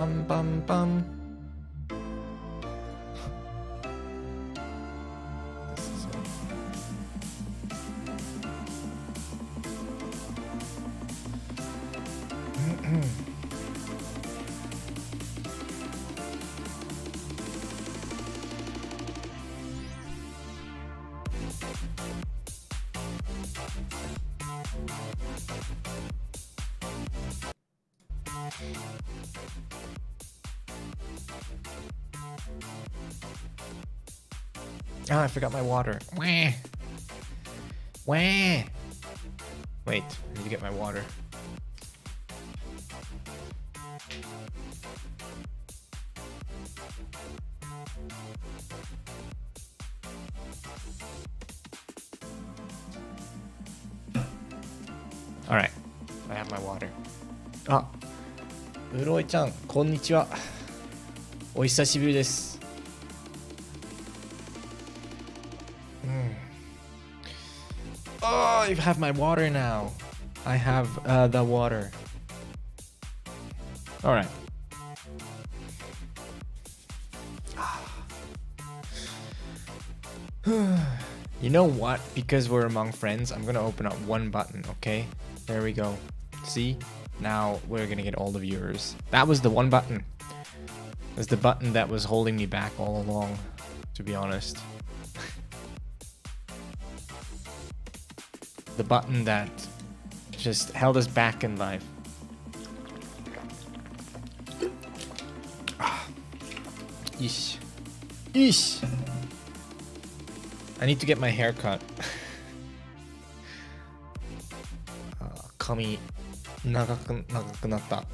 パンパンパン。Ah, I forgot my water. Wah. Wah. Wait, I need to get my water. Alright, I have my water. あ、うろいちゃん、こんにちは。お久しぶりです。Oh, I have my water now. I have the water. Alright. You know what? Because we're among friends, I'm gonna open up one button, okay? There we go. See? Now we're gonna get all the viewers. That was the one button. It was the button that was holding me back all along, to be honest. The button that just held us back in life. Yeesh. Yeesh. I need to get my hair cut. 髪長くなった。っ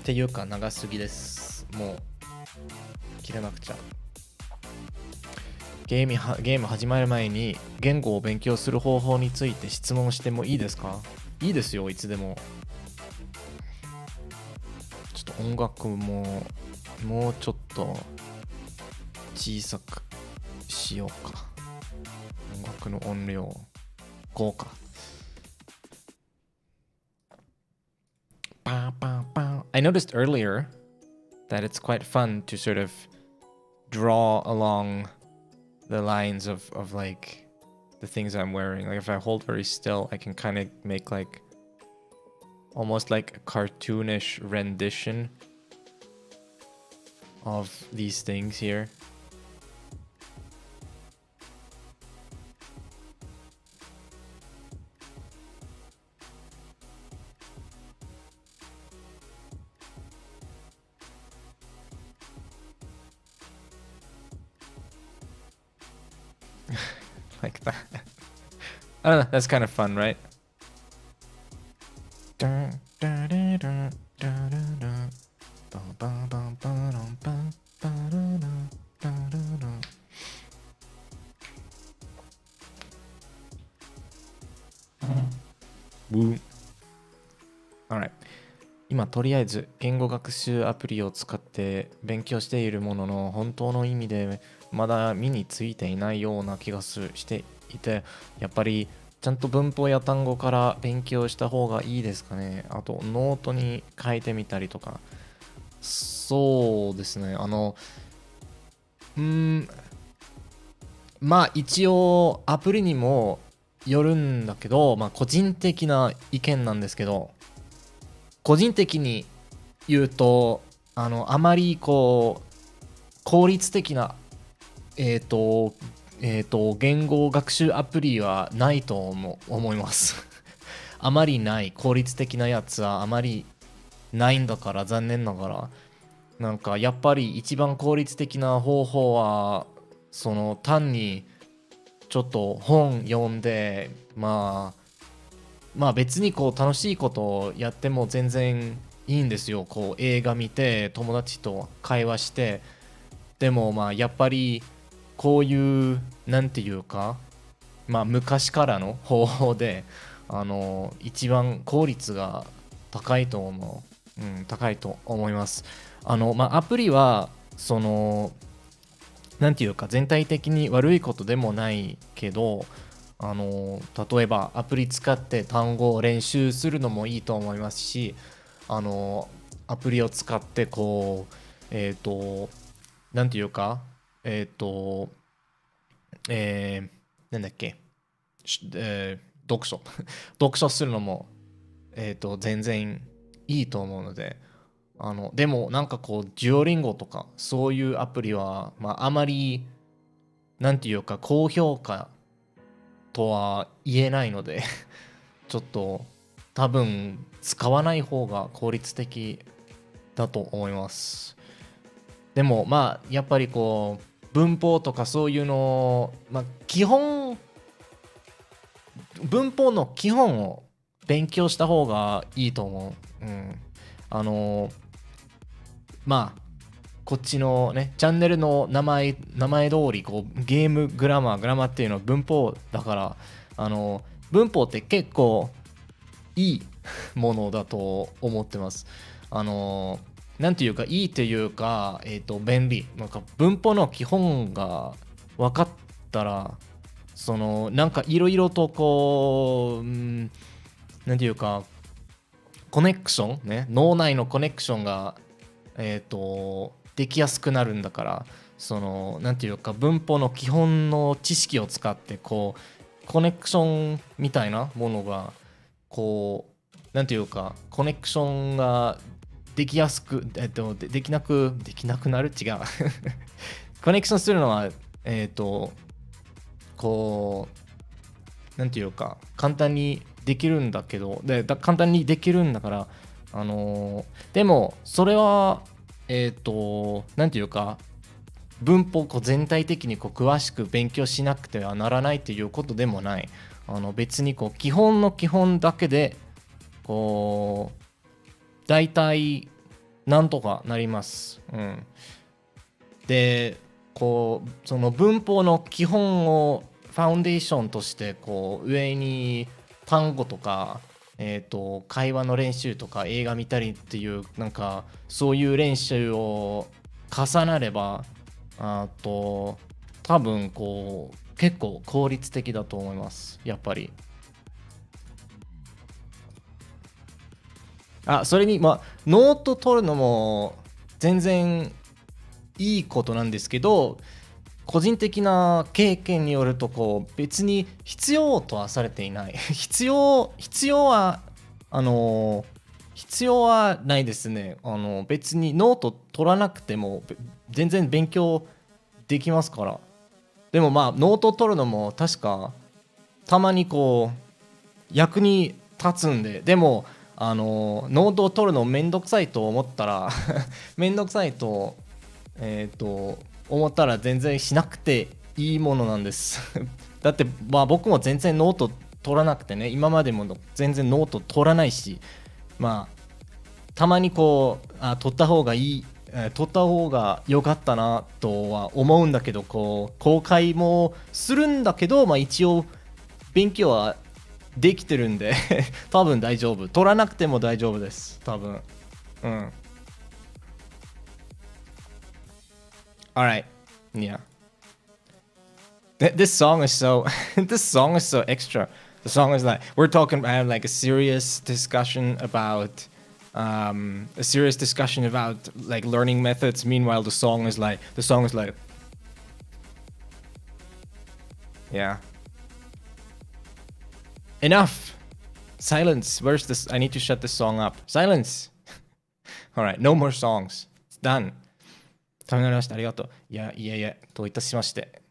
ていうか長すぎです。もう切らなくちゃ。ゲーム始まる前に言語を勉強する方法について質問してもいいですか？いいですよ、いつでも。ちょっと音楽ももうちょっと小さくしようか。音楽の音量5か。I noticed earlier that it's quite fun to sort of draw along the lines of like the things I'm wearing. Like if I hold very still, I can kind of make like almost like a cartoonish rendition of these things here. Like that. I don't know, that's kind of fun, right? Alright. 今とりあえず言語学習アプリを使って勉強しているものの本当の意味でまだ身についていないような気がしていて、やっぱりちゃんと文法や単語から勉強した方がいいですかね。あとノートに書いてみたりとか。そうですね。まあ一応アプリにもよるんだけど、まあ個人的な意見なんですけど、個人的に言うとあまりこう効率的な言語学習アプリはないと思いますあまりない効率的なやつはあまりないんだから残念ながら、なんかやっぱり一番効率的な方法はその単にちょっと本読んでまあ別にこう楽しいことをやっても全然いいんですよ。こう映画見て友達と会話して、でもまあやっぱりこういうなんていうかまあ昔からの方法で一番効率が高いと思う、高いと思います。まあアプリはそのなんていうか全体的に悪いことでもないけど、例えばアプリ使って単語を練習するのもいいと思いますし、アプリを使ってこうなんていうかえなんだっけ、読書読書するのも全然いいと思うので、でもなんかこうデュオリンゴとかそういうアプリは、まあ、あまりなんていうか高評価とは言えないのでちょっと多分使わない方が効率的だと思います。でもまあやっぱりこう文法とかそういうの、まあ、文法の基本を勉強した方がいいと思う。あのまあこっちのねチャンネルの名前通りこうゲームグラマーっていうのは文法だから、文法って結構いいものだと思ってます。なんていうかいいというか、便利。なんか文法の基本が分かったら、なんかいろいろとこう、なんていうか、コネクションね、脳内のコネクションが、できやすくなるんだから、なんていうか、文法の基本の知識を使って、こう、コネクションみたいなものが、こう、なんていうか、コネクションができやすく、できなくなる違う。コネクションするのは、こう、なんていうか、簡単にできるんだけど、簡単にできるんだから、でも、それは、なんていうか、文法こう全体的にこう詳しく勉強しなくてはならないということでもない。別にこう基本の基本だけで、こう、大体、なんとかなります。で、こう、その文法の基本をファウンデーションとして、こう、上に単語とか、会話の練習とか映画見たりっていうなんかそういう練習を重なれば多分こう結構効率的だと思いますやっぱり。それにまあノート取るのも全然いいことなんですけど、個人的な経験によるとこう別に必要とはされていないあの必要はないですね。別にノート取らなくても全然勉強できますから。でもまあノート取るのも確かたまにこう役に立つんで、でもノートを取るのめんどくさいと思ったらめんどくさいと思ったら全然しなくていいものなんですだってまあ僕も全然ノート取らなくてね、今までも全然ノート取らないし、まあたまにこう取った方がいい、取った方が良かったなとは思うんだけど、こう公開もするんだけど、まあ一応勉強はできてるんで多分大丈夫、取らなくても大丈夫です多分。Alright. Yeah. This song is so this song is so extra. The song is like we're talking about like a serious discussion about like learning methods. Meanwhile, the song is like yeah. Enough. Silence. Where's this? I need to shut this song up. Silence. All right. No more songs. It's done. ためになりました。ありがとう。いやいやいや、どういたしまして。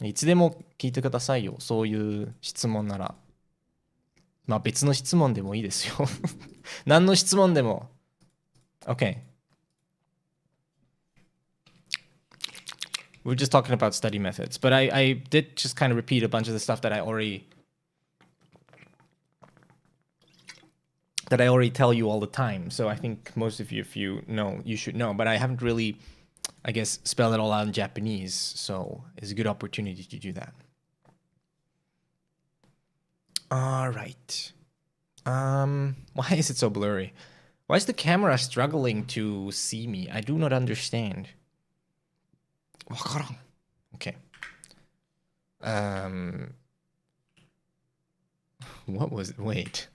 いつでも聞いてくださいよ。そういう質問なら。まあ別の質問でもいいですよ。何の質問でも。Okay. We're just talking about study methods, but I did just kind of repeat a bunch of the stuff that I already tell you all the time. So I think most of you, if you know, you should know. But I haven't really, I guess, spelled it all out in Japanese. So it's a good opportunity to do that. All right. Why is it so blurry? Why is the camera struggling to see me? I do not understand. わからん。Okay. What was it? Wait.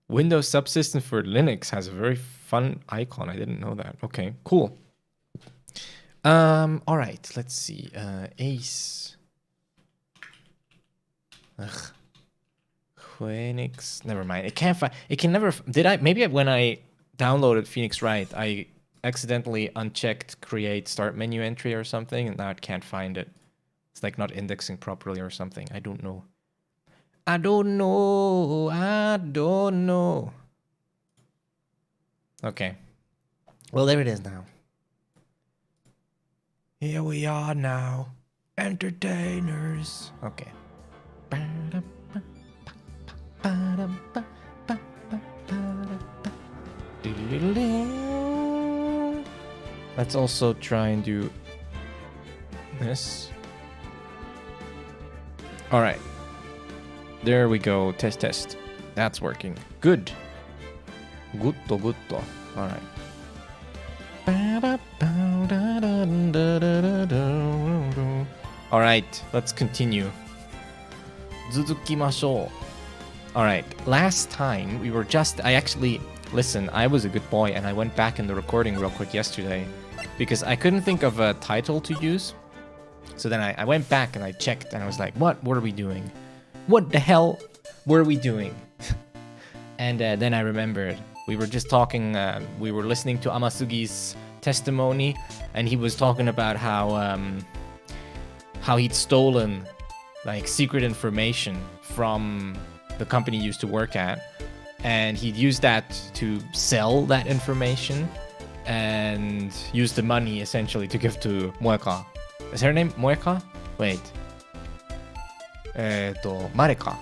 Windows subsystem for Linux has a very fun icon. I didn't know that. Okay, cool. All right, let's see. Ace. Ugh. Phoenix. Never mind. It can't find. It can never. Did I? Maybe when I downloaded Phoenix Wright, I accidentally unchecked create start menu entry or something, and now it can't find it. It's like not indexing properly or something. I don't know. I don't know. I don't know. Okay. Well, there it is now. Here we are now. Entertainers. Okay. Let's also try and do this. All right. There we go. Test, test. That's working. Good. Good. All right. All right. Let's continue. 続きましょう. All right. Last time we were just... Listen, I was a good boy and I went back in the recording real quick yesterday because I couldn't think of a title to use. So then I went back and I checked and I was like, what were we doing? What the hell were we doing? And then I remembered. We were just talking, we were listening to Amasugi's testimony and he was talking about how he'd stolen like secret information from the company he used to work at. And he'd use that to sell that information and use the money essentially to give to Moeka. Is her name Moeka? Wait. Mareka.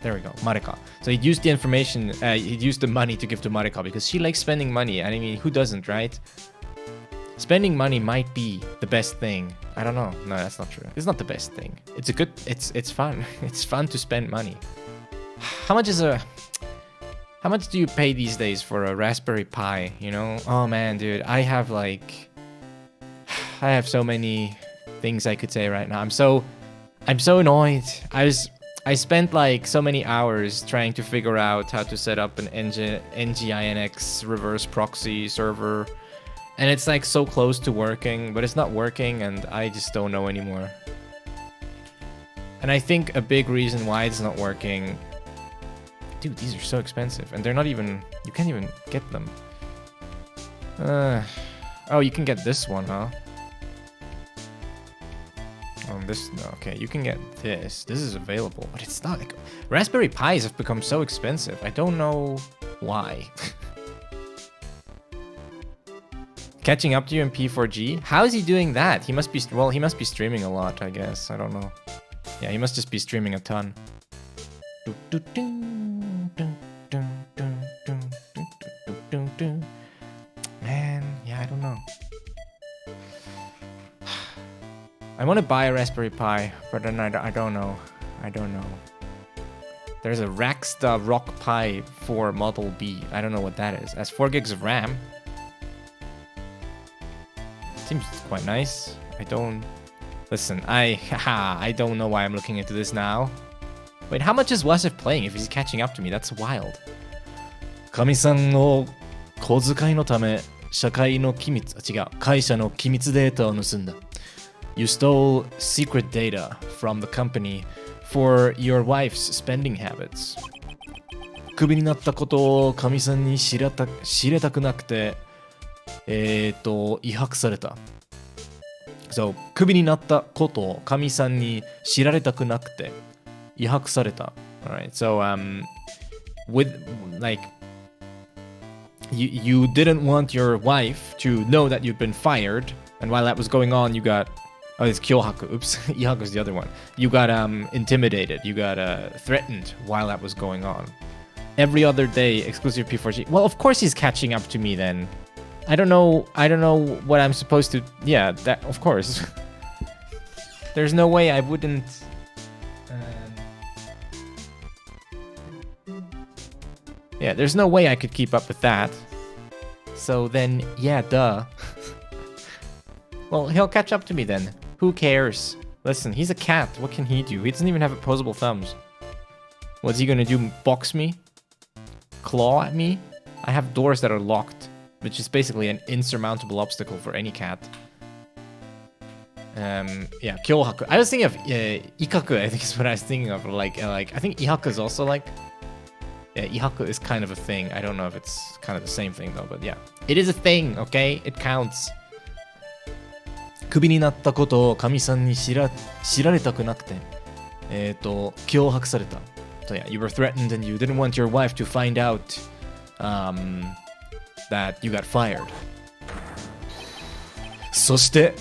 There we go. Mareka. So he'd use the information, he'd use the money to give to Mareka because she likes spending money. I mean, who doesn't, right? Spending money might be the best thing. I don't know. No, that's not true. It's not the best thing. It's it's fun. It's fun to spend money. How much do you pay these days for a Raspberry Pi, you know? Oh man, dude, I have so many things I could say right now. I'm so annoyed. I spent like so many hours trying to figure out how to set up an NGINX reverse proxy server. And it's like so close to working, but it's not working and I just don't know anymore. And I think a big reason why it's not working... Dude, these are so expensive, and they're not even... You can't even get them. Oh, you can get this one, huh? Okay, you can get this. This is available, but it's not... Like, Raspberry Pis have become so expensive. I don't know why. Catching up to you in P4G? How is he doing that? He must be... Well, he must be streaming a lot, I guess. I don't know. Yeah, he must just be streaming a ton. Man, yeah, I don't know. I want to buy a Raspberry Pi, but then I don't know. I don't know. There's a Raxta Rock Pi 4 Model B. I don't know what that is. It has 4 gigs of RAM. Seems quite nice. I don't... Listen, I don't know why I'm looking into this now. Wait, how much is Wasif playing if he's catching up to me? That's wild. 神さんの小遣いのため社会の機密、違う、会社の機密データを盗んだ。You stole secret data from the company for your wife's spending habits. クビになったことを神さんに知れたくなくて、威迫された。So, クビになったことを神さんに知られたくなくて、威迫された。Alright, so, with, like, you didn't want your wife to know that you'd been fired, and while that was going on, you got... Oh, it's Kyohaku. Oops. Ihaku is the other one. You got intimidated. You got threatened while that was going on. Every other day, exclusive P4G. Well, of course he's catching up to me then. I don't know what I'm supposed to... Yeah, that of course. There's no way I wouldn't... Yeah, there's no way I could keep up with that. So then, yeah, duh. Well, he'll catch up to me then. Who cares? Listen, he's a cat. What can he do? He doesn't even have opposable thumbs. What's he gonna do? Box me? claw at me. I have doors that are locked, which is basically an insurmountable obstacle for any cat. Yeah, kyohaku. I was thinking of ikaku, I think is what I was thinking of. Like I think ihaku is also like... Yeah, ihaku is kind of a thing. I don't know if it's kind of the same thing though, but yeah. It is a thing, okay? It counts. クビになったことを神さんに知られたくなくて、脅迫された。So yeah, you were threatened and you didn't want your wife to find out that you got fired. そして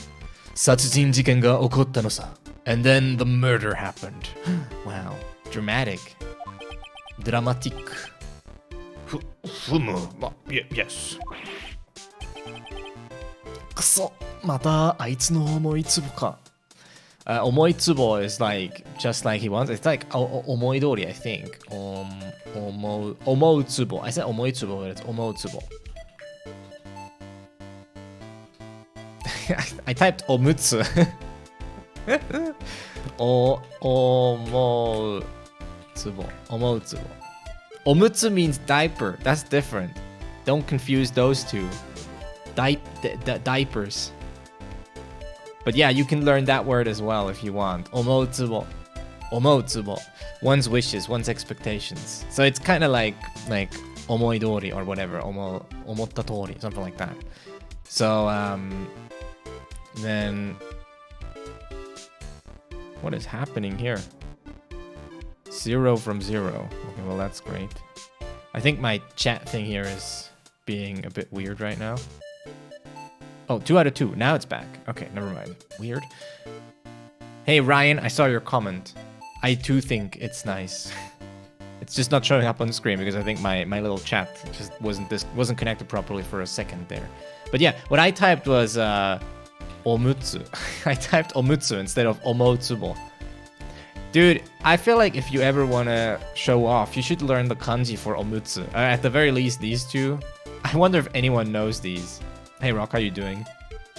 殺人事件が起こったのさ。And then the murder happened. Wow, dramatic. Dramatic. Yes. くそ、またあいつの思いつぼか。思いつぼ is like just like he wants. It's like 思い通り I think. 思うつぼ。I said 思いつぼ but it's 思うつぼ。I typed おむつ。思うつぼ。思うつぼ。おむつ means diaper. That's different. Don't confuse those two. Diapers. But yeah, you can learn that word as well if you want. 思うつぼ。思うつぼ。One's wishes, one's expectations. So it's kind of like 思い通り or whatever. 思った通り, something like that. So then what is happening here? 0 from 0. Okay, well that's great. I think my chat thing here is being a bit weird right now. Oh, 2 out of 2. Now it's back. Okay, never mind. Weird. Hey Ryan, I saw your comment. I too think it's nice. It's just not showing up on the screen because I think my little chat just wasn't connected properly for a second there. But yeah, what I typed was omutsu. I typed omutsu instead of omotsubo. Dude, I feel like if you ever want to show off, you should learn the kanji for omutsu. At the very least, these two. I wonder if anyone knows these. Hey Rock, how you doing?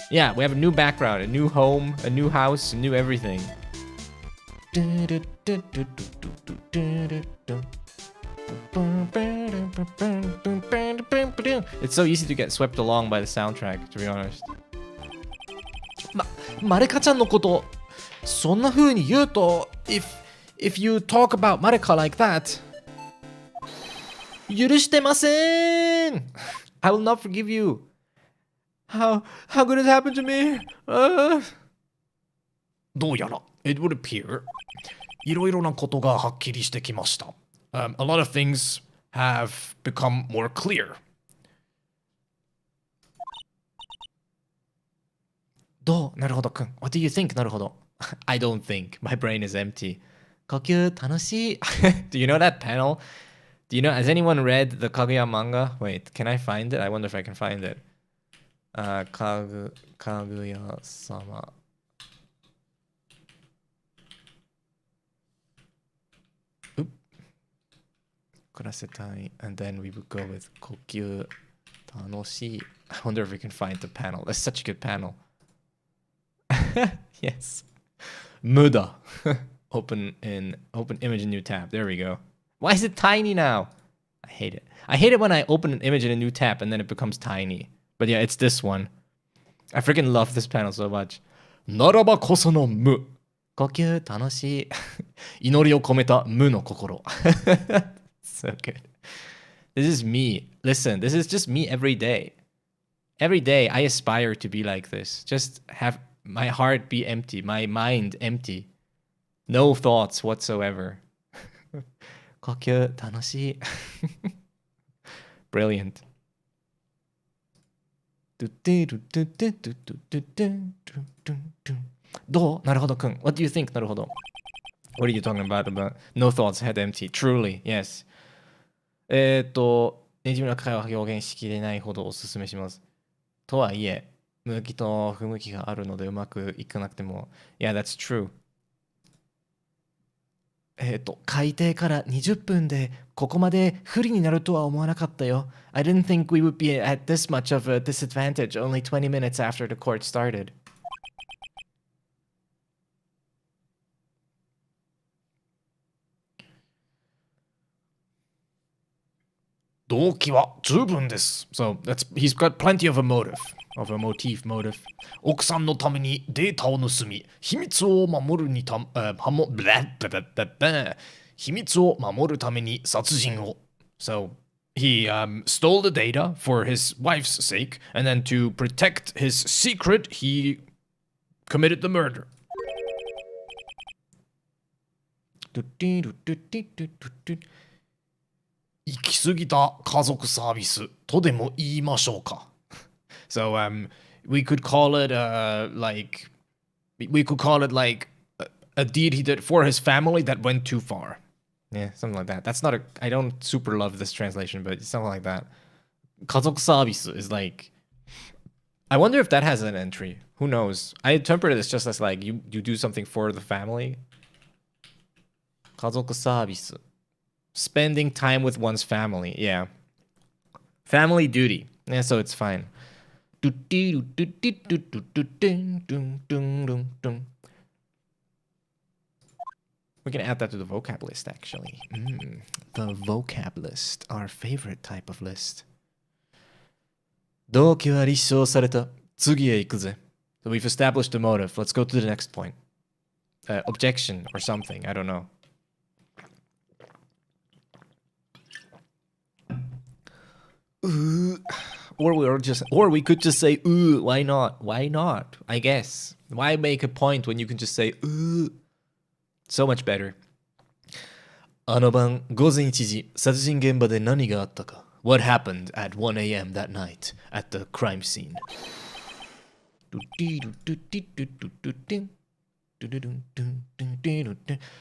Yeah, we have a new background, a new home, a new house, a new everything. It's so easy to get swept along by the soundtrack, to be honest. マレカちゃんのこと、そんな風に言うと、if you talk about マレカ like that, 許してません I will not forgive you. How could it happen to me? どうやら it would appear いろいろなことがはっきりしてきました。A lot of things have become more clear. どうなるほどくん。What do you think? なるほど。I don't think. My brain is empty. 呼吸楽しい。Do you know that panel? Do you know, has anyone read the Kaguya manga? Wait, can I find it? I wonder if I can find it. Kaguya-sama. Oop. Kurasetai. And then we would go with Kokyu Tanoshi. I wonder if we can find the panel. That's such a good panel. Yes. Muda. Open image in new tab. There we go. Why is it tiny now? I hate it. I hate it when I open an image in a new tab and then it becomes tiny. But yeah, it's this one. I freaking love this panel so much. ならばこその無。呼吸楽しい。祈りを込めた無の心。So good. This is me. Listen, this is just me every day. Every day I aspire to be like this. Just have my heart be empty, my mind empty. No thoughts whatsoever. 呼吸楽しい。Brilliant. どうなるほどくん。What do you think? なるほど。What are you talking about? No thoughts, head empty. Truly, yes. ネジムの会話を表現しきれないほどおすすめします。とはいえ、向きと不向きがあるのでうまくいかなくても。Yeah, that's true. 海底から20分でここまで不利になるとは思わなかったよ。I didn't think we would be at this much of a disadvantage only 20 minutes after the court started. 動機は十分です。So he's got plenty of a motive. Of a motive. 奥さんのためにデータを盗み、秘密を守るにた、秘密を守るために殺人を。So he stole the data for his wife's sake, and then to protect his secret, he committed the murder. 行き過ぎた家族サービスとでも言いましょうか。So we could call it like a deed he did for his family that went too far. Yeah, something like that. That's not a I don't super love this translation, but it's something like that. 家族サービス is like I wonder if that has an entry. Who knows? I interpret it as just as like you do something for the family. 家族サービス spending time with one's family. Yeah. Family duty. Yeah, so it's fine. We can add that to the vocab list, actually. The vocab list, our favorite type of list. 動機は立証された。次へ行くぜ。So we've established the motive. Let's go to the next point. Objection or something. I don't know. Or we could just say, ooh, why not? Why not? I guess. Why make a point when you can just say, ooh? So much better. あの晩、午前1時、殺人現場で何があったか。What happened at 1 a.m. that night at the crime scene?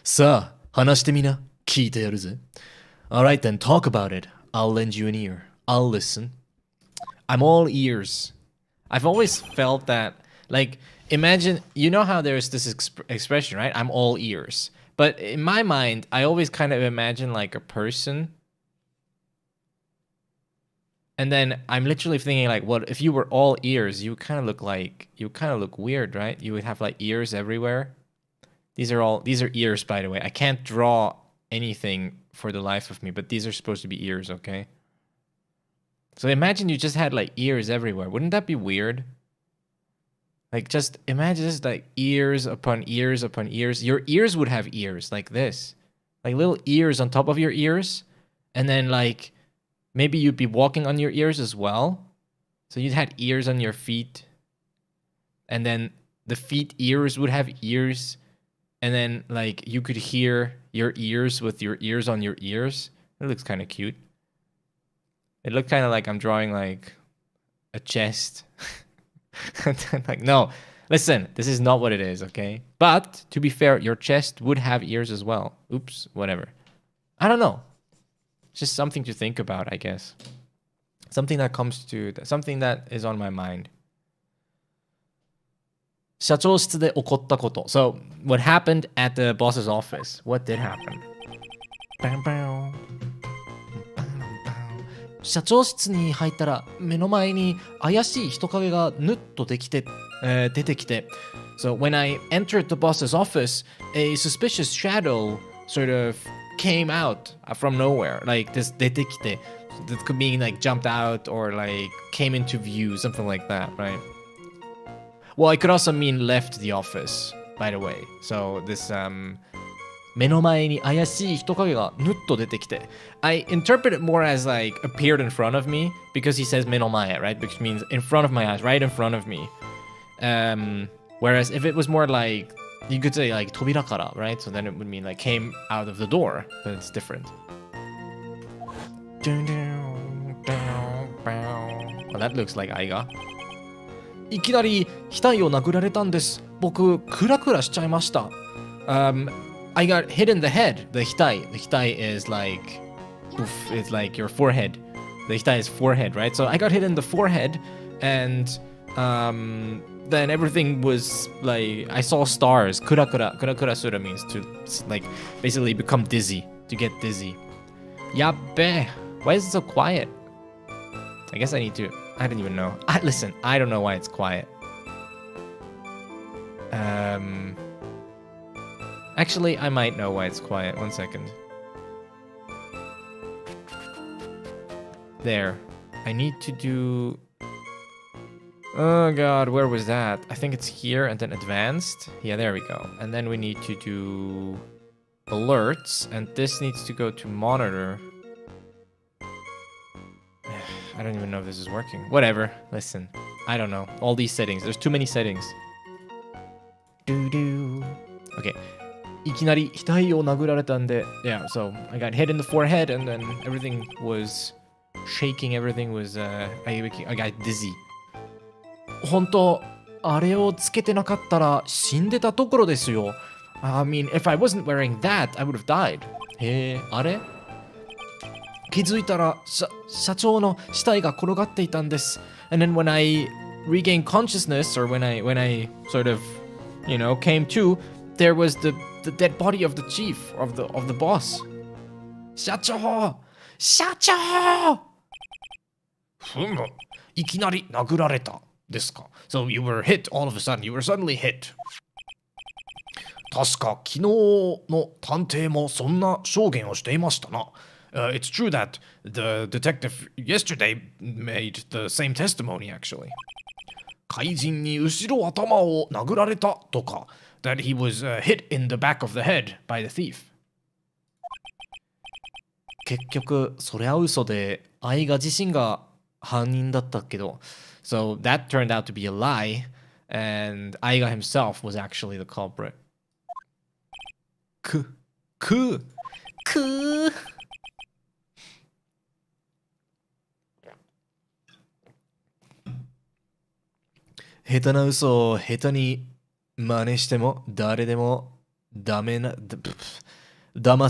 さあ、話してみな。聞いてやるぜ。Alright then, talk about it. I'll lend you an ear. I'll listen. I'm all ears. I've always felt that, like, imagine, you know how there's this expression, right? I'm all ears. But in my mind, I always kind of imagine like a person. And then I'm literally thinking like, what if you were all ears? You kind of look weird, right? You would have like ears everywhere. These are ears, by the way. I can't draw anything for the life of me, but these are supposed to be ears, okay? So imagine you just had like ears everywhere. Wouldn't that be weird? Like just imagine just like ears upon ears upon ears. Your ears would have ears like this. Like little ears on top of your ears. And then like maybe you'd be walking on your ears as well. So you'd had ears on your feet. And then the feet ears would have ears. And then like you could hear your ears with your ears on your ears. It looks kind of cute. It looked kind of like I'm drawing like a chest. Like, no, listen, this is not what it is, okay? But to be fair, your chest would have ears as well. Oops, whatever. I don't know. It's just something to think about, I guess. Something that is on my mind. 社長室で起こったこと。So, what happened at the boss's office? What did happen? 社長室に入ったら目の前に怪しい人影がぬっと出てきて、So when I entered the boss's office, a suspicious shadow sort of came out from nowhere. Like this 出てきて that could mean like jumped out or like came into view, something like that, right? Well, it could also mean left the office, by the way. So this 目の前に怪しい人影がぬっと出てきて I interpret it more as like appeared in front of me because he says 目の前, right? Which means in front of my eyes, right in front of me. Whereas if it was more like, you could say like 扉から, right? So then it would mean like came out of the door, but it's different. Well, that looks like 愛がいきなり額を殴られたんです。僕クラクラしちゃいました。I got hit in the head. The hitai is like, oof, it's like your forehead. The hitai is forehead, right? So I got hit in the forehead, and then everything was like, I saw stars. Kurakura sura means to like basically become dizzy, to get dizzy. Yabbe, why is it so quiet? I guess I don't even know. Listen, I don't know why it's quiet. Actually, I might know why it's quiet. 1 second. there. I need to do... Oh god, where was that? I think it's here and then advanced. Yeah, there we go. And then we need to do alerts, and this needs to go to monitor. I don't even know if this is working. Whatever, listen. I don't know. All these settings. There's too many settings. Okay. いきなり額を殴られたんで Yeah, so I got hit in the forehead and then everything was shaking, everything was I got dizzy. 本当あれをつけてなかったら死んでたところですよ。I mean, if I wasn't wearing that, I would have died. へえ、あれ気づいたら社長の死体が転がっていたんです。And then when I regained consciousness, or when I sort of, you know, came to, there was the dead body of the chief, of the boss. 社長ふむ、いきなり殴られたですか。So you were hit all of a sudden. You were suddenly hit. 確か昨日の探偵もそんな証言をしていましたな。It's true that the detective yesterday made the same testimony, actually. 怪人に後ろ頭を殴られたとか、that he was hit in the back of the head by the thief. 結局、それは嘘で、愛が自身が犯人だったけど、so that turned out to be a lie, and Aiga himself was actually the culprit. 下手な嘘を下手に真似しても誰でも騙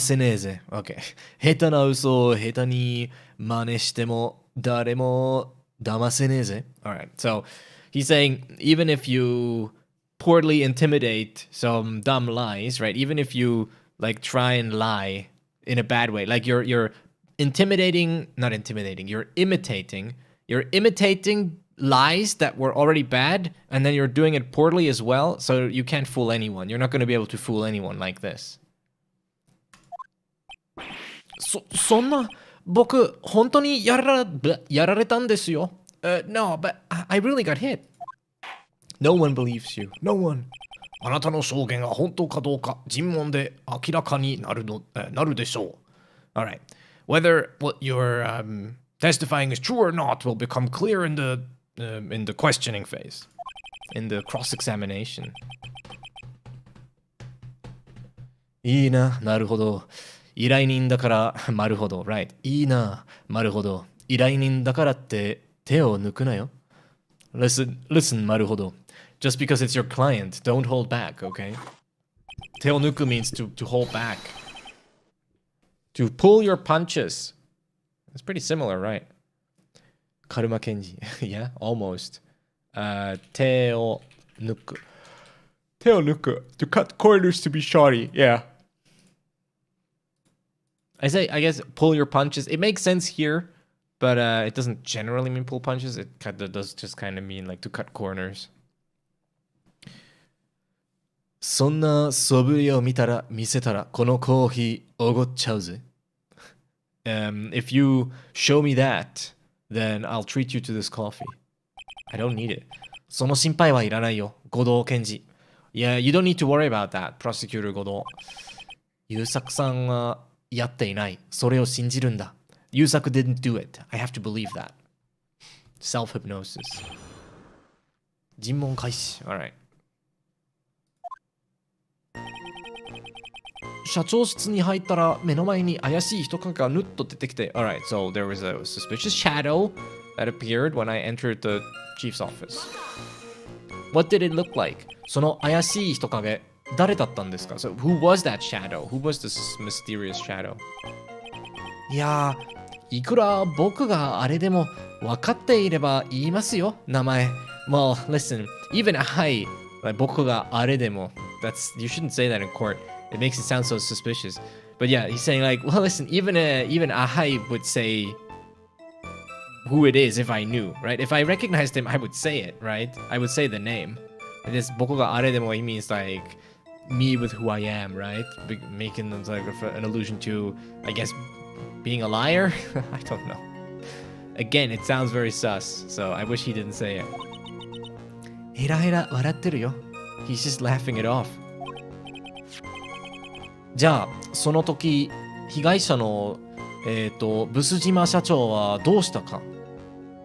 せねえぜ。Okay. 下手な嘘を下手に真似しても誰も騙せねえぜ。Alright, so he's saying even if you poorly intimidate some dumb lies, right? Even if you like try and lie in a bad way, like you're intimidating, not intimidating, you're imitating lies that were already bad, and then you're doing it poorly as well, so you can't fool anyone. You're not going to be able to fool anyone like this. そんな僕本当にやられたんですよ。No, but I really got hit. No one believes you. No one. あなたの証言が本当かどうか尋問で明らかになるでしょう。All right. Whether what you're testifying is true or not will become clear in the questioning phase, in the cross-examination. いいな、なるほど。依頼人だから、なるほど、right. いいな、なるほど。依頼人だからって手を抜くなよ。Listen, なるほど。Just because it's your client, don't hold back, okay? 手を抜く means to hold back. To pull your punches. It's pretty similar, right? Karuma Kenji. Yeah, almost. 手を抜く. To cut corners to be shoddy. Yeah. I guess pull your punches. It makes sense here, but it doesn't generally mean pull punches. It kind of does just kind of mean like to cut corners. そんな素振りを見せたらこのコーヒーおごっちゃうぜ。If you show me that, then I'll treat you to this coffee. I don't need it. その心配はいらないよ、後藤検事。Yeah, you don't need to worry about that, Prosecutor 後藤。優作さんはやっていない。それを信じるんだ。優作 didn't do it. I have to believe that. Self-hypnosis. 尋問開始。Alright. 社長室に入ったら目の前に怪しい人影がぬっと出てきて Alright, so there was a suspicious shadow that appeared when I entered the chief's office. What did it look like? その怪しい人影誰だったんですか? So who was that shadow? Who was this mysterious shadow? いやー、いくら僕があれでも分かっていれば言いますよ、名前。Well, listen, even I, like 僕があれでも you shouldn't say that in court. It makes it sound so suspicious. But yeah, he's saying like, well, listen, even I would say who it is if I knew, right? If I recognized him, I would say it, right? I would say the name. And this 僕があれでも he means like me with who I am, right? Making like an allusion to, I guess, being a liar? I don't know. Again, it sounds very sus, so I wish he didn't say it. ヘラヘラ笑ってるよ。He's just laughing it off. じゃあ、その時、被害者の、ブス島社長はどうしたか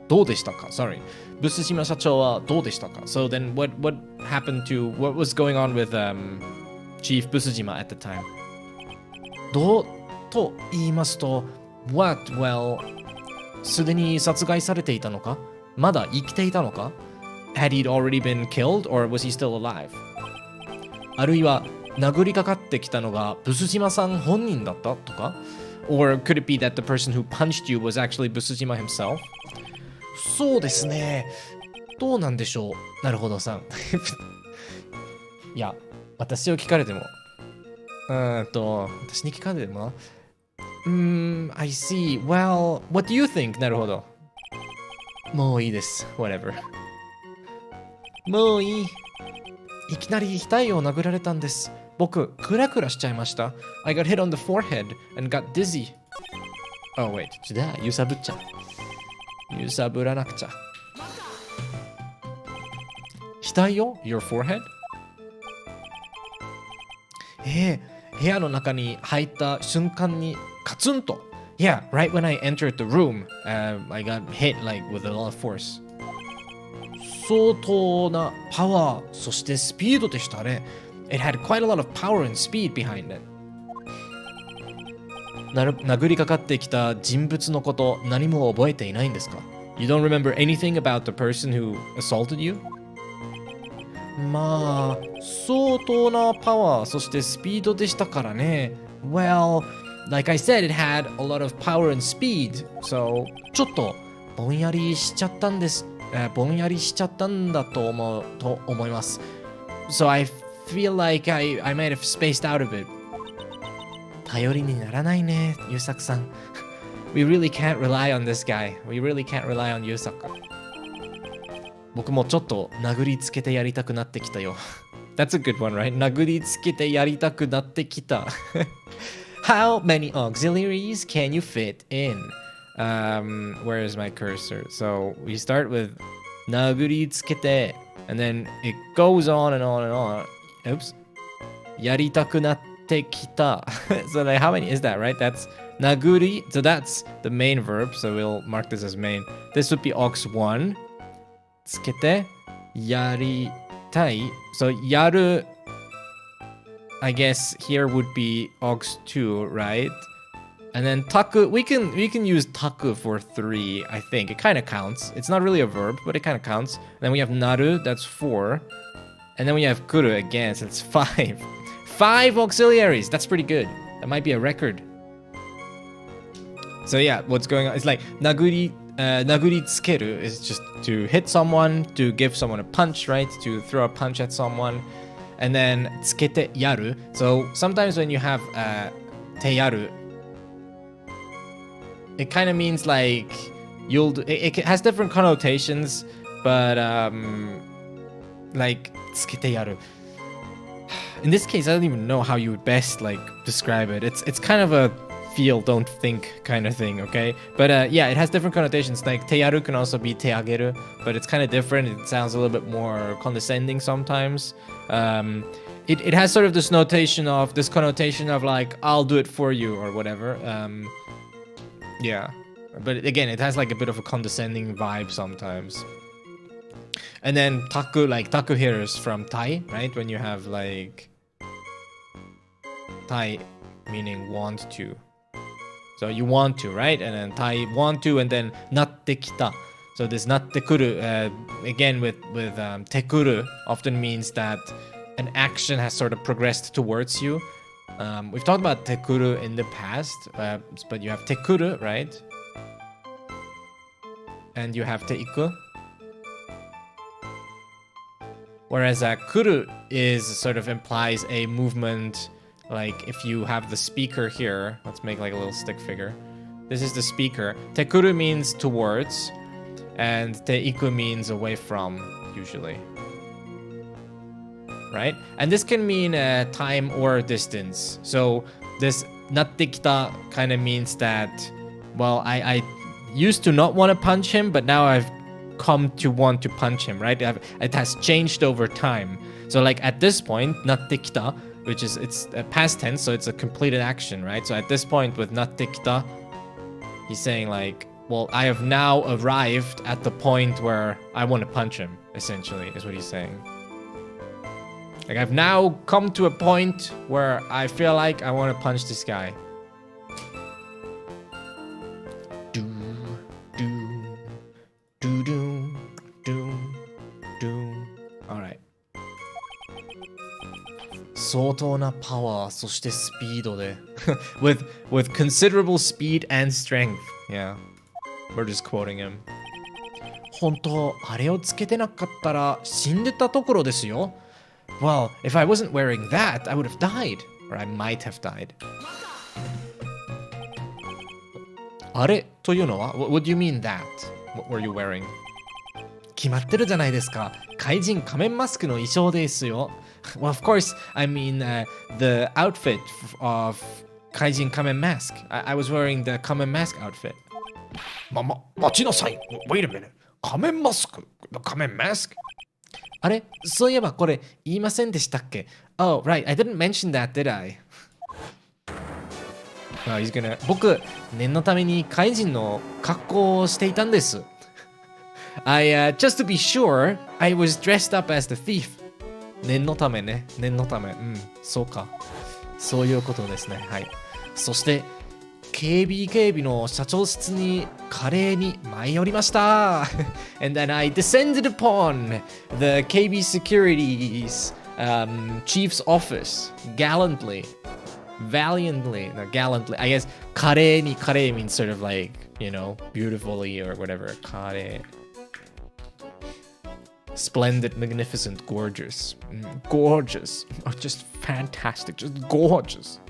どうでしたか Sorry. ブス島社長はどうでしたか So then what happened to, what was going on with Chief ブス島 at the time? どうと言いますと、What? Well, すでに殺害されていたのかまだ生きていたのか Had he already been killed or was he still alive? あるいは殴りかかってきたのがブス島さん本人だったとか Or could it be that the person who punched you was actually ブス島 himself? そうですね。どうなんでしょうなるほどさん。いや、私を聞かれても。私に聞かれてもI see. Well, what do you think? なるほど。もういいです。Whatever. もういい。いきなり額を殴られたんです。僕、クラクラしちゃいました。I got hit on the forehead and got dizzy. Oh, wait. ちだ、揺さぶっちゃ。揺さぶらなくちゃ。額よ ?Your forehead? 部屋の中に入った瞬間にカツンと。Yeah, right when I entered the room, I got hit like with a lot of force. 相当なパワー、そしてスピードでしたね。It had quite a lot of power and speed behind it. 殴りかかってきた人物のこと何も覚えていないんですか You don't remember anything about the person who assaulted you? まあ、相当なパワー、そしてスピードでしたからね。Well, like I said, it had a lot of power and speed. So, ちょっとぼんやりしちゃったんです。ぼんやりしちゃったんだと思います。So I feel like I might have spaced out a bit. 頼りにならないね、ゆうさくさん。We really can't rely on this guy. We really can't rely on ゆうさく。僕もちょっと殴りつけてやりたくなってきたよ。That's a good one, right? 殴りつけてやりたくなってきた。How many auxiliaries can you fit in? Where is my cursor? So we start with 殴りつけて and then it goes on and on and on. Oops. やりたくなってきた。So like, how many is that, right? That's 殴り. So that's the main verb. So we'll mark this as main. This would be aux 1. つけてやりたい. So やる I guess here would be aux 2, right? And then taku, we can use taku for 3, I think. It kind of counts. It's not really a verb, but it kind of counts. And then we have naru, that's 4. And then we have kuru again, so it's 5. 5 auxiliaries, that's pretty good. That might be a record. So yeah, what's going on? It's like naguri tsukeru is just to hit someone, to give someone a punch, right? To throw a punch at someone. And then tsukete yaru. So sometimes when you have te yaru, it kind of means like you'll do, it has different connotations, but like tsukete yaru. In this case, I don't even know how you would best like describe it. It's kind of a feel, don't think kind of thing, okay? But yeah, it has different connotations. Like te yaru can also be te ageru, but it's kind of different. It sounds a little bit more condescending sometimes. It has sort of this connotation of like I'll do it for you or whatever. Yeah, but again, it has like a bit of a condescending vibe sometimes. And then taku, like taku here is from tai, right? When you have like tai meaning want to. So you want to, right? And then tai want to, and then natte kita. So this natte kuru, again with tekuru often means that an action has sort of progressed towards you. We've talked about tekuru in the past, but you have tekuru, right? And you have teiku. Whereas kuru is sort of implies a movement, like if you have the speaker here, let's make like a little stick figure. This is the speaker. Tekuru means towards, and teiku means away from, usually. Right? And this can mean time or distance. So this natte kita kind of means that, well, used to not want to punch him, but now I've come to want to punch him, right? It has changed over time. So like at this point, なってきた, which is, it's a past tense, so it's a completed action, right? So at this point with なってきた, he's saying like, well, I have now arrived at the point where I want to punch him, essentially, is what he's saying. Like I've now come to a point where I feel like I want to punch this guy. Do, do, do, do, do, do. Alright. 相当なパワー、そしてスピードでwith considerable speed and strength. Yeah. We're just quoting him. 本当、あれをつけてなかったら死んでたところですよ。Well, if I wasn't wearing that, I would have died. Or I might have died. あれというのは What do you mean that? What were you wearing? 決まってるじゃないですか。怪人仮面マスクの衣装ですよ。Well, of course, I mean the outfit of 怪人仮面 mask. I was wearing the 仮面 mask outfit. 待ちなさい。Wait a minute. 仮面マスク The 仮面 mask? あれそういえばこれ言いませんでしたっけ Oh, right. I didn't mention that, did I? Oh, he's gonna... 僕、念のために怪人の格好をしていたんです。just to be sure, I was dressed up as the thief. 念のためね。念のため。うん、そうか。そういうことですね。はい。そして、KB の社長室に華麗に舞い降りました。And then I descended upon the KB Security's chief's office gallantly. Valiantly. No, gallantly. I guess 華麗に means sort of like, you know, beautifully or whatever. 華麗. Splendid, magnificent, gorgeous. Gorgeous. Oh, just fantastic. Just gorgeous.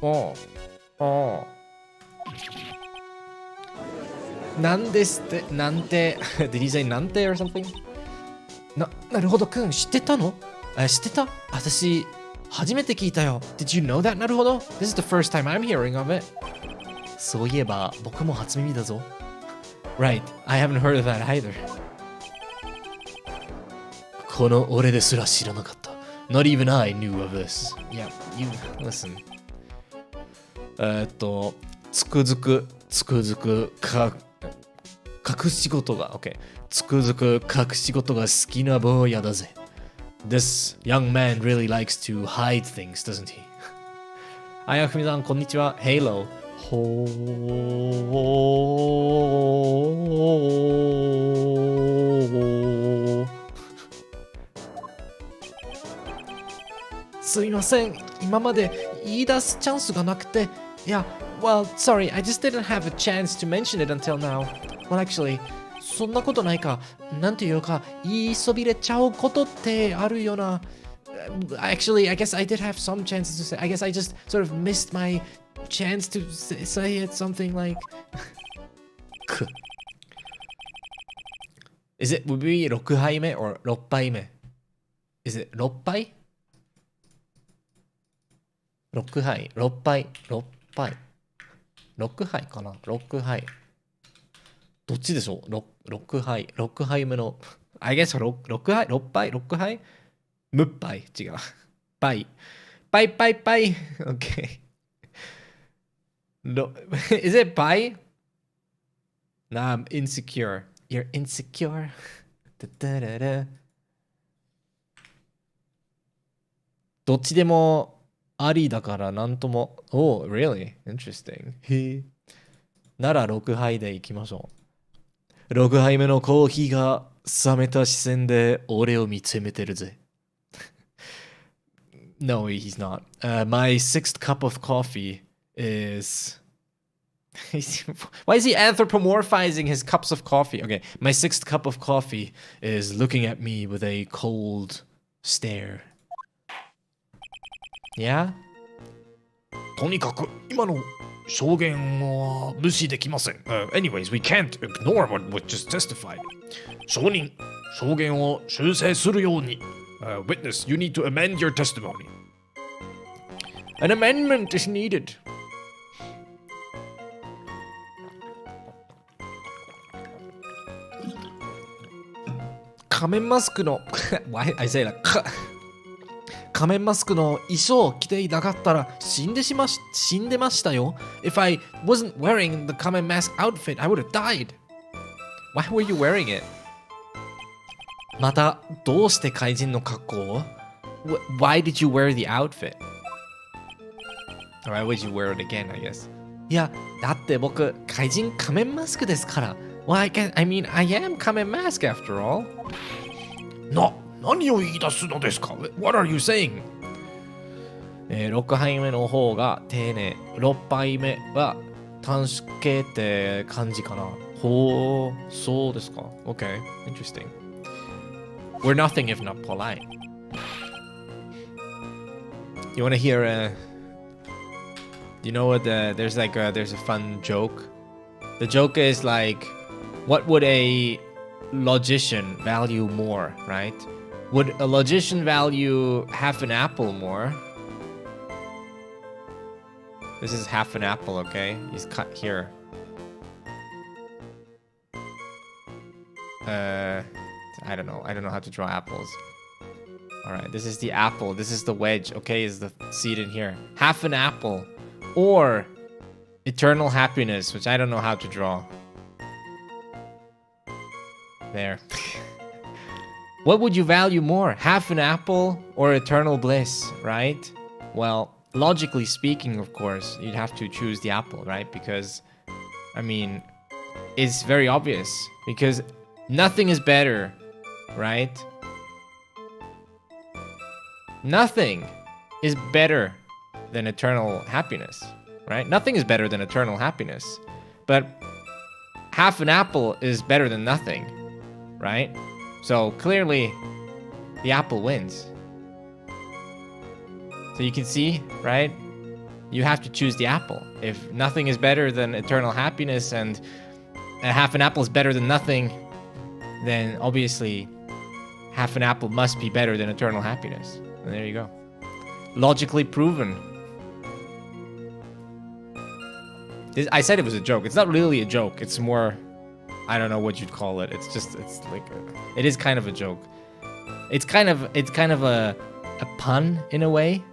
Oh. Oh. なんですってなんて Did he say なんて or something? なるほどくん知ってたの知ってた私初めて聞いたよ Did you know that なるほど This is the first time I'm hearing of it そういえば僕も初耳だぞ Right, I haven't heard of that either この俺ですら知らなかった Not even I knew of this Yeah, you listen つくづく隠し事が OK つくづく隠し事が好きな坊やだぜ This young man really likes to hide things, doesn't he? あやふみさんこんにちは Halo ほーすいません今まで言い出すチャンスがなくていやWell, sorry, I just didn't have a chance to mention it until now. Well, actually, そんなことないか。なんていうか、言いそびれちゃうことってあるよな。Actually, I guess I did have some chances to say. I guess I just sort of missed my chance to say it something like. Is it would be 6杯目 or 6杯目 Is it 6杯 ?6 杯、6杯、6杯。6杯かな ?6 杯。どっちでしょう ?6 杯。6杯目の。I guess 6杯 ?6 杯 ?6 杯無杯違う。杯。杯。Okay. Is it pie? Nah, I'm insecure. You're insecure? どっちでもありだからなんとも。Oh, really? Interesting. へえ。なら6杯でいきましょう。6杯目のコーヒーが冷めた視線で俺を見つめてるぜ。No, he's not. My sixth cup of coffee is... Why is he anthropomorphizing his cups of coffee? Okay, my sixth cup of coffee is looking at me with a cold stare. Yeah? とにかく今の証言は無視できません。Anyways, we can't ignore what was just testified. 証人、証言を修正するように。Witness, you need to amend your testimony. An amendment is needed. 仮面マスクのWhy I say that 仮面マスクの衣装を着ていなかったら死んでましたよ。If I wasn't wearing the 仮面 mask outfit, I would have died. Why were you wearing it? また、どうして怪人の格好を Why did you wear the outfit? Or why would you wear it again, I guess? いや、だって僕、怪人仮面マスクですから。Well, I mean, I am 仮面 mask after all. 何を言い出すのですか What are you saying? 6杯目の方が丁寧。6杯目は短縮形って感じかな。ほう、そうですか。Okay, interesting. We're nothing if not polite. You want to hear you know what there's a fun joke. The joke is like, what would a logician value more, right? Would a logician value half an apple more? This is half an apple, okay? He's cut here. I don't know how to draw apples. Alright, this is the apple. This is the wedge, okay? Is the seed in here. Half an apple. Or eternal happiness, which I don't know how to draw. There. What would you value more? Half an apple or eternal bliss, right? Well, logically speaking, of course, you'd have to choose the apple, right? Because, I mean, it's very obvious. Because nothing is better, right? Nothing is better than eternal happiness, right? Nothing is better than eternal happiness. But half an apple is better than nothing, right? So clearly, the apple wins. So you can see, right? You have to choose the apple. If nothing is better than eternal happiness and half an apple is better than nothing, then obviously half an apple must be better than eternal happiness. And there you go. Logically proven. I said it was a joke. It's not really a joke. It's more, I don't know what you'd call it. It's like, it is kind of a joke. It's kind of a pun in a way,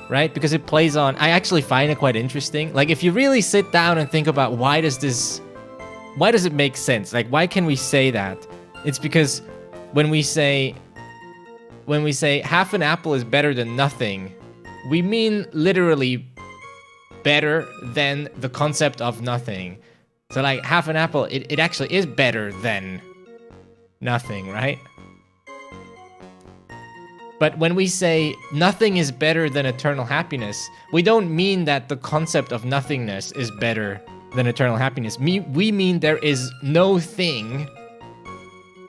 right? Because it plays on, I actually find it quite interesting. Like if you really sit down and think about why does it make sense? Like why can we say that? It's because when we say half an apple is better than nothing, we mean literally better than the concept of nothing. So like half an apple, it actually is better than nothing, right? But when we say nothing is better than eternal happiness, we don't mean that the concept of nothingness is better than eternal happiness. We mean there is no thing,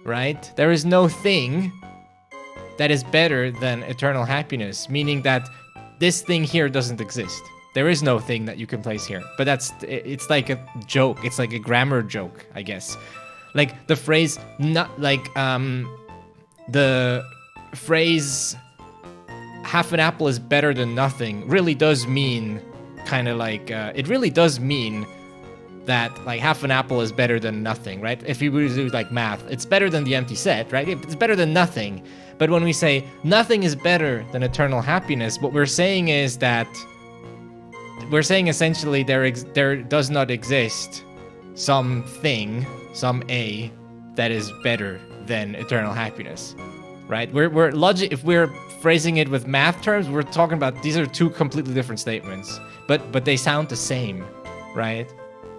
right? There is no thing that is better than eternal happiness, meaning that this thing here doesn't exist. There is no thing that you can place here. But it's like a joke. It's like a grammar joke, I guess. Like the phrase, the phrase half an apple is better than nothing really does mean kind of like, it really does mean that like half an apple is better than nothing, right? If you do like math, it's better than the empty set, right? It's better than nothing. But when we say nothing is better than eternal happiness, what we're saying is that we're saying essentially there does not exist something, some A, that is better than eternal happiness, right? If we're phrasing it with math terms, we're talking about these are two completely different statements, but they sound the same, right?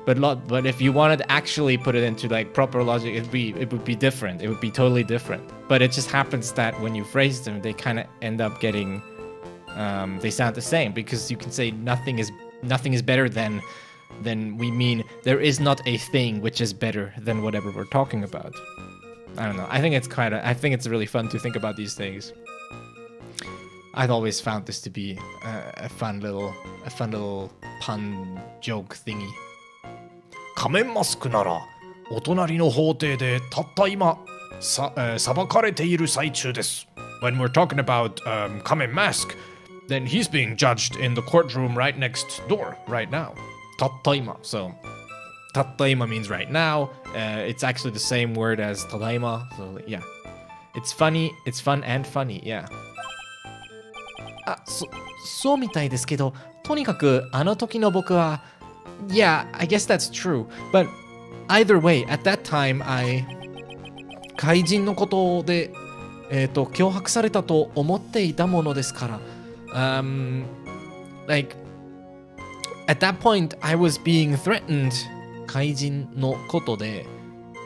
But if you wanted to actually put it into like proper logic, it would be different. It would be totally different. But it just happens that when you phrase them, they kind of end up getting, they sound the same because you can say nothing is better than we mean there is not a thing which is better than whatever we're talking about. I don't know. I think it's really fun to think about these things. I've always found this to be a fun little pun joke thingy. 仮面マスクならお隣の法廷でたった今裁かれている最中です。When we're talking about 仮面 mask, then he's being judged in the courtroom right next door right now. たった今. So たった今 means right now. It's actually the same word as ただいま. So yeah. It's funny, it's fun and funny, yeah. そうみたいですけど、とにかくあの時の僕は、Yeah, I guess that's true. But either way, at that time, 怪人のことで、脅迫されたと思っていたものですから。Like, at that point, I was being threatened. 怪人のことで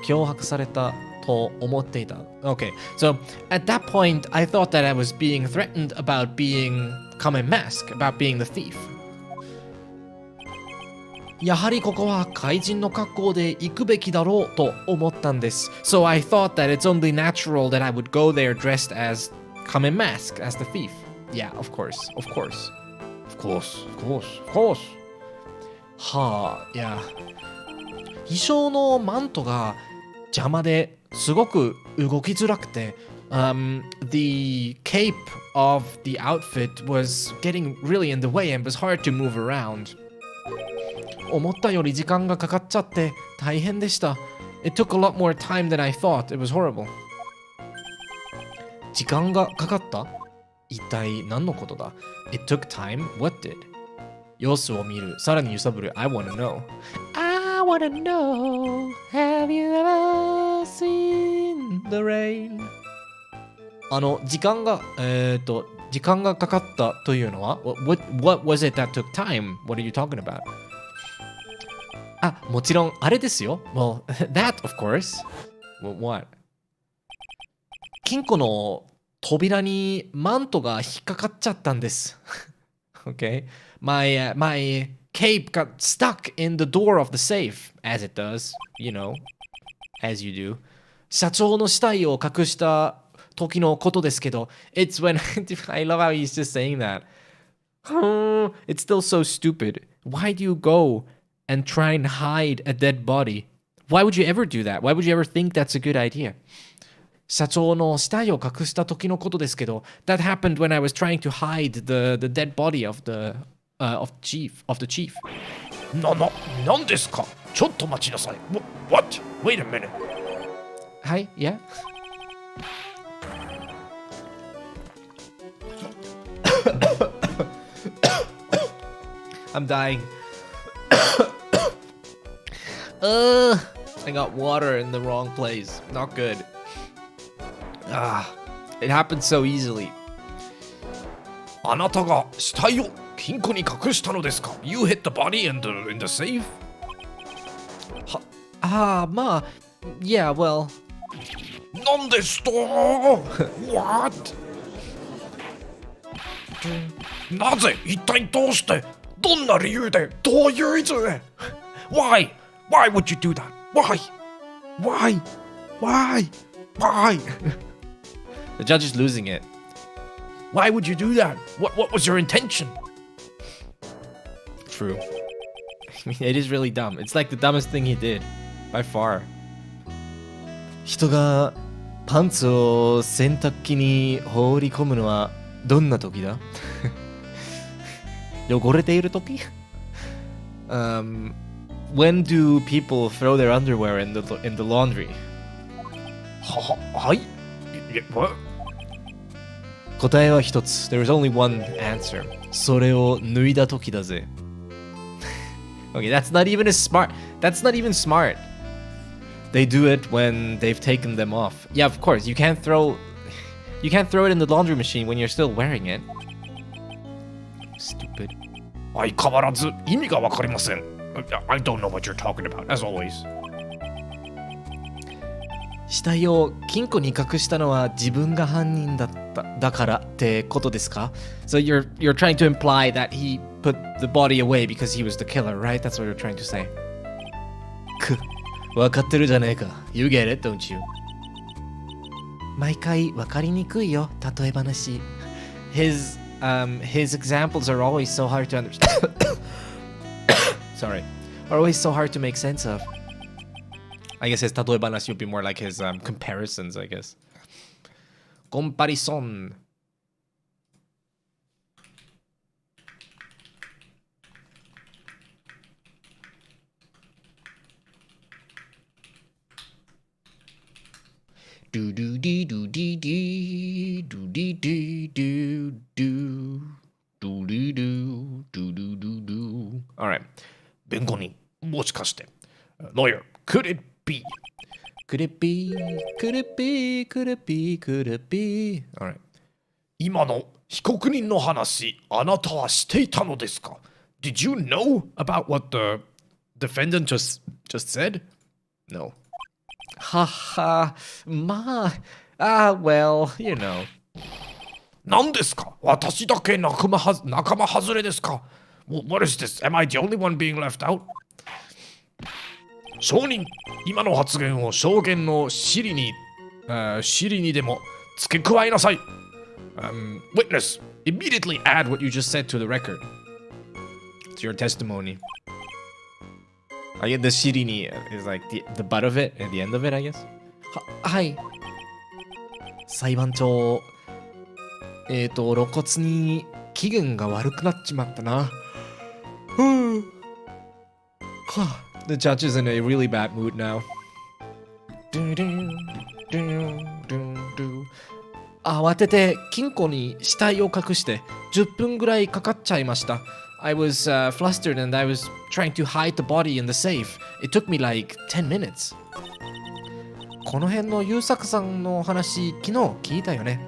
脅迫されたと思っていた。Okay, so at that point, I thought that I was being threatened about being common mask, about being the thief. やはりここは怪人の格好で行くべきだろうと思ったんです。So I thought that it's only natural that I would go there dressed as common mask, as the thief. Yeah, of course, of course. Of course, of course, of course. はあ、いや。衣装のマントが邪魔ですごく動きづらくて、the cape of the outfit was getting really in the way and was hard to move around. 思ったより時間がかかっちゃって大変でした。It took a lot more time than I thought. It was horrible. 時間がかかった？一体何のことだ？ It took time? What did? 様子を見る。さらに揺さぶる。I wanna know. I wanna know. Have you ever seen the rain? 時間がかかったというのは what was it that took time? What are you talking about? もちろんあれですよ。Well, that of course. What? 金庫の扉にマントが引っかかっちゃったんです。Okay? My cape got stuck in the door of the safe, as it does, you know, as you do. 社長の死体を隠した時のことですけど、It's when I love how he's just saying that. It's still so stupid. Why do you go and try and hide a dead body? Why would you ever do that? Why would you ever think that's a good idea? 社長の死体を隠した時のことですけど、That happened when I was trying to hide the dead body of the chief. なんですか？ちょっと待ちなさい。What? Wait a minute. はい、yeah? I'm dying. I got water in the wrong place. Not good. It happened so easily. あなたが死体を金庫に隠したのですか？ You hid the body in the safe? まあ、yeah, well. なんですと？ What? なぜ？一体どうして？どんな理由で？どういう意図で？ Why? Why would you do that? Why? Why? Why? Why? The judge is losing it. Why would you do that? What was your intention? True. It is really dumb. It's like the dumbest thing he did. By far. 人がパンツを洗濯機に放り込むのはどんな時だ？汚れている時？ When do people throw their underwear in the laundry? はい？What? 答えは一つ。There is only one answer. それを脱いだ時だぜ。Okay, that's not even smart. That's not even smart. They do it when they've taken them off. Yeah, of course. You can't throw it in the laundry machine when you're still wearing it. Stupid. 相変わらず意味がわかりません。I don't know what you're talking about, as always. 死体を金庫に隠したのは自分が犯人だからってことですか？ So you're trying to imply that he put the body away because he was the killer, right? That's what you're trying to say. 分かってるじゃねえか。You get it, don't you? 毎回分かりにくいよ、例え話。His examples are always so hard to understand. Sorry. Are always so hard to make sense of. I guess his 例え話 would be more like his comparisons, I guess. コンパリソン。Do do dee do dee dee do dee dee do do do dee do do do do do. Alright. 弁護人、もしかして。Lawyer, could it be? Could it be? Could it be? Could it be? Could it be? Alright. 今の被告人の話、あなたはしていたのですか？ Did you know about what the defendant just said? No. Haha. Ma. Well, you know. 何ですか？私だけ仲間外れですか？ What is this? Am I the only one being left out? 証人、今の発言を証言の尻にでも付け加えなさい。Witness, immediately add what you just said to the record. It's your testimony. I get the shirini is like the butt of it at the end of it, I guess. はい。裁判長、露骨に気分が悪くなっちまったな。The judge is in a really bad mood now. 慌てて金庫に死体を隠して10分ぐらいかかっちゃいました。I was flustered and I was trying to hide the body in the safe. It took me like 10 minutes. この辺の優作さんの話、昨日聞いたよね。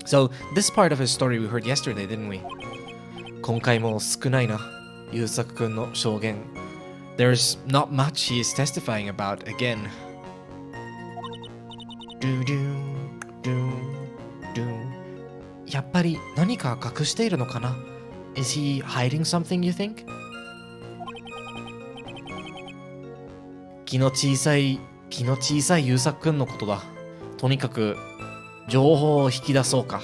So, this part of his story we heard yesterday, didn't we? 今回も少ないな、優作くんの証言。There's not much he is testifying about again. Do. やっぱり何か隠しているのかな？ Is he hiding something, you think? 気の小さい優作くんのことだ。とにかく情報を引き出そうか。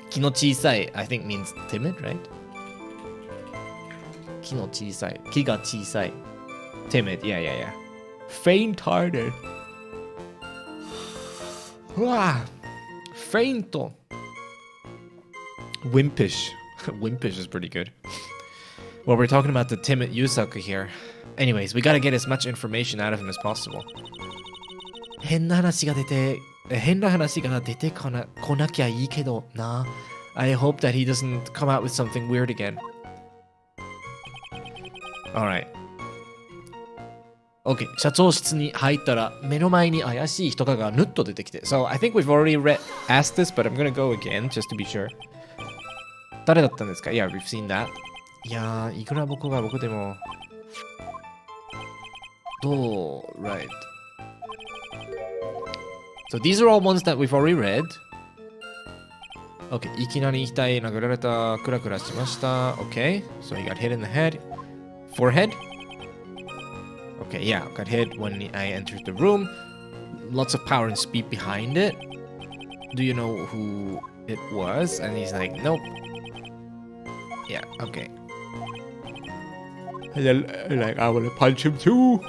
気の小さい I think means timid, right? 気が小さい timid, yeah. Faint-hearted. うわfaint. Wimpish. Wimpish is pretty good. Well, we're talking about the timid Yusaku here. Anyways, we gotta get as much information out of him as possible. 変な話が出てこなきゃいいけどな。I hope that he doesn't come out with something weird again. Alright. Okay, 社長室に入ったら目の前に怪しい人がぬっと出てきて。So, I think we've already asked this, but I'm gonna go again just to be sure. 誰だったんですか？ Yeah, we've seen that. いやー、いくら僕でもright. So these are all ones that we've already read. Okay, いきなり額殴られた、クラクラしました。Okay, so he got hit in the head. Forehead? Okay, yeah, got hit when I entered the room. Lots of power and speed behind it. Do you know who it was? And he's like, nope. Yeah, okay. And then, like, I want to punch him too.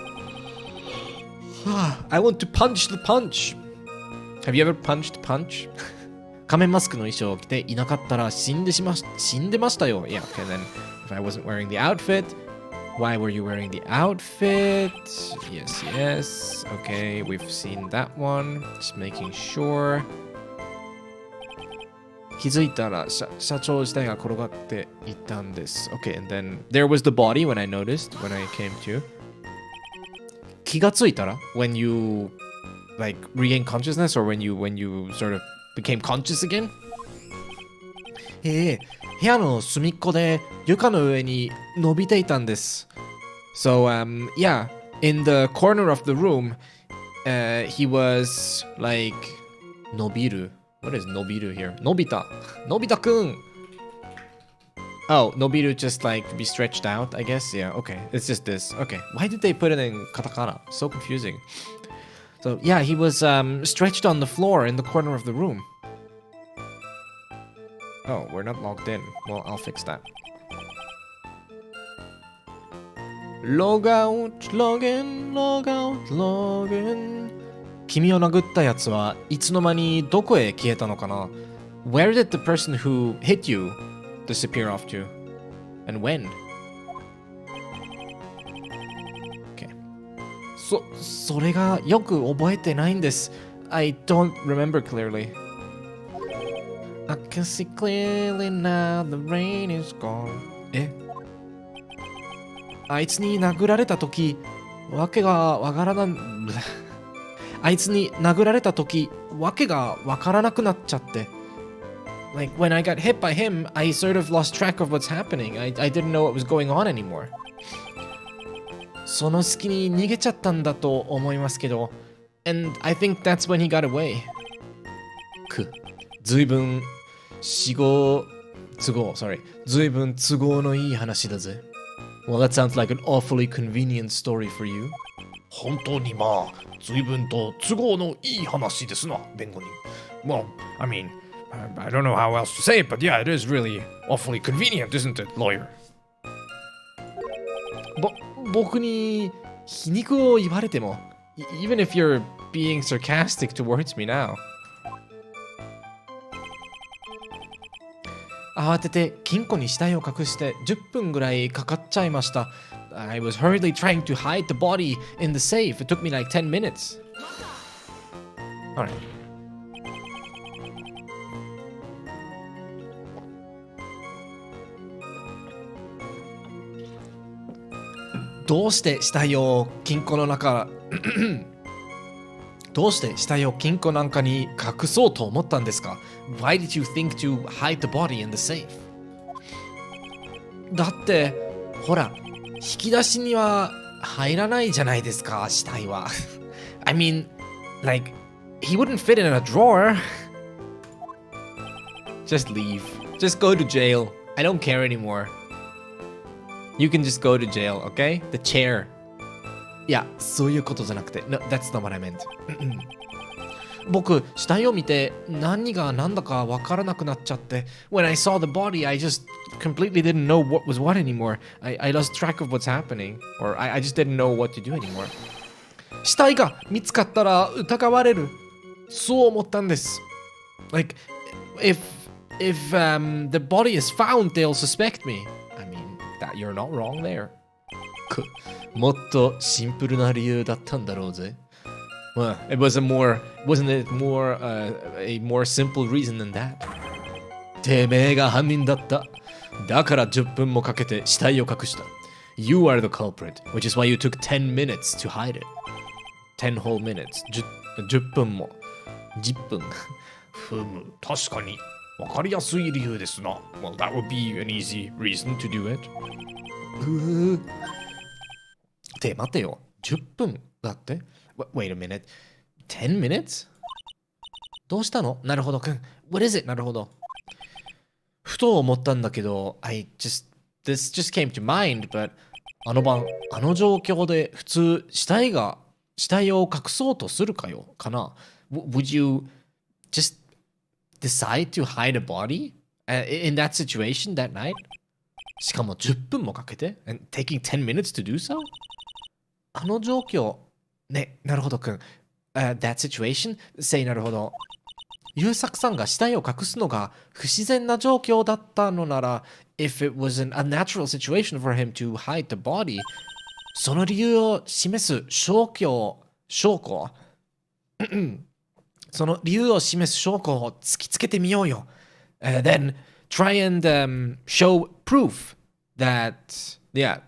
I want to punch the punch. Have you ever punched punch? 仮面マスクの衣装を着ていなかったら死んでましたよ。Yeah, okay, then if I wasn't wearing the outfit, why were you wearing the outfit? Yes. Okay, we've seen that one. Just making sure. 気づいたら社長自体が転がっていたんです。Okay, and then there was the body when I noticed, when I came to. 気がついたら when you like regain consciousness or when you sort of became conscious again? 部屋の隅っこで床の上に伸びていたんです。So, yeah, in the corner of the room, he was like 伸びる What is 伸びる here? のび太くん Oh, 伸びる just like be stretched out, I guess. Yeah, okay. It's just this. Okay. Why did they put it in katakana? So confusing. So, yeah, he was stretched on the floor in the corner of the room. Oh, we're not logged in. Well, I'll fix that. Log out, log in, log out, log in. 君を殴ったやつはいつの間にどこへ消えたのかな？ Where did the person who hit you disappear off to? And when? Okay. それがよく覚えてないんです。I don't remember clearly. I can see clearly now the rain is gone. あいつに殴られたとき、わけがわからなあいつに殴られたとき、わけがわからなくなっちゃって。Like, when I got hit by him, I sort of lost track of what's happening. I didn't know what was going on anymore. その隙に逃げちゃったんだと思いますけど。And I think that's when he got away. ずいぶんずいぶん都合のいい話だぜ。Well, that sounds like an awfully convenient story for you. 本当にまあ、随分と都合のいい話ですな、弁護人。Well, I mean, I don't know how else to say it, but yeah, it is really awfully convenient, isn't it, lawyer? 僕に皮肉を言われても、even if you're being sarcastic towards me now. 慌てて金庫に死体を隠して10分ぐらいかかっちゃいました。I was hurriedly trying to hide the body in the safe. It took me like 10 minutes. Alright. どうして死体を金庫の中どうして死体を金庫なんかに隠そうと思ったんですか？ Why did you think to hide the body in the safe? だって、ほら、引き出しには入らないじゃないですか、死体は。I mean, like, he wouldn't fit in a drawer. Just leave. Just go to jail. I don't care anymore. You can just go to jail, okay? The chair. いや、そういうことじゃなくて。No, that's not what I meant. 僕、死体を見て何が何だかわからなくなっちゃって。When I saw the body, I just completely didn't know what was what anymore. I lost track of what's happening. Or I just didn't know what to do anymore. 死体が見つかったら疑われる。そう思ったんです。Like, if the body is found, they'll suspect me. I mean, that you're not wrong there. もっとシンプルな理由だったんだろうぜ。Well, wasn't it more a more simple reason than that? てめえが犯人だった。だから10分もかけて死体を隠した。You are the culprit, which is why you took 10 minutes to hide it. 10 whole minutes. 10分も。10分。ふむ、確かにわかりやすい理由ですな。Well, that would be an easy reason to do it. って待てよ。10分だって。Wait a minute. 10 minutes? どうしたの？なるほどくん。What is it? なるほど。ふと思ったんだけど、this just came to mind, but あの晩、あの状況で普通死体を隠そうとするかよ、かな。Would you just decide to hide a body in that situation that night? しかも10分もかけて and taking 10 minutes to do so? あの状況、ね、なるほどくん。that situation? say なるほど。優作さんが死体を隠すのが不自然な状況だったのなら、if it was an unnatural situation for him to hide the body, その理由を示す証拠その理由を示す証拠を突きつけてみようよ。Then try and show proof that, yeah,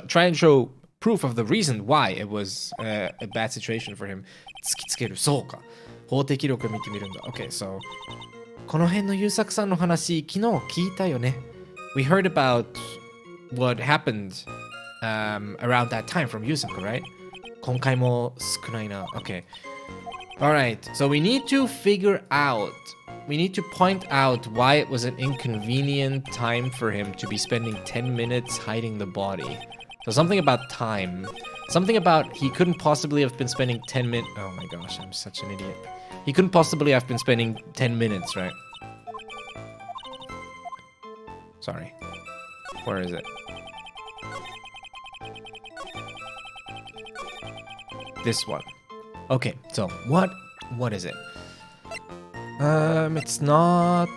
try and show proof of the reason why it was a bad situation for him. 突きつける。そうか。法的力見てみるんだ。Okay, so この辺の優作さんの話、昨日聞いたよね。We heard about what happened around that time from Yusaku, right? 今回も少ないな。Okay. Alright, so we need to point out why it was an inconvenient time for him to be spending 10 minutes hiding the body. So something about time. Something about he couldn't possibly have been spending 10 minutes. Oh my gosh, I'm such an idiot. He couldn't possibly have been spending 10 minutes, right? Sorry. Where is it? This one. Okay, so what is it? It's not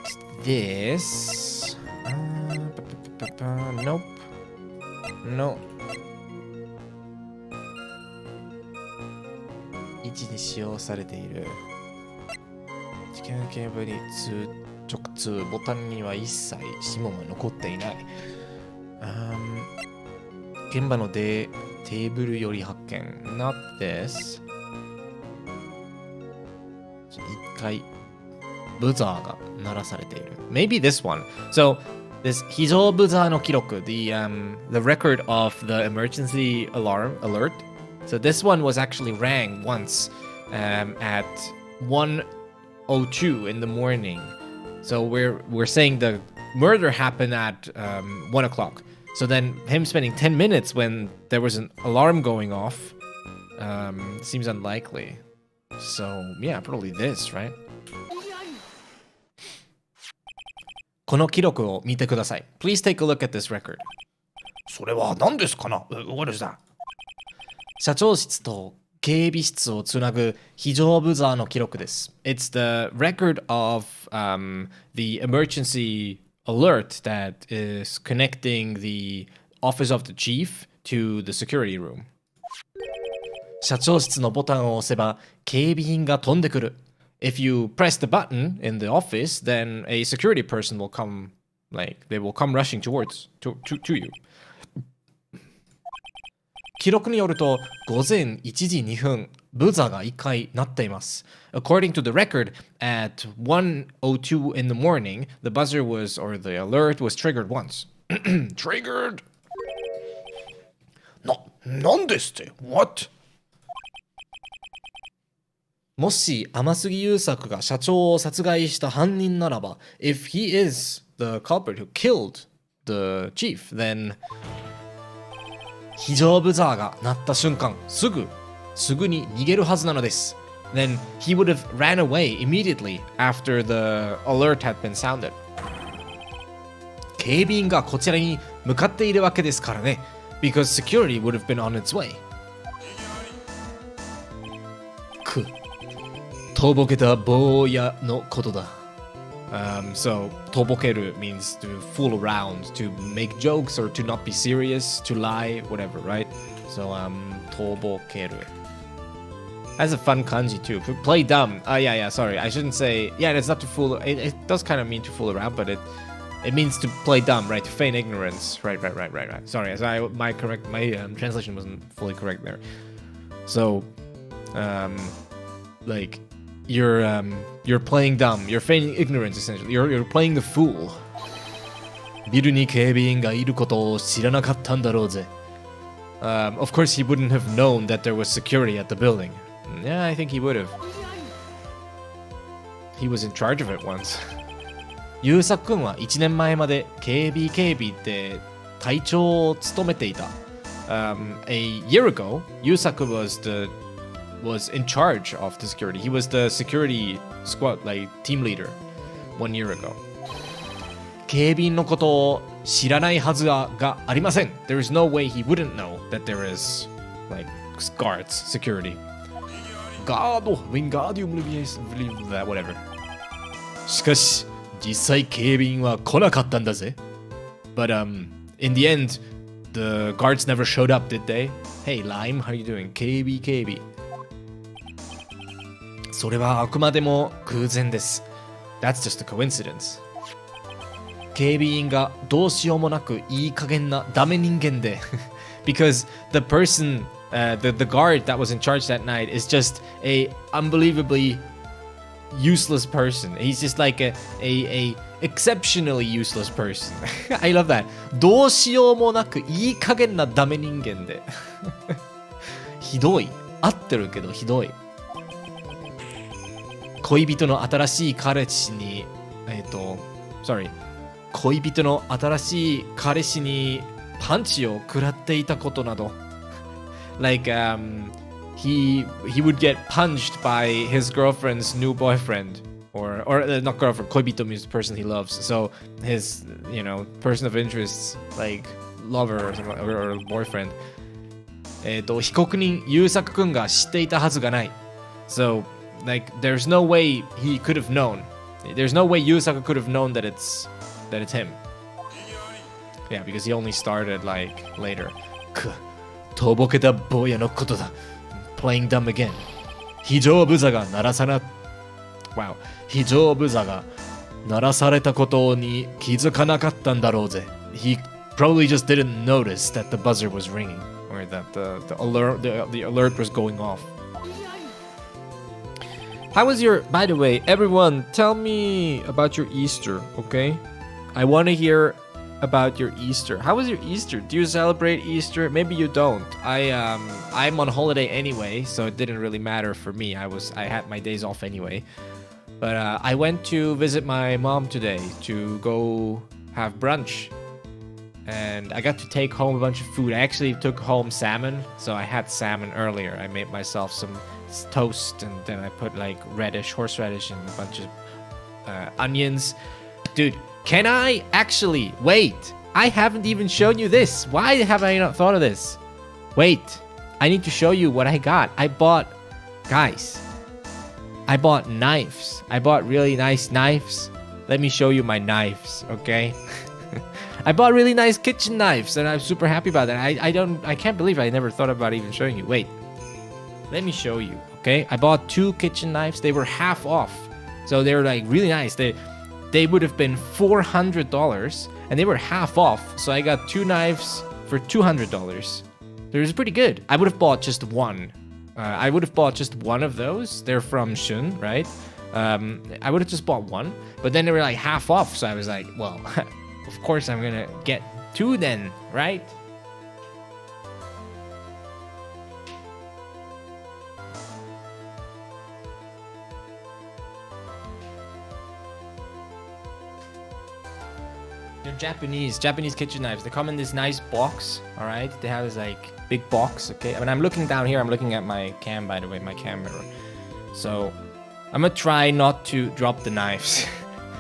this. Nope. No. 1に使用されている。休憩部に直通ボタンには一切指紋が残っていない。現場のテーブルより発見。Not this。一回ブザーが鳴らされている。Maybe this one. So this 非常ブザーの記録 the record of the emergency alarm alert. So this one was actually rang once at 1:02 in the morning. So we're saying the murder happened at 1 o'clock. So then him spending 10 minutes when there was an alarm going off seems unlikely. So yeah, probably this, right? この記録を見てください。Please take a look at this record. それは何ですかな？ What is that? 社長室と警備室をつなぐ非常ブザーの記録です。It's the record of the emergency alert that is connecting the office of the chief to the security room. 社長室のボタンを押せば警備員が飛んでくる。If you press the button in the office, then a security person will come, like, they will come rushing towards to you. 記録によると、午前1時2分、ブザーが1回鳴っています。According to the record, at 1:02 in the morning, the buzzer was, or the alert was triggered once. Triggered? なんですって What? もし天杉優作が社長を殺害した犯人ならば、if he is the culprit who killed the chief, then 非常ブザーが鳴った瞬間、すぐに逃げるはずなのです。Then he would have ran away immediately after the alert had been sounded. 警備員がこちらに向かっているわけですからね。Because security would have been on its way. とぼけた坊やのことだ。So とぼける means to fool around, to make jokes or to not be serious, to lie, whatever, right? So とぼける has a fun kanji too. Play dumb. Yeah, sorry. I shouldn't say. Yeah, it's not to fool. It does kind of mean to fool around, but it means to play dumb, right? To feign ignorance. Right. Sorry, my translation wasn't fully correct there. So, like you're playing dumb. You're feigning ignorance essentially. You're playing the fool. ビルに警備員がいることを知らなかったんだろうぜ。Of course, he wouldn't have known that there was security at the building. Yeah, I think he would have. He was in charge of it once. 優作君は1年前まで警備って隊長を務めていた。A year ago, 優作 was in charge of the security. He was the security squad, like team leader, 1 year ago. 警備員のことを知らないはずがありません。There is no way he wouldn't know that there is, like, guards, security. Wingardium Leviosa, whatever. しかし、実際警備員は来なかったんだぜ。But in the end, the guards never showed up, did they? Hey, Lime, how you doing? 警備。それはあくまでも偶然です。That's just a coincidence. 警備員がどうしようもなくいい加減なダメ人間でbecause the person, the guard that was in charge that night is just a unbelievably useless person. He's just like a exceptionally useless person. I love that. どうしようもなくいい加減なダメ人間でひどい。合ってるけどひどい。恋人の新しい彼氏に恋人の新しい彼氏にパンチを食らっていたことなどlike he would get punched by his girlfriend's new boyfriend or not girlfriend, 恋人 means the person he loves, so his person of interest, like lover or something, or boyfriend. 被告人優作くんが知っていたはずがない。 So like there's no way he could have known. There's no way 優作 could have known that it's him. Yeah, because he only started like later. とぼけた坊やのことだ。Playing dumb again. 非常ブザが鳴らさな。Wow. 非常ブザが鳴らされたことに気づかなかったんだろうぜ。He probably just didn't notice that the buzzer was ringing or that the alert was going off. How was your, by the way, everyone, tell me about your Easter, okay? I want to hear about your Easter. How was your Easter? Do you celebrate Easter? Maybe you don't. I'm on holiday anyway, so it didn't really matter for me. I had my days off anyway. But I went to visit my mom today to go have brunch. And I got to take home a bunch of food. I actually took home salmon, so I had salmon earlier. I made myself some toast, and then I put like horseradish, and a bunch of onions. Dude, can I actually wait? I haven't even shown you this. Why have I not thought of this? Wait, I need to show you what I got. I bought knives. I bought really nice knives. Let me show you my knives, okay? I bought really nice kitchen knives, and I'm super happy about that. I can't believe I never thought about even showing you. Wait, let me show you, okay? I bought 2 kitchen knives. They were half off, so they were like really nice. They would have been $400, and they were half off. So I got 2 knives for $200. It was pretty good. I would have bought just one. I would have bought just one of those. They're from Shun, right? I would have just bought one, but then they were like half off. So I was like, well, of course I'm gonna get 2 then, right? They're Japanese kitchen knives. They come in this nice box, all right? They have this like big box, okay? When I'm looking down here, I'm looking at my cam, by the way, my cam mirror. So I'm gonna try not to drop the knives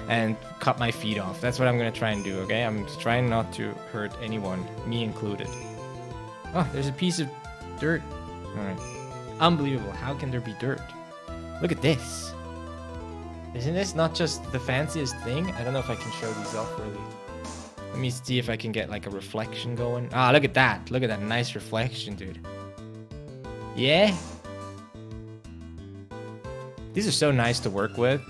and cut my feet off. That's what I'm gonna try and do, okay? I'm trying not to hurt anyone, me included. Oh, there's a piece of dirt. All right. Unbelievable. How can there be dirt? Look at this. Isn't this not just the fanciest thing? I don't know if I can show these off really. Let me see if I can get like a reflection going. Ah, look at that. Look at that nice reflection, dude. Yeah. These are so nice to work with.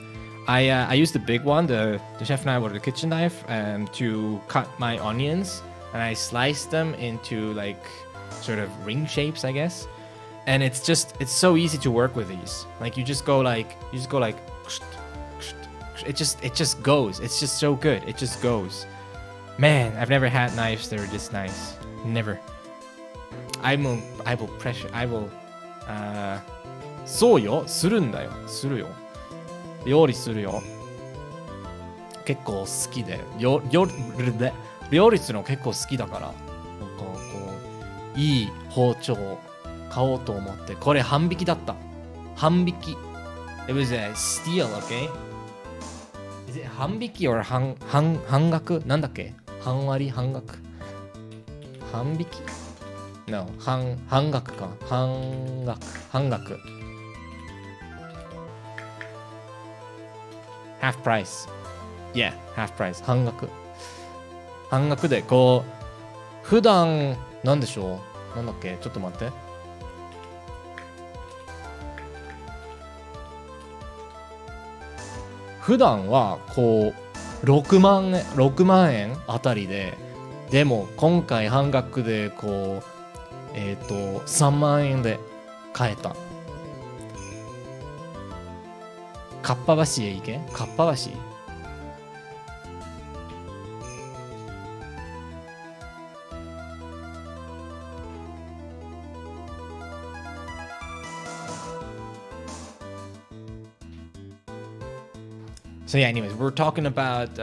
I used the big one, the chef knife or the kitchen knife, to cut my onions, and I sliced them into like sort of ring shapes, I guess. And it's so easy to work with these. Like you just go like it just goes. It's just so good. It just goes. Man, I've never had knives that are this nice. Never. I will そうよ、するんだよ。するよ。料理するよ。結構好きで。料理するの結構好きだから。なんかこう、いい包丁を買おうと思って。これ半引きだった。半引き。It was a steal, okay? Is it 半引き or 半額なんだっけ半割半額半引き No, 半額か。半額。Half price. Yeah, half price. 半額でこう普段なんでしょうなんだっけちょっと待って普段はこう6万円あたりでも今回半額でこう3万円で買えたかっぱ橋へ行けかっぱ橋So yeah, anyways, we were talking about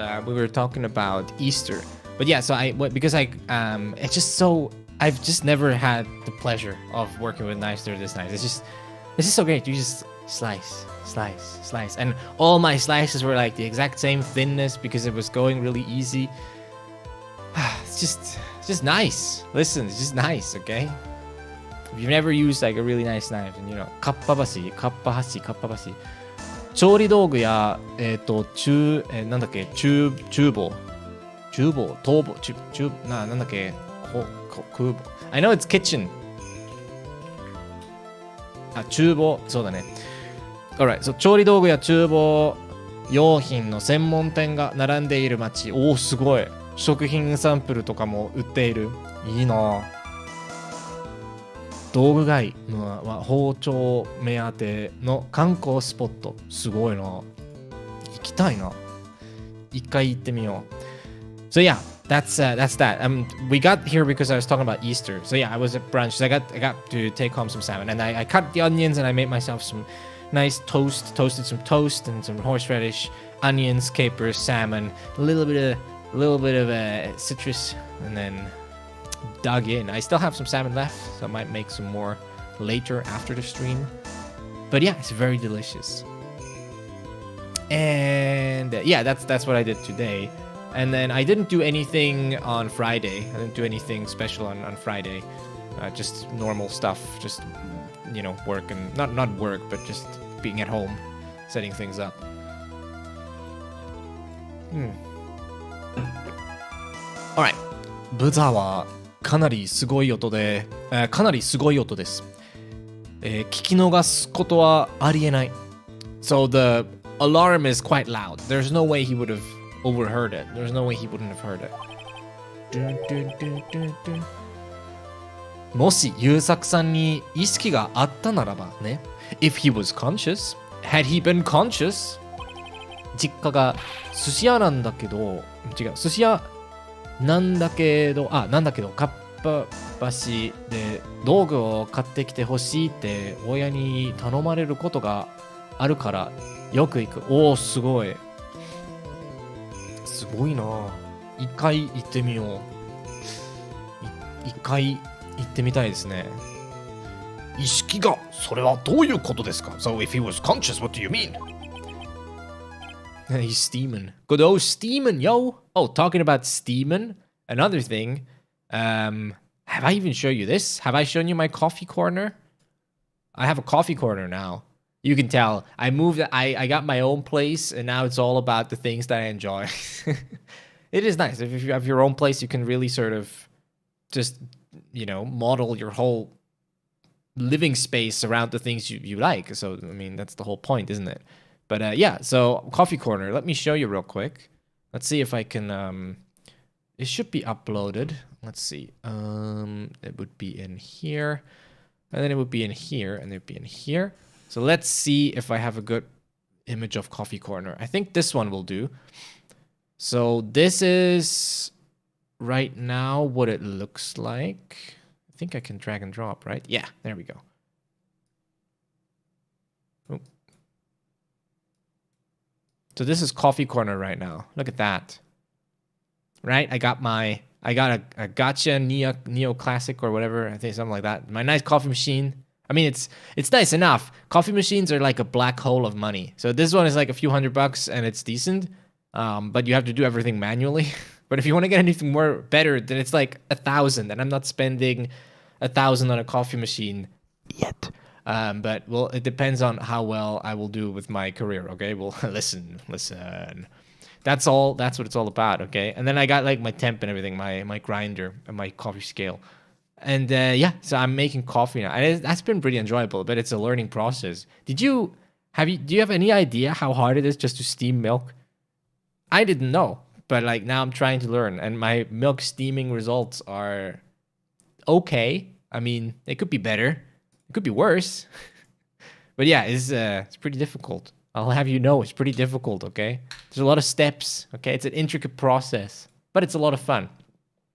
Easter, but yeah, so it's just so I've just never had the pleasure of working with knives that are this nice. It's just so great. You just slice, and all my slices were like the exact same thinness because it was going really easy. It's just nice. Listen, it's just nice, okay? If you've never used like a really nice knife, and you know, かっぱ橋調理道具やなんだっけ厨房なんだっけ空母 I know it's kitchen 厨房そうだね Alright, so 調理道具や厨房用品の専門店が並んでいる街。おお、すごい。食品サンプルとかも売っている。いいな。道具街は包丁目当ての観光スポット。すごいな。行きたいな。一回行ってみよう。So yeah, that's that. We got here because I was talking about Easter. So yeah, I was at brunch. So I got to take home some salmon, and I cut the onions and I made myself some nice toasted some toast and some horseradish, onions, capers, salmon, a little bit of citrus, and then dug in. I still have some salmon left, so I might make some more later after the stream. But yeah, it's very delicious. And yeah, that's what I did today. And then I didn't do anything on Friday. I didn't do anything special on Friday. Just normal stuff. Just, you know, work and not work, but just being at home, setting things up. Alright. ブザーはかなりすごい音で、かなりすごい音です。聞き逃すことはありえない。So the alarm is quite loud. There's no way he would have overheard it. There's no way he wouldn't have heard it. もし優作さんに意識があったならばね。If he was conscious, had he been conscious? 実家が寿司屋なんだけど、違う、寿司屋なんだけど、かっぱ橋で道具を買ってきてほしいって親に頼まれることがあるからよく行く。おお、すごい。すごいな。一回行ってみよう。一回行ってみたいですね。意識が、それはどういうことですか？ So if he was conscious, what do you mean? He's steaming. Good old steaming, yo. Oh, talking about steaming. Another thing. Have I even shown you this? Have I shown you my coffee corner? I have a coffee corner now. You can tell. I moved. I got my own place, and now it's all about the things that I enjoy. It is nice. If you have your own place, you can really sort of just, you know, model your whole living space around the things you like. So, I mean, that's the whole point, isn't it? But yeah, so coffee corner. Let me show you real quick. Let's see if I can... it should be uploaded. Let's see. It would be in here. And then it would be in here. And it would be in here. So let's see if I have a good image of coffee corner. I think this one will do. So this is right now what it looks like. I think I can drag and drop, right? Yeah, there we go. Oh. So this is coffee corner right now. Look at that. Right? I got a gotcha neoclassic or whatever. I think something like that. My nice coffee machine. I mean, it's nice enough. Coffee machines are like a black hole of money. So this one is like a few $100 and it's decent. But you have to do everything manually. But if you want to get anything more better, then it's like 1,000. And I'm not spending 1,000 on a coffee machine yet. But well, it depends on how well I will do with my career. Okay, well, listen. That's what it's all about. Okay, and then I got like my temp and everything, my grinder and my coffee scale. And yeah, so I'm making coffee now. And that's been pretty enjoyable, but it's a learning process. Do you have any idea how hard it is just to steam milk? I didn't know, but like now I'm trying to learn, and my milk steaming results are okay. I mean, it could be better, it could be worse, but yeah, it's pretty difficult. I'll have you know, it's pretty difficult. Okay, there's a lot of steps. Okay, it's an intricate process, but it's a lot of fun.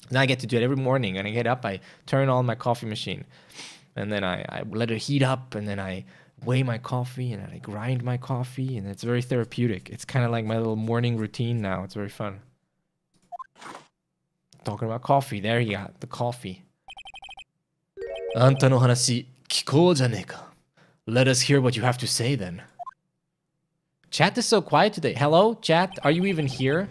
And I get to do it every morning. And I get up, I turn on my coffee machine, and then I let it heat up, and then I weigh my coffee, and I grind my coffee, and it's very therapeutic. It's kind of like my little morning routine now. It's very fun. Talking about coffee, there you got the coffee. あんたの話聞こうじゃねえか. Let us hear what you have to say then. Chat is so quiet today. Hello, chat? Are you even here?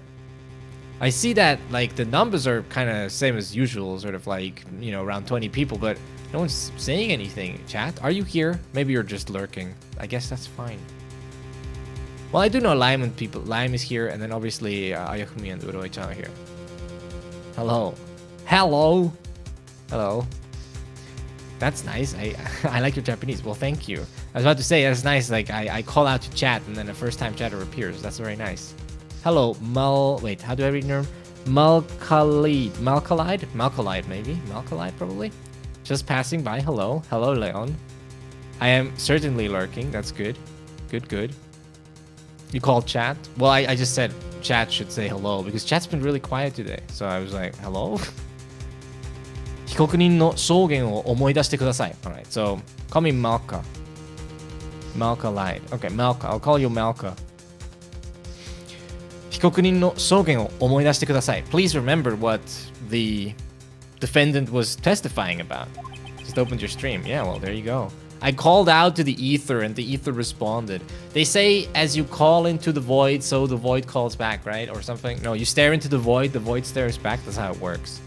I see that like the numbers are kind of same as usual, sort of like, you know, around 20 people, but no one's saying anything. Chat, are you here? Maybe you're just lurking. I guess that's fine. Well, I do know Lime and people. Lime is here, and then obviously Ayakumi and Uroi-chan are here. Hello. Hello. That's nice. I like your Japanese. Well, thank you. I was about to say, that's nice. Like, I call out to chat, and then the first time chatter appears. That's very nice. Hello, Wait, how do I read your name? Malkalide, maybe? Malkalide, probably? Just passing by. Hello. Hello, Leon. I am certainly lurking. That's good. Good. You called chat? Well, I just said chat should say hello, because chat's been really quiet today. So I was like, hello? 被告人の証言を思い出してください. Alright, so call me Malka. Malka lied. Okay, Malka. I'll call you Malka. 被告人の証言を思い出してください. Please remember what the defendant was testifying about. Just opened your stream. Yeah, well, there you go. I called out to the ether and the ether responded. They say as you call into the void, so the void calls back, right? Or something. No, you stare into the void stares back. That's how it works.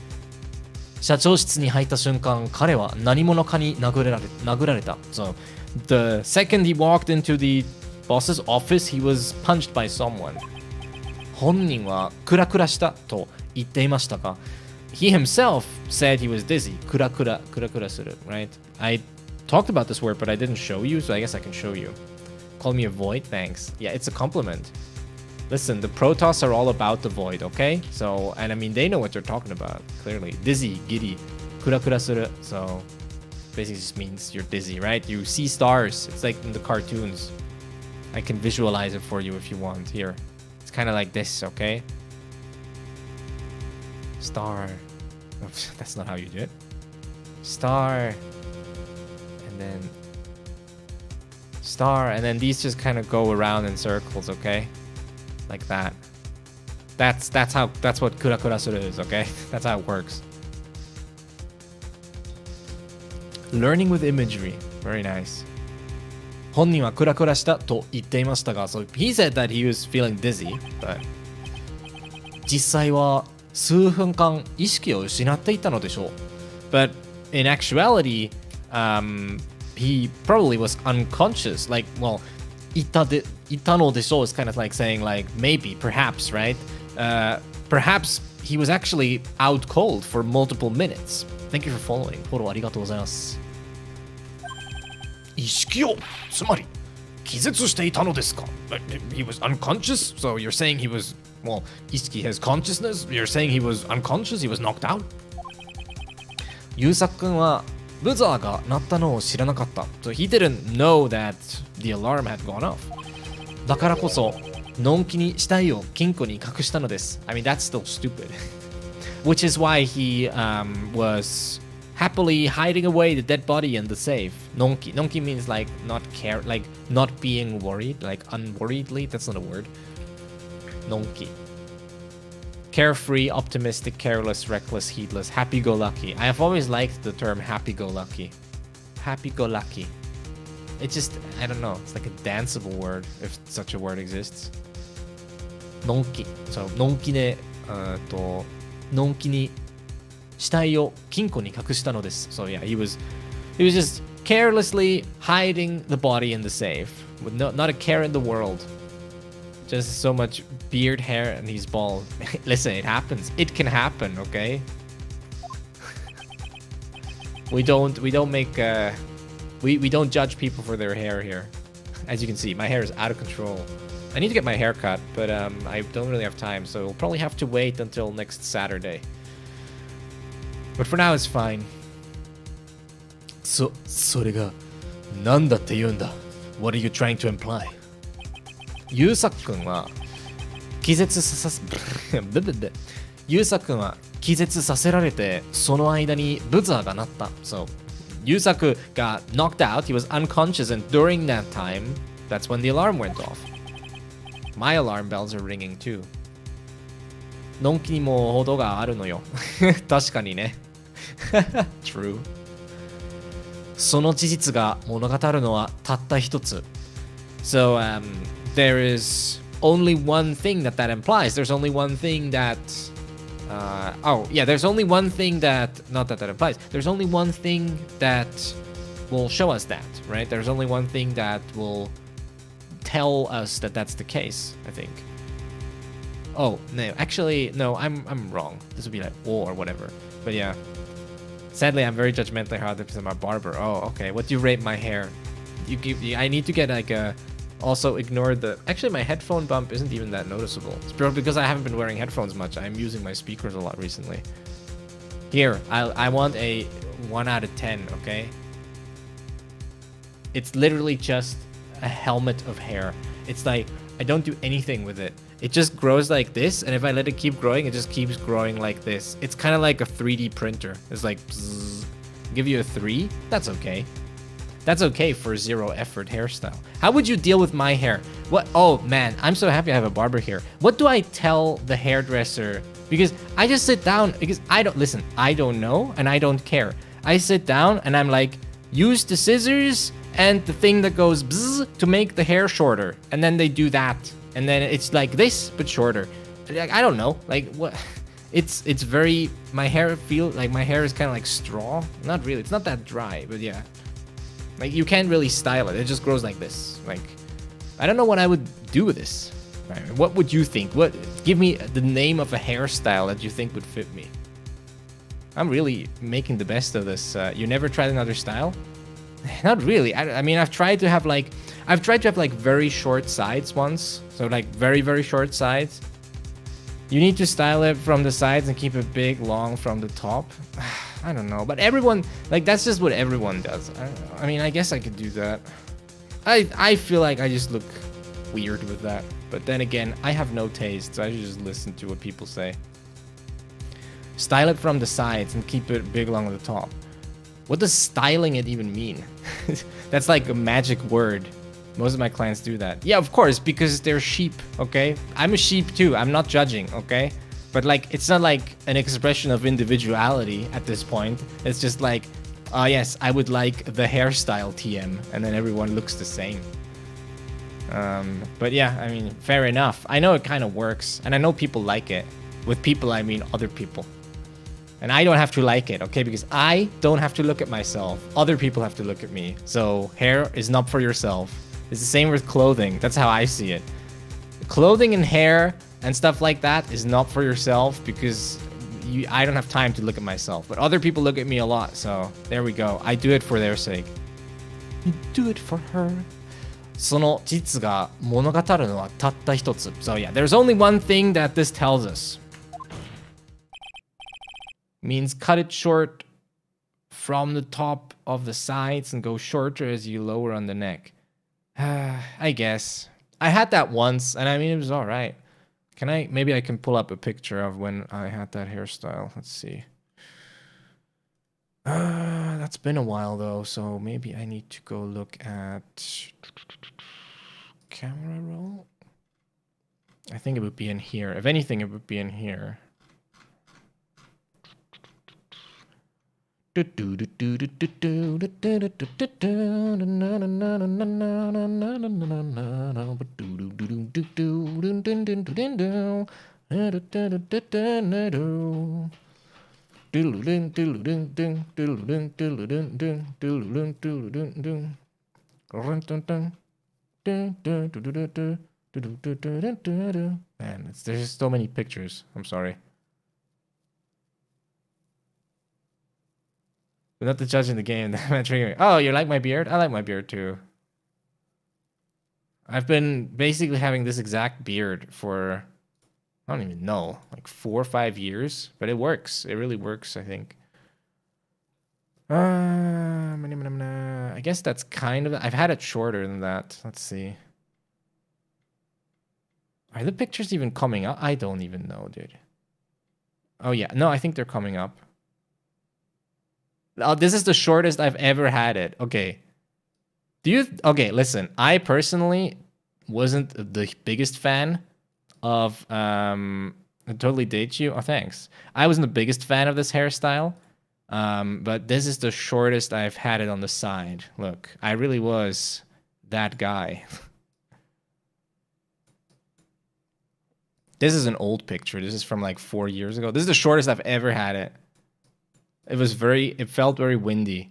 社長室に入った瞬間、彼は何者かに殴られた. So, the second he walked into the boss's office, he was punched by someone. 本人はクラクラしたと言っていましたが、he himself said he was dizzy. クラクラする, right? I talked about this word, but I didn't show you, so I guess I can show you. Call me a void? Thanks. Yeah, it's a compliment. Listen, the Protoss are all about the void, okay? So, and I mean, they know what they're talking about, clearly. Dizzy, giddy, kura suru. So, basically just means you're dizzy, right? You see stars. It's like in the cartoons. I can visualize it for you if you want. Here. It's kind of like this, okay? Star. Oops, that's not how you do it. Star. And then... Star. And then these just kind of go around in circles, okay? Like that. That's what kura suru is, okay? That's how it works. Learning with imagery. Very nice. 本人はクラクラしたと言っていましたが、so he said that he was feeling dizzy, but 実際は数分間意識を失っていたのでしょう. But in actuality, he probably was unconscious. Like, well, いたのでしょう is kind of like saying like maybe, perhaps, right? Perhaps he was actually out cold for multiple minutes. Thank you for following. フォローありがとうございます。意識を、つまり気絶していたのですか? He was unconscious? So you're saying he was, well, 意識 has consciousness? You're saying he was unconscious? He was knocked out? 優作君はブザーが鳴ったのを知らなかった。So he didn't know that the alarm had gone off. だからこそ、のんきに死体を金庫に隠したのです。I mean, that's still stupid. Which is why he was happily hiding away the dead body in the safe. Nonki. Nonki means like not care, like not being worried, like unworriedly. That's not a word. Nonki. Carefree, optimistic, careless, reckless, heedless, happy-go-lucky. I have always liked the term happy-go-lucky. Happy-go-lucky. It's just, I don't know, it's like a danceable word, if such a word exists. Nonki. So, nonki ne, のんきに死体を金庫に隠したのです。So yeah, he was just carelessly hiding the body in the safe with not a care in the world. Just so much beard hair and he's bald. Listen, it happens. It can happen, okay? we don't make we don't judge people for their hair here. As you can see, my hair is out of control. I need to get my hair cut, but I don't really have time, so we'll probably have to wait until next Saturday. But for now, it's fine. それが何だって言うんだ? What are you trying to imply? 優作君は気絶させられてその間にブザーが鳴った。So 優作 got knocked out, he was unconscious, and during that time, that's when the alarm went off. My alarm bells are ringing too. のんきにも程があるのよ。確かにね。True. その事実が物語るのはたった一つ。So, there is only one thing that implies. There's only one thing that... there's only one thing that... Not that implies. There's only one thing that will show us that, right? There's only one thing that will tell us that that's the case, I think. Oh, no. Actually, no, I'm wrong. This would be like, or whatever. But yeah. Sadly, I'm very judgmental how this is my barber. Oh, okay. What do you rate my hair? I need to get like a. Also ignore the. Actually, my headphone bump isn't even that noticeable. It's probably because I haven't been wearing headphones much. I'm using my speakers a lot recently. Here, I want a 1 out of 10. Okay. It's literally just a helmet of hair. It's like I don't do anything with it. It just grows like this, and if I let it keep growing, it just keeps growing like this. It's kind of like a 3D printer. It's like, bzzz, give you a 3. That's okay. That's okay for a 0 effort hairstyle. How would you deal with my hair? What? Oh man, I'm so happy I have a barber here. What do I tell the hairdresser? Because I just sit down because I don't know and I don't care. I sit down and I'm like, use the scissors and the thing that goes bzzz to make the hair shorter. And then they do that. And then it's like this, but shorter. Like, I don't know. Like what? It's very, my hair is kind of like straw. Not really, it's not that dry, but yeah. Like, you can't really style it. It just grows like this. Like, I don't know what I would do with this. Right. What would you think? Give me the name of a hairstyle that you think would fit me. I'm really making the best of this. You never tried another style? Not really. I mean, I've tried to have like very short sides once. So like very, very short sides. You need to style it from the sides and keep it big, long from the top. I don't know, but everyone, like, that's just what everyone does. I mean, I guess I could do that. I feel like I just look weird with that. But then again, I have no taste, so I should just listen to what people say. Style it from the sides and keep it big along the top. What does styling it even mean? That's like a magic word. Most of my clients do that. Yeah, of course, because they're sheep, okay? I'm a sheep too, I'm not judging, okay? But like, it's not like an expression of individuality at this point. It's just like, oh yes, I would like the hairstyle TM, and then everyone looks the same. But yeah, I mean, fair enough. I know it kind of works, and I know people like it. With people, I mean other people. And I don't have to like it, okay? Because I don't have to look at myself. Other people have to look at me. So hair is not for yourself. It's the same with clothing. That's how I see it. Clothing and hair and stuff like that is not for yourself because I don't have time to look at myself. But other people look at me a lot, so there we go. I do it for their sake. You do it for her. その実が物語るのはたった一つ. So yeah, there's only one thing that this tells us. Means cut it short from the top of the sides and go shorter as you lower on the neck. I guess. I had that once, and I mean, it was all right. Maybe I can pull up a picture of when I had that hairstyle. Let's see. That's been a while though, so maybe I need to go look at camera roll. I think it would be in here. If anything, it would be in here. Man, there's just so many pictures. I'm sorry. But not the judge in the game. Oh, you like my beard? I like my beard too. I've been basically having this exact beard for, I don't even know, like 4 or 5 years. But it works. It really works, I think. I guess that's kind of... I've had it shorter than that. Let's see. Are the pictures even coming up? I don't even know, dude. Oh, yeah. No, I think they're coming up. Oh, this is the shortest I've ever had it. Okay. Okay, listen. I personally wasn't the biggest fan of... I totally date you. Oh, thanks. I wasn't the biggest fan of this hairstyle. But this is the shortest I've had it on the side. Look, I really was that guy. This is an old picture. This is from like 4 years ago. This is the shortest I've ever had it. It felt very windy.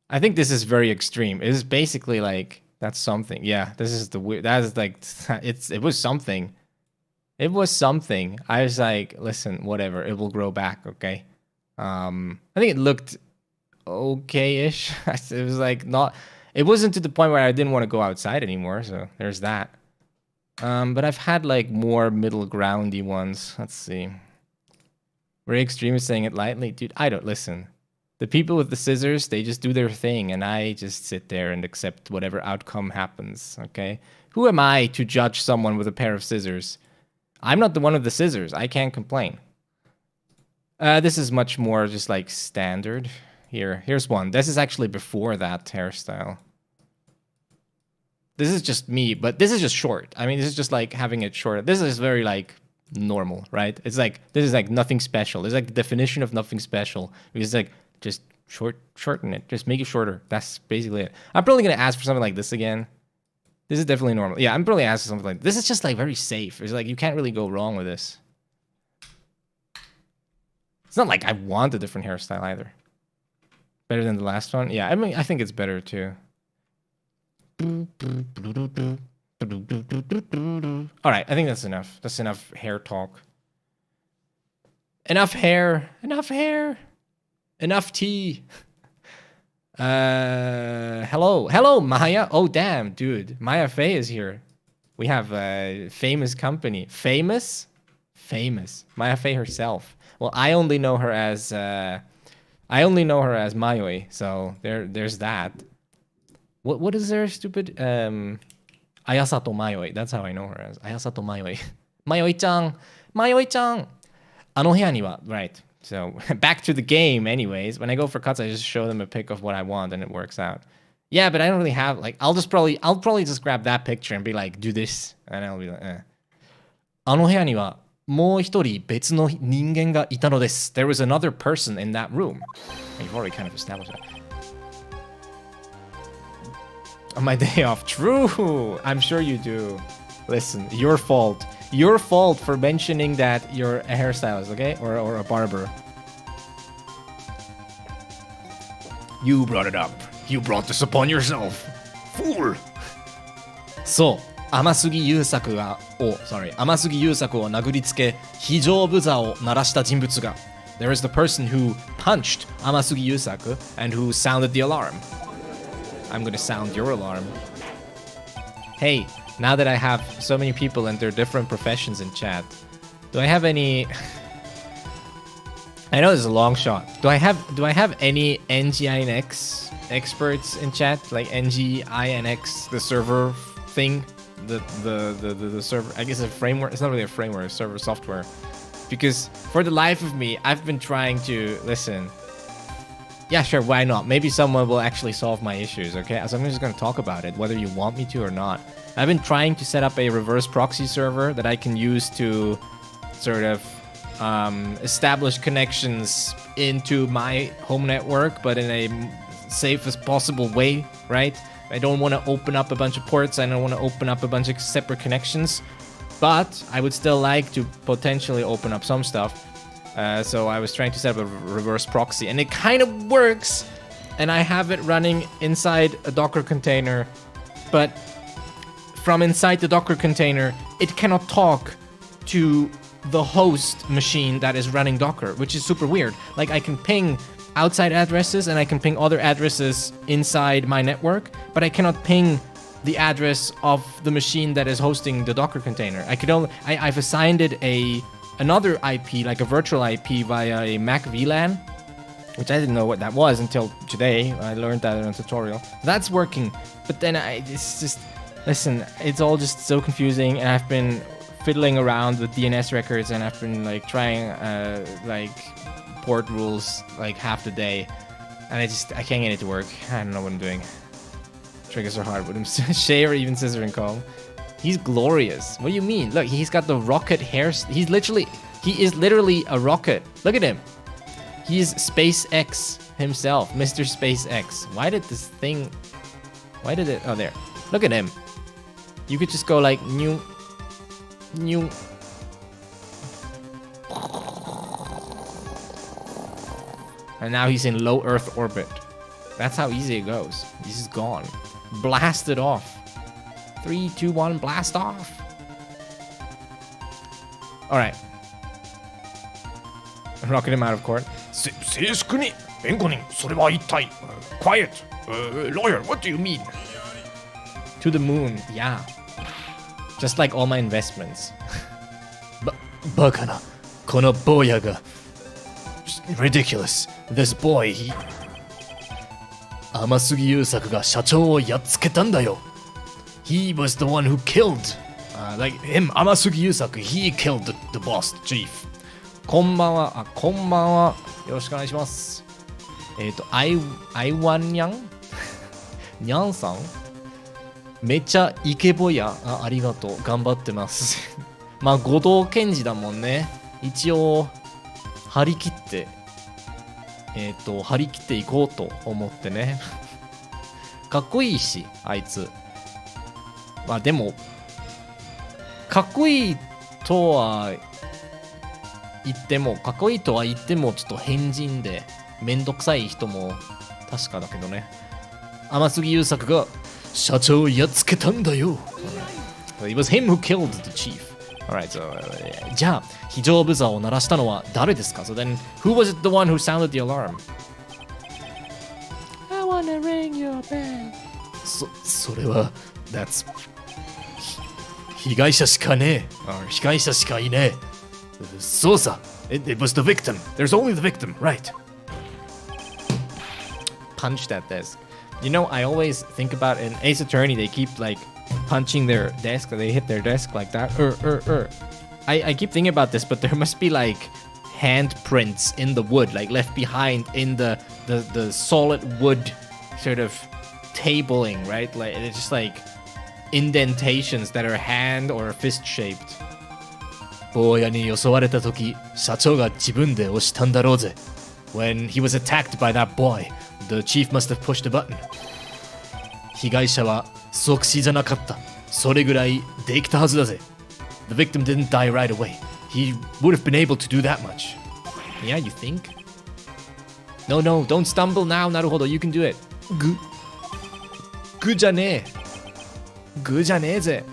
I think this is very extreme. It is basically like, that's something. Yeah, this is that is like, it was something. It was something. I was like, listen, whatever, it will grow back, okay? I think it looked okay-ish. It was like not, It wasn't to the point where I didn't want to go outside anymore, so there's that. But I've had like more middle groundy ones. Let's see. Very extreme is saying it lightly. Dude, I don't listen. The people with the scissors, they just do their thing, and I just sit there and accept whatever outcome happens, okay? Who am I to judge someone with a pair of scissors? I'm not the one with the scissors. I can't complain. This is much more just like standard. Here's one. This is actually before that hairstyle. This is just me, but this is just short. I mean, this is just like having it short. This is very like normal, right? It's like, this is like nothing special. It's like the definition of nothing special. It's like, just shorten it. Just make it shorter. That's basically it. I'm probably going to ask for something like this again. This is definitely normal. Yeah, I'm probably asking something like this. Is just like very safe. It's like you can't really go wrong with this. It's not like I want a different hairstyle either. Better than the last one? Yeah, I mean, I think it's better too. All right, I think that's enough. That's enough hair talk. Enough hair. Enough hair. Enough tea. Hello, Maya. Oh, damn, dude. Maya Fey is here. We have a famous company. Famous? Famous. Maya Fey herself. Well, I only know her as Mayoi, so there's that. What is there, stupid? Ayasato Mayoi. That's how I know her as. Ayasato Mayoi. Mayoi-chan. Mayoi-chan. Right. So back to the game anyways. When I go for cuts, I just show them a pic of what I want and it works out. Yeah, but I don't really have like I'll probably just grab that picture and be like, do this. And I'll be like, eh. あの部屋にはもう一人別の人間がいたのです. There was another person in that room. You've already kind of established that. On my day off. True. I'm sure you do. Listen, your fault. Your fault for mentioning that you're a hairstylist, okay? Or a barber. You brought it up. You brought this upon yourself. Fool! そう。Amasugi Yusaku を殴りつけ、非常ブザーを鳴らした人物が。There is the person who punched Amasugi Yusaku and who sounded the alarm. I'm gonna sound your alarm. Hey, now that I have so many people and their different professions in chat, do I have any... I know this is a long shot. Do I have any NGINX experts in chat? Like NGINX, the server thing? The server, I guess a framework. It's not really a framework, it's server software. Because for the life of me, I've been trying to listen. Yeah, sure, why not? Maybe someone will actually solve my issues, okay? So I'm just going to talk about it, whether you want me to or not. I've been trying to set up a reverse proxy server that I can use to sort of establish connections into my home network, but in a safest possible way, right? I don't want to open up a bunch of ports. I don't want to open up a bunch of separate connections, but I would still like to potentially open up some stuff. So I was trying to set up a reverse proxy, and it kind of works. And I have it running inside a Docker container, but from inside the Docker container, it cannot talk to the host machine that is running Docker, which is super weird. Like I can ping outside addresses and I can ping other addresses inside my network, but I cannot ping the address of the machine that is hosting the Docker container. I've assigned it another IP, like a virtual IP via a Mac VLAN, which I didn't know what that was until today. I learned that in a tutorial. That's working, but then it's just, listen, it's all just so confusing, and I've been fiddling around with DNS records, and I've been like trying like port rules like half the day, and I can't get it to work. I don't know what I'm doing. Triggers are hard with him. Shay or even Scissor and Call. He's glorious. What do you mean? Look, he's got the rocket hair. He is literally a rocket. Look at him. He's SpaceX himself, Mr. SpaceX. Why did it? Oh, there. Look at him. You could just go like new. And now he's in low Earth orbit. That's how easy it goes. He's just gone. Blasted off. 3, 2, 1, blast off. Alright. Rocking him out of court. 静粛に弁護人それは一体 Quiet Lawyer, what do you mean? To the moon, yeah. Just like all my investments. バカなこの坊やが ridiculous this boy he 天杉優作が社長をやっつけたんだよ he was the one who killed like him 天杉優作 he killed the boss chief こんばんは。こんばんは。よろしくお願いします。アイワンニャンニャンさんめっちゃイケボや。ありがとう。頑張ってます。まあ、後藤健二だもんね。一応、張り切って、張り切っていこうと思ってね。かっこいいし、あいつ。まあでも、かっこいいとは言っても、かっこいいとは言っても、ちょっと変人で、めんどくさい人も確かだけどね。天杉優作が社長をやっつけたんだよ It was him who killed the chief. Alright, so, じゃあ、非常ブザーを鳴らしたのは誰ですか So then, who was the one who sounded the alarm? I wanna ring your bell. それは That's 被害者しかねえ被害者しかいねえそうさ it was the victim There's only the victim, right? Punch that desk. You know, I always think about in Ace Attorney, they keep like punching their desk, they hit their desk like that. I keep thinking about this, but there must be like handprints in the wood, like left behind in the solid wood sort of tabling, right? Like it's just like indentations that are hand or fist shaped. 坊やに襲われた時社長が自分で押したんだろうぜ When he was attacked by that boy, The chief must have pushed a button 被害者は即死じゃなかったそれぐらいできたはずだぜ The victim didn't die right away He would have been able to do that much yeah, you think? No, don't stumble now. なるほど, you can do it. グじゃねえ。グじゃねえぜ。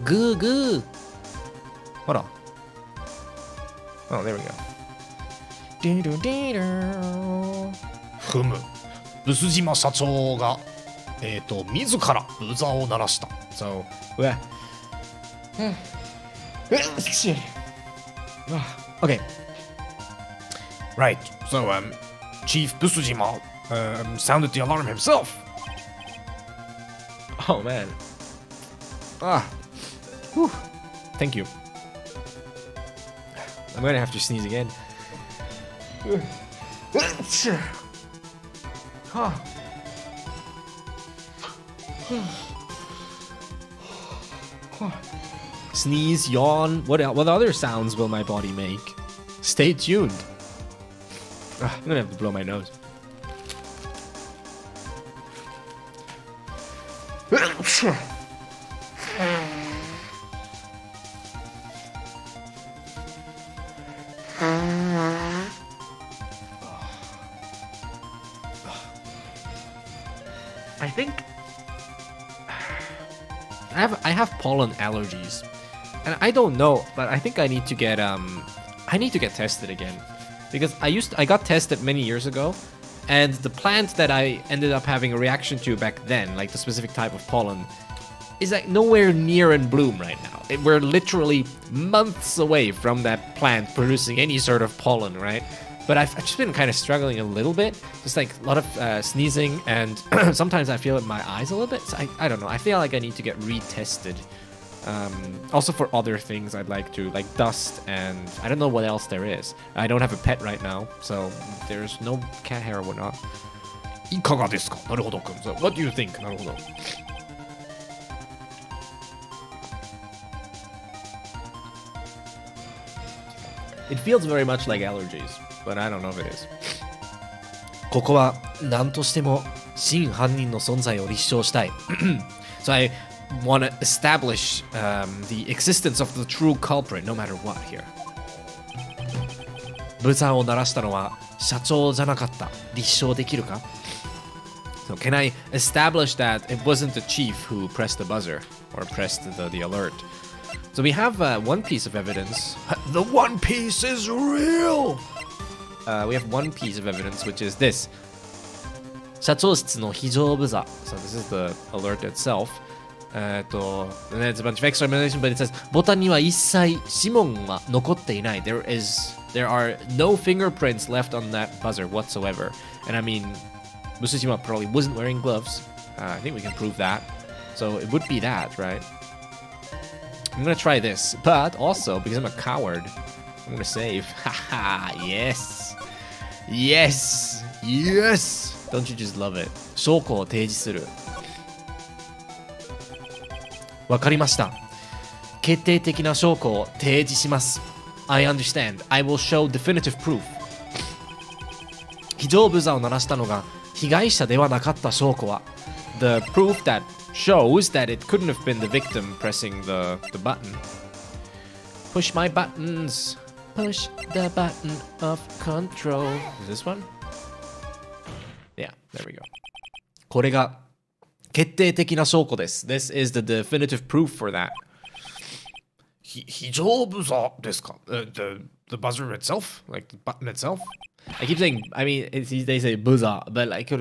グ。ほら。Oh, there we go. ふむブス島社長が自らブザーを鳴らした So, okay. Right, so Chief Busujima sounded the alarm himself. Oh man. Whew. Thank you. I'm gonna have to sneeze again. Sneeze, yawn. What other sounds will my body make? Stay tuned. I'm gonna have to blow my nose. I think I have pollen allergies, and I don't know, but I think I need to get tested again, because I got tested many years ago, and the plant that I ended up having a reaction to back then, like the specific type of pollen, is like nowhere near in bloom right now. We're literally months away from that plant producing any sort of pollen, right? But I've just been kind of struggling a little bit, just like a lot of sneezing, and sometimes I feel it in my eyes a little bit. So I don't know. I feel like I need to get retested. Also for other things I'd like to, like dust, and I don't know what else there is. I don't have a pet right now, so there's no cat hair or whatnot. いかがですかなるほどくん So what do you think なるほど It feels very much like allergies, but I don't know if it is. ここは何としても真犯人の存在を立証したい So I want to establish the existence of the true culprit, no matter what here. ブザーを鳴らしたのは社長じゃなかった立証できるか So can I establish that it wasn't the chief who pressed the buzzer or pressed the alert? So we have one piece of evidence. The One Piece is real! We have one piece of evidence, which is this. 社長室の非常ブザ So this is the alert itself and then it's a bunch of exclamation but it says ボタンには一切指紋は残っていない There are no fingerprints left on that buzzer whatsoever And I mean Musushima probably wasn't wearing gloves I think we can prove that So it would be that, right? I'm gonna try this But also, because I'm a coward I'm gonna save Haha, yes Yes Yes Don't you just love it 証拠を提示するわかりました決定的な証拠を提示します I understand I will show definitive proof 非常ブザーを鳴らしたのが被害者ではなかった証拠は The proof that shows that it couldn't have been the victim pressing the button Push my buttons Push the button of control Is this one? Yeah, there we go これが決定的な証拠です This is the definitive proof for that 非常ブザーですか the buzzer itself? Like the button itself? I keep saying, I mean, they say buzzer, but like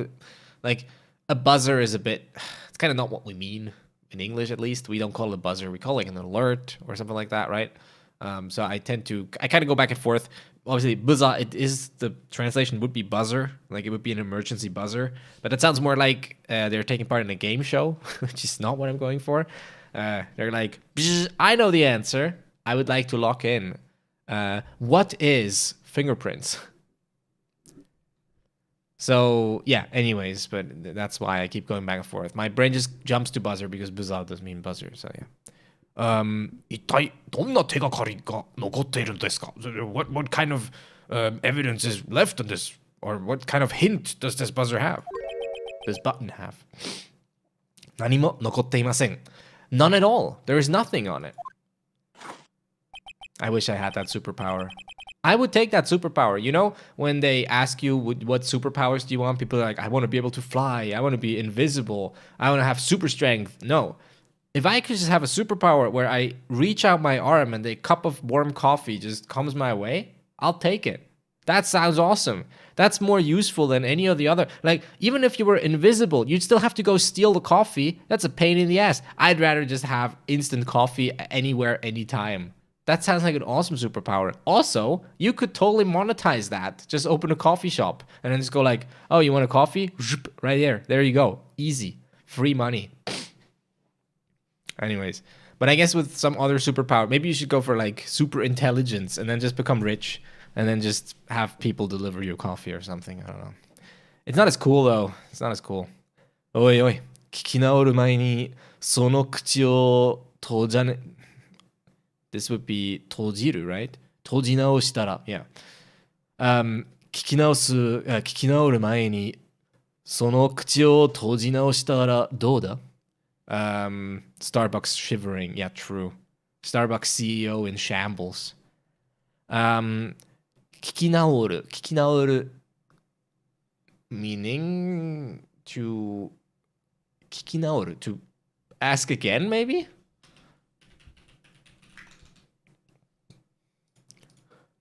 a buzzer is a bit, it's kind of not what we mean in English at least. We don't call it a buzzer, we call it like an alert or something like that, right? So I kind of go back and forth. Obviously, buzzer, the translation would be buzzer, like it would be an emergency buzzer, but it sounds more like they're taking part in a game show, which is not what I'm going for. They're like, I know the answer. I would like to lock in. What is fingerprints? So, yeah, anyways, but that's why I keep going back and forth. My brain just jumps to buzzer because buzzer does mean buzzer, so yeah. 一体どんな手がかりが残っているんですか what kind of evidence is left on this? Or what kind of hint does this buzzer have? Does button have? 何も残っていません None at all. There is nothing on it. I wish I had that superpower. I would take that superpower. You know, when they ask you what superpowers do you want, people are like, I want to be able to fly. I want to be invisible. I want to have super strength. No. If I could just have a superpower where I reach out my arm and a cup of warm coffee just comes my way, I'll take it. That sounds awesome. That's more useful than any of the other. Like, even if you were invisible, you'd still have to go steal the coffee. That's a pain in the ass. I'd rather just have instant coffee anywhere, anytime. That sounds like an awesome superpower. Also, you could totally monetize that. Just open a coffee shop and then just go like, oh, you want a coffee? Right there. There you go. Easy. Free money. Anyways, but I guess with some other superpower, maybe you should go for like super intelligence and then just become rich and then just have people deliver you coffee or something. I don't know. It's not as cool though. It's not as cool. おいおい、聞き直る前にその口を閉じね。This would be 閉じる, right? 閉じ直したら、yeah. 聞き直る前にその口を閉じ直したらどうだ? Starbucks shivering. Yeah, true. Starbucks CEO in shambles. 聞き直る meaning to 聞き直る to ask again maybe?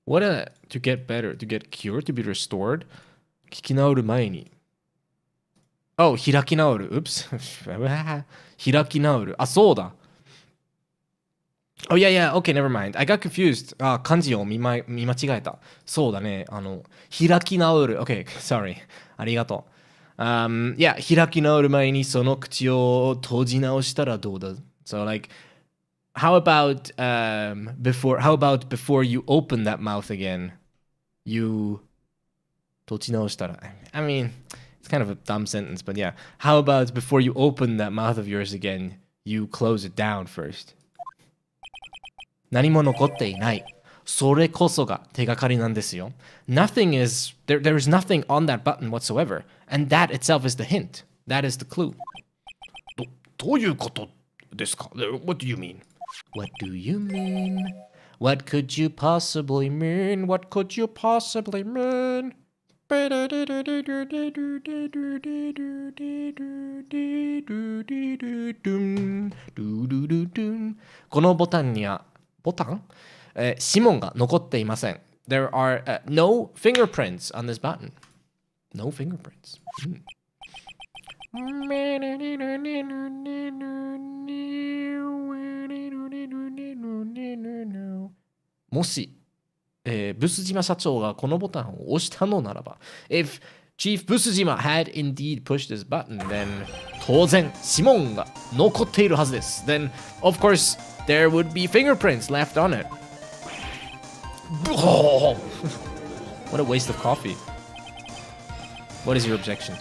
What to get better, to get cured, to be restored? 聞き直る前に Oh, 開き直る Oops. 開き直るあ、そうだ Oh, yeah, okay, never mind. I got confused. 漢字を見間違えたそうだね開き直る Okay, sorry. ありがとうyeah, 開き直る前にその口を閉じ直したらどうだ So, like, how about before you open that mouth again, you 閉じ直したら I mean, it's kind of a dumb sentence, but yeah. How about before you open that mouth of yours again, you close it down first? 何も残っていない。それこそが手がかりなんですよ。Nothing is, there is nothing on that button whatsoever. And that itself is the hint. That is the clue. どういうことですか What do you mean? What do you mean? What could you possibly mean? What could you possibly mean? このボタンには指紋が残っていません There are no fingerprints on this button. No fingerprints. もし、ブス島社長がこのボタンを押したのならば、If Chief ブス島 had indeed pushed this button, then 当然、指紋が残っているはずです。Then, of course, there would be fingerprints left on it. What a waste of coffee. What is your objection?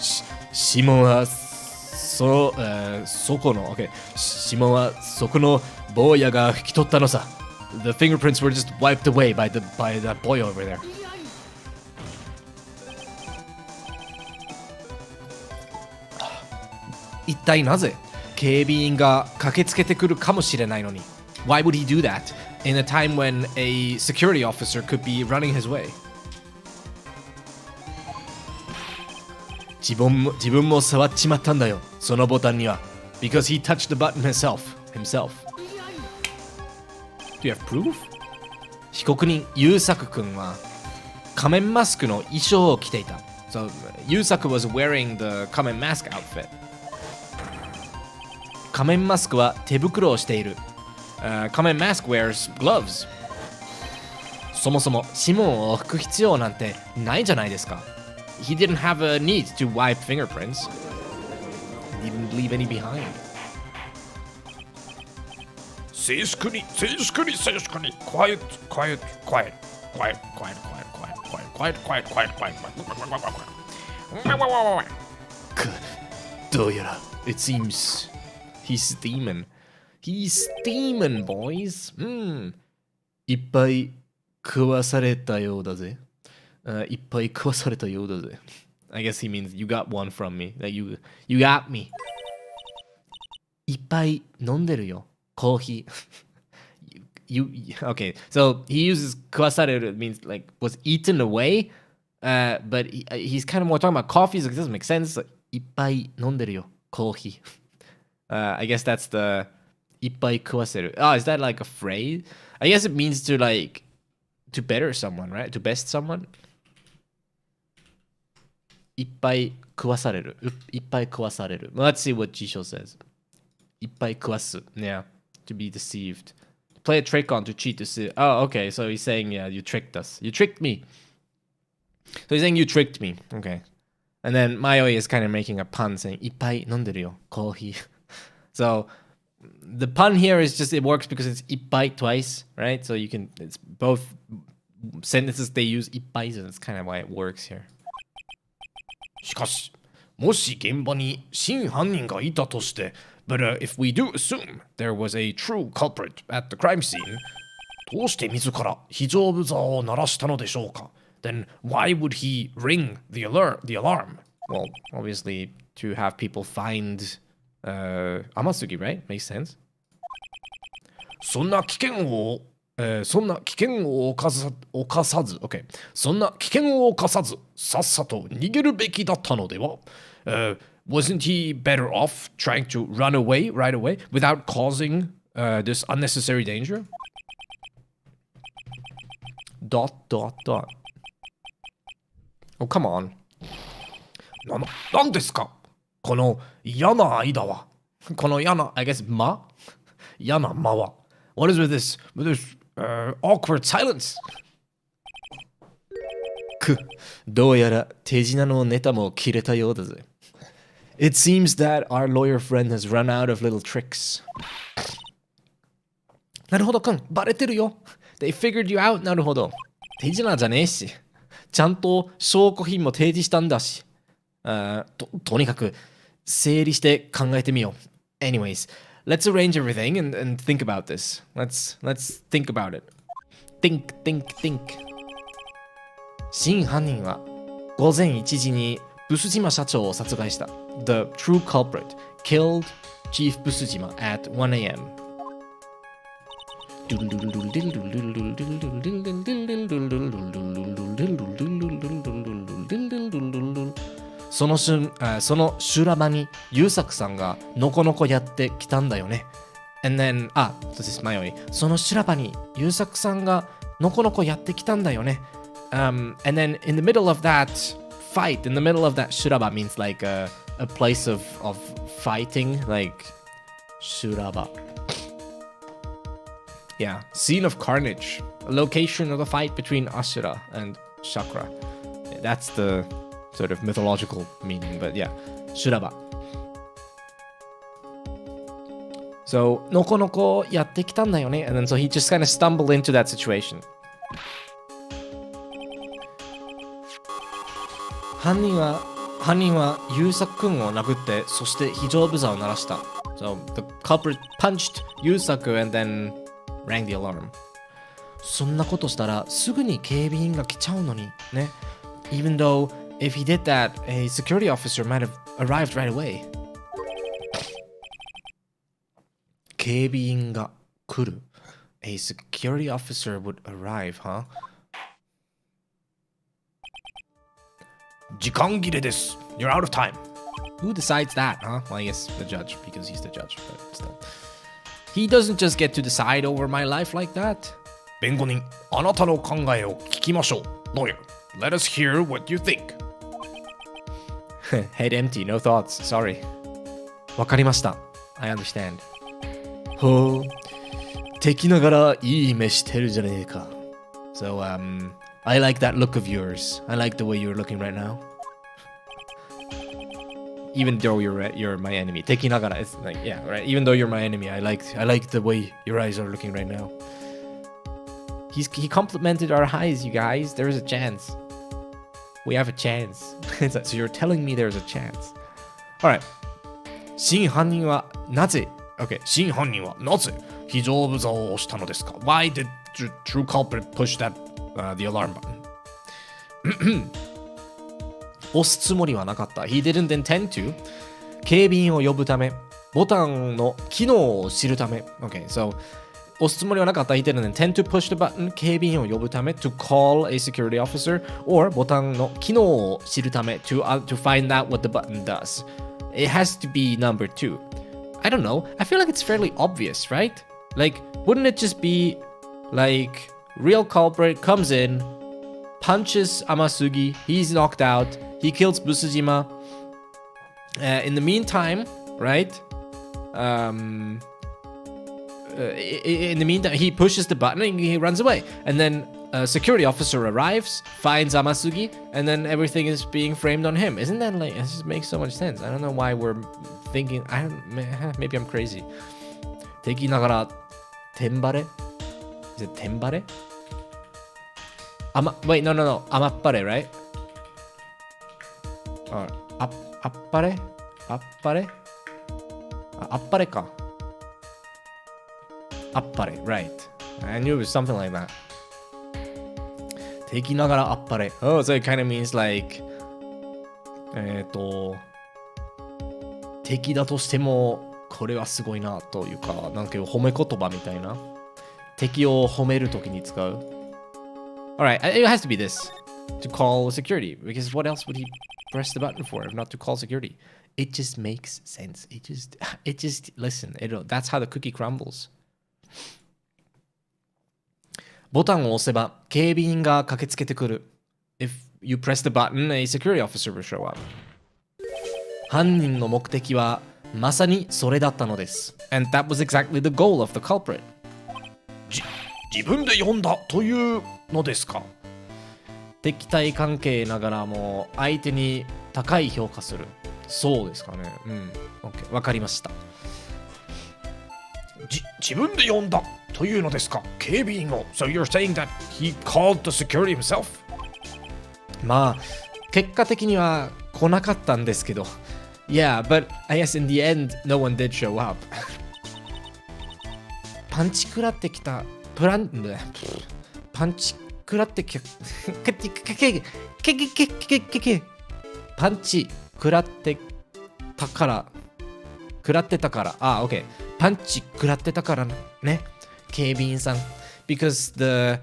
指紋はそこの、okay. 指紋はそこの坊やが拭き取ったのさ。The fingerprints were just wiped away by that boy over there. 一体なぜ警備員が駆けつけてくるかもしれないのに Why would he do that in a time when a security officer could be running his way? 自分も触っちまったんだよそのボタンには Because he touched the button himself. Do you have proof? 被告人ユウサク君は仮面マスクの衣装を着ていた So ユウサク was wearing the 仮面マスク outfit 仮面マスクは手袋をしている、仮面マスク wears gloves そもそも指紋を拭く必要なんてないじゃないですか He didn't have a need to wipe fingerprints He didn't leave any behind 静粛に Quiet どうやら It seems He's steaming, boys. いっぱい食わされたようだぜ。いっぱい食わされたようだぜ。I guess he means you got one from me. That you got me. いっぱい飲んでるよ。コーヒー。Okay, so he uses 食わされる means like was eaten away, but he's kind of more talking about coffee, so it doesn't make sense. いっぱい飲んでるよ。コーヒー。I guess that's the いっぱい食わせる Oh, is that like a phrase? I guess it means to like to better someone, right? To best someone いっぱい食わされるいっぱい食わされる Let's see what Jisho says いっぱい食わす Yeah, to be deceived Play a trick on to cheat to see Oh, okay, so he's saying yeah, you tricked us You tricked me So he's saying you tricked me Okay And then Mayoi is kind of making a pun saying いっぱい飲んでるよコーヒーSo the pun here is just it works because it's ippai twice, right? So you can it's both sentences they use ippai, so that's kind of why it works here. しかしもし現場に真犯人がいたとして But if we do assume there was a true culprit at the crime scene どうして自ら非常ブザーを鳴らしたのでしょうか Then why would he ring the alarm? Well, obviously to have people find Amasugi, right? Makes sense. そんな危険を犯さず、OK。そんな危険を犯さず、さっさと逃げるべきだったのでは、wasn't he better off trying to run away right away without causing this unnecessary danger? Dot. Oh, come on. なんですかこの嫌な間は。この嫌な、I guess, 嫌な間は。What is with this awkward silence? どうやら手品のネタも切れたようだぜ。It seems that our lawyer friend has run out of little tricks. なるほどくん、バレてるよ。They figured you out. なるほど。手品じゃねえし。ちゃんと証拠品も提示したんだし。とにかく整理して考えてみよう。Anyways, let's arrange everything and think about this. Let's think about it. Think. 真犯人は午前1時にブス島社長を殺害した。The true culprit killed Chief ブス島 at 1 a.m. その修羅場に優作さんがのこのこやってきたんだよね。And then, そして前より、その修羅場に優作さんがのこのこやってきたんだよね。And then in the middle of that fight, in the middle of that 修羅場 means like a place of fighting, like Shuraba. Yeah, scene of carnage, a location of the fight between Ashura and Chakra. That's the sort of mythological meaning, but yeah, Shuraba. So, のこのこやってきたんだよね. And then so he just kind of stumbled into that situation. 犯人は優作くんを殴って、そして非常ブザーを鳴らした。So the culprit punched 優作 and then rang the alarm. そんなことしたらすぐに警備員が来ちゃうのにね。Even though if he did that, a security officer might have arrived right away. 警備員が来る。A security officer would arrive, huh? 時間切れです。You're out of time. Who decides that, huh? Well, I guess the judge, because he's the judge. But still. He doesn't just get to decide over my life like that. 弁護人、あなたの考えを聞きましょう。Lawyer, let us hear what you think. Head empty, no thoughts. Sorry. わかりました。I understand. ほう。敵ながらいい目してるじゃねえか。So, I like that look of yours. I like the way you're looking right now. Even though you're my enemy. 敵ながら it's like, yeah, right. Even though you're my enemy, I like the way your eyes are looking right now. He complimented our eyes, you guys. There's a chance. We have a chance. So you're telling me there's a chance. Alright. 真犯人はなぜ Okay. 真犯人はなぜ非常ブザーを押したのですか Why did the true culprit push that the alarm button? 押すつもりはなかった。He didn't intend to. 警備員を呼ぶため、ボタンの機能を知るため。Okay, so 押すつもりはなかった。He didn't intend to push the button. 警備員を呼ぶため to call a security officer or ボタンの機能を知るため to find out what the button does. It has to be number 2. I don't know. I feel like it's fairly obvious, right? Like, wouldn't it just be like real culprit comes in, punches Amasugi, he's knocked out, he kills Busujima. In the meantime, right? In the meantime, he pushes the button and he runs away. And then a security officer arrives, finds Amasugi, and then everything is being framed on him. Isn't that like, it just makes so much sense. I don't know why we're thinking, maybe I'm crazy. 敵ながら、テンバレ? Is it テンバレ? Wait, no. 甘っぱれ, right?あっぱれ? あっぱれ? あっぱれか。あっぱれ, right. I knew it was something like that. 敵ながらあっぱれ. Oh, so it kind of means like 敵だとしてもこれはすごいなというか、なんか褒め言葉みたいな。敵を褒めるときに使う。Alright, it has to be this. To call security. Because what else would he press the button for if not to call security? It just makes sense. It just, listen, that's how the cookie crumbles. ボタンを押せば警備員が駆けつけてくる。If you press the button, a security officer will show up. 犯人の目的はまさにそれだったのです。And that was exactly the goal of the culprit. 自分で読んだというのですか敵対関係ながらも相手に高い評価する。そうですかね。OK。わかりました。自分で読んだというのですか警備員を。So you're saying that he called the security himself? まあ、結果的には来なかったんですけど。Yeah, but I guess in the end, no one did show up. パンチ食らってきた。パンチ食らってきた。パンチ食らってたから。OK。パンチ食らってたからね。警備員さん。Because the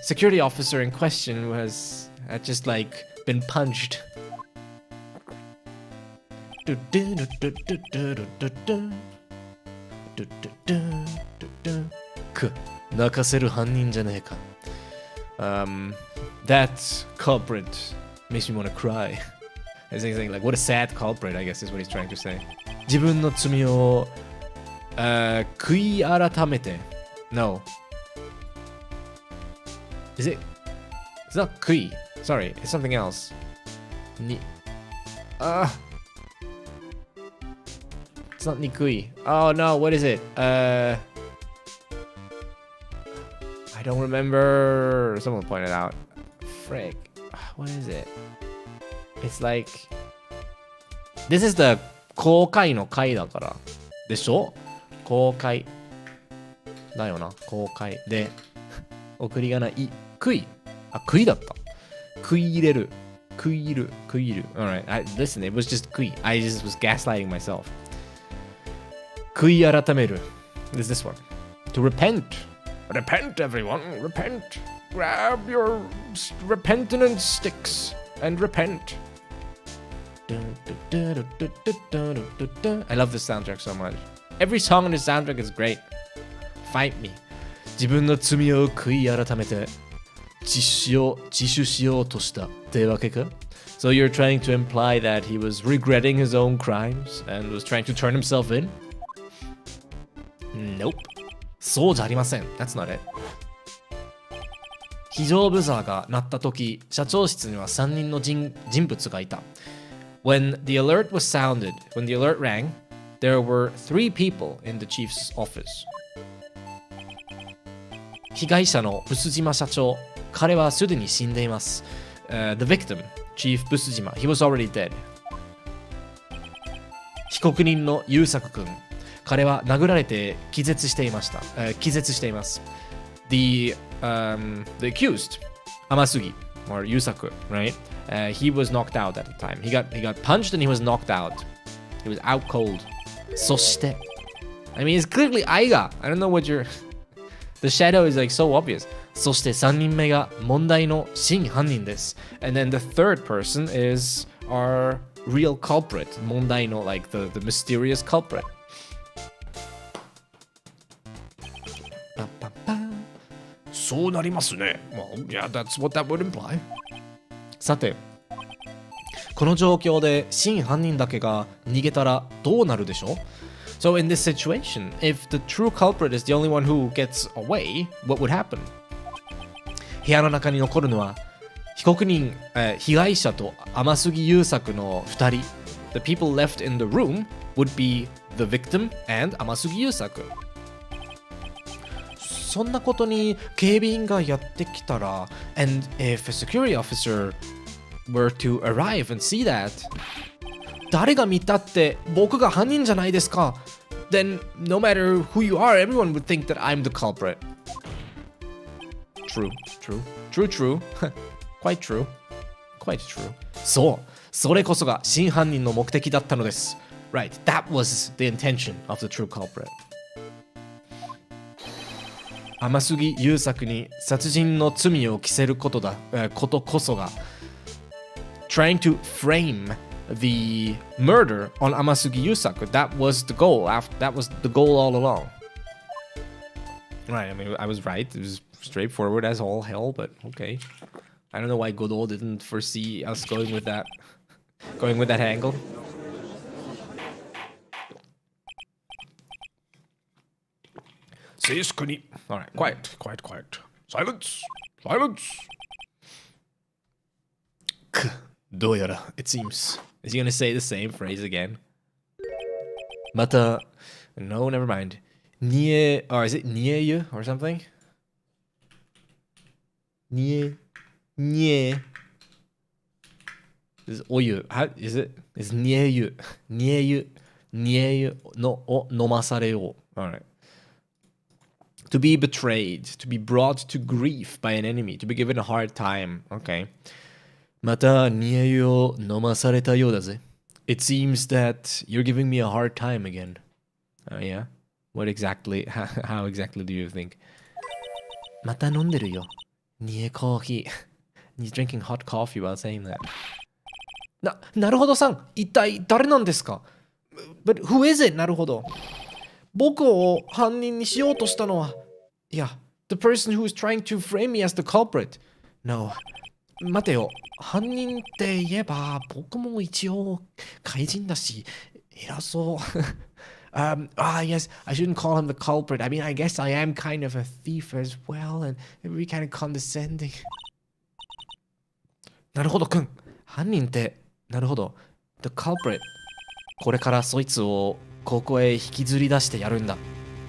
security officer in question was just like been punched. 泣かせる犯人じゃねえか。That culprit makes me wanna cry. He's saying like, what a sad culprit, I guess is what he's trying to say. 自分の罪を、悔い改めて。No. Is it? It's not 悔い. Sorry, it's something else. It's not 憎い. Oh no, what is it? I don't remember. Someone pointed out. Frick. What is it? It's like... This is the 公開の回だから。でしょ？公開。だよな。公開。で、送り仮名、悔い。あ、悔いだった。食い入れる。食い入る。食い入る。Alright. Listen, it was just 悔い。I just was gaslighting myself. 悔い改める。There's this one. To repent. Repent, everyone. Repent. Grab your repentance sticks and repent. I love this soundtrack so much. Every song in this soundtrack is great. Fight me. 自分の罪を悔い改めて自首しようとしたってわけか? So you're trying to imply that he was regretting his own crimes and was trying to turn himself in? Nope. そうじゃありません. That's not it. 非常ブザーが鳴った時、社長室には3人の人物がいた。When the alert was sounded, when the alert rang, there were 3 people in the chief's office. 被害者のブス島社長、彼はすでに死んでいます。The victim, Chief ブス島, he was already dead. 被告人の優作君、彼は殴られて気絶していました。気絶しています。The accused, Amasugi, or Yusaku, right? He was knocked out at the time. He got punched and he was knocked out. He was out cold. そして、I mean, it's clearly Aiga. I don't know what you're... The shadow is like so obvious. そして3人目が問題の真犯人です。And then the third person is our real culprit. 問題の like the mysterious culprit. そうなりますね。Well, yeah, that's what that would imply. さて、この状況で真犯人だけが逃げたらどうなるでしょう? So in this situation, if the true culprit is the only one who gets away, what would happen? 部屋の中に残るのは被告人、被害者と天杉優作の2人。The people left in the room would be the victim and 天杉優作。そんなことに警備員がやってきたら and if a security officer were to arrive and see that 誰が見たって僕が犯人じゃないですか then no matter who you are everyone would think that I'm the culprit. True. Quite true.そう、それこそが真犯人の目的だったのです。Right, that was the intention of the true culprit. 天杉優作に殺人の罪を着せることこそが trying to frame the murder on Amasugi Yusaku. That was the goal. That was the goal all along. Right, I mean, I was right. It was straightforward as all hell, but okay. I don't know why Godot didn't foresee us going with that angle. Seiskuni. All right, quiet. Silence. どうやら it seems. Is he gonna say the same phrase again? また No, never mind. Or is it 煮え湯 or something? 煮え Is お湯 How is it? It's 煮え湯のを飲まされよう Alright. To be betrayed, to be brought to grief by an enemy, to be given a hard time. Okay. また煮え湯を飲まされたようだぜ。It seems that you're giving me a hard time again. Yeah? What exactly, how exactly do you think? また飲んでるよ。煮えコーヒー。He's drinking hot coffee while saying that. なるほどさん、一体誰なんですか? But who is it, なるほど。僕を犯人にしようとしたのは、いや、the person who is trying to frame me as the culprit. No, 待てよ。犯人って言えば、僕も一応怪人だし、偉そう。yes, I shouldn't call him the culprit. I mean, I guess I am kind of a thief as well, and maybe kind of condescending. なるほど、くん。犯人って、なるほど。The culprit. これからそいつをここへ引きずり出してやるんだ。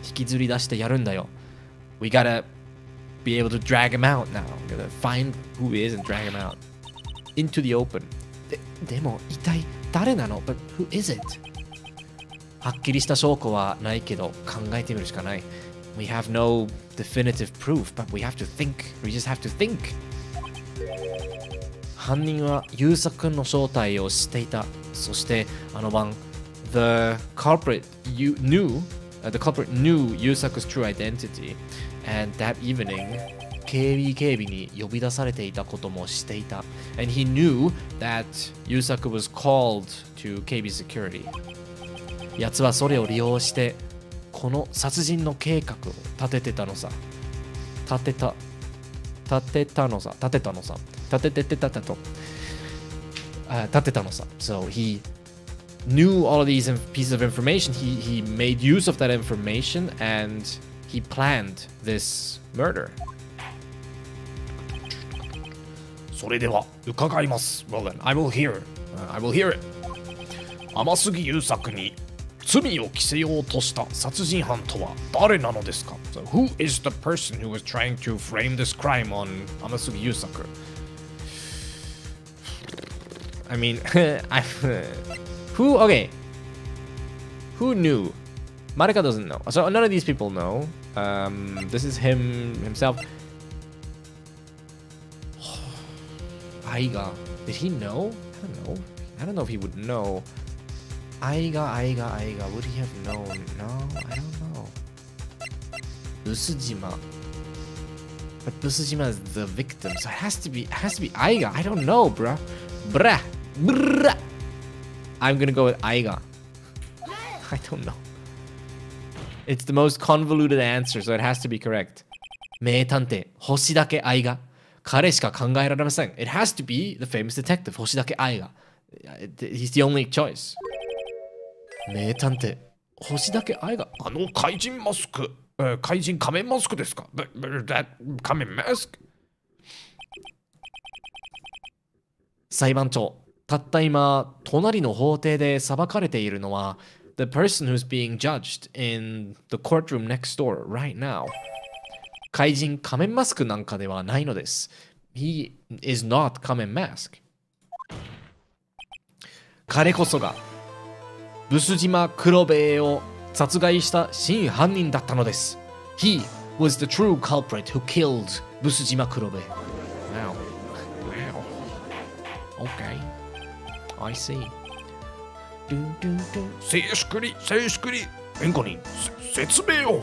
引きずり出してやるんだよ。We gotta be able to drag him out now. We gotta find who he is and drag him out. Into the open. でも、一体誰なの ?But who is it? はっきりした証拠はないけど考えてみるしかない。We have no definitive proof, but we have to think. We just have to think. 犯人はユウサ君の正体を知っていた。そしてあの晩、the culprit knew Yusaku's true identity, and that evening, 警備に呼び出されていたこともしていた。And he knew that Yusaku was called to KB security. 奴はそれを利用してこの殺人の計画を立ててたのさ。立てたのさ。So he knew all of these pieces of information. He made use of that information and he planned this murder. それでは伺います。Well then, I will hear. I will hear it. 天杉優作に罪を着せようとした殺人犯とは誰なのですか？ So who is the person who was trying to frame this crime on Amasugi Yusaku? I mean, okay. Who knew? Marika doesn't know. So none of these people know. This is himself. Aiga. Did he know? I don't know if he would know. Aiga. Would he have known? No, I don't know. Busujima. But Busujima is the victim, so it has to be Aiga. I don't know, bruh. I'm gonna go with Aiga. I don't know. It's the most convoluted answer, so it has to be correct. 名探偵、星だけ愛が。彼しか考えられません。It has to be the famous detective, 星だけ愛が。He's the only choice. 名探偵、星だけ愛が。あの怪人マスク、怪人仮面マスクですか？ That 仮面マスク？裁判長、たった今、隣の法廷で裁かれているのは、the person who's being judged in the courtroom next door right now. 怪人仮面マスクなんかではないのです。He is not 仮面マスク。彼こそが、ブス島黒部衛を殺害した真犯人だったのです。He was the true culprit who killed ブス島黒部衛。Wow. Okay. I see. 静粛に弁護人説明を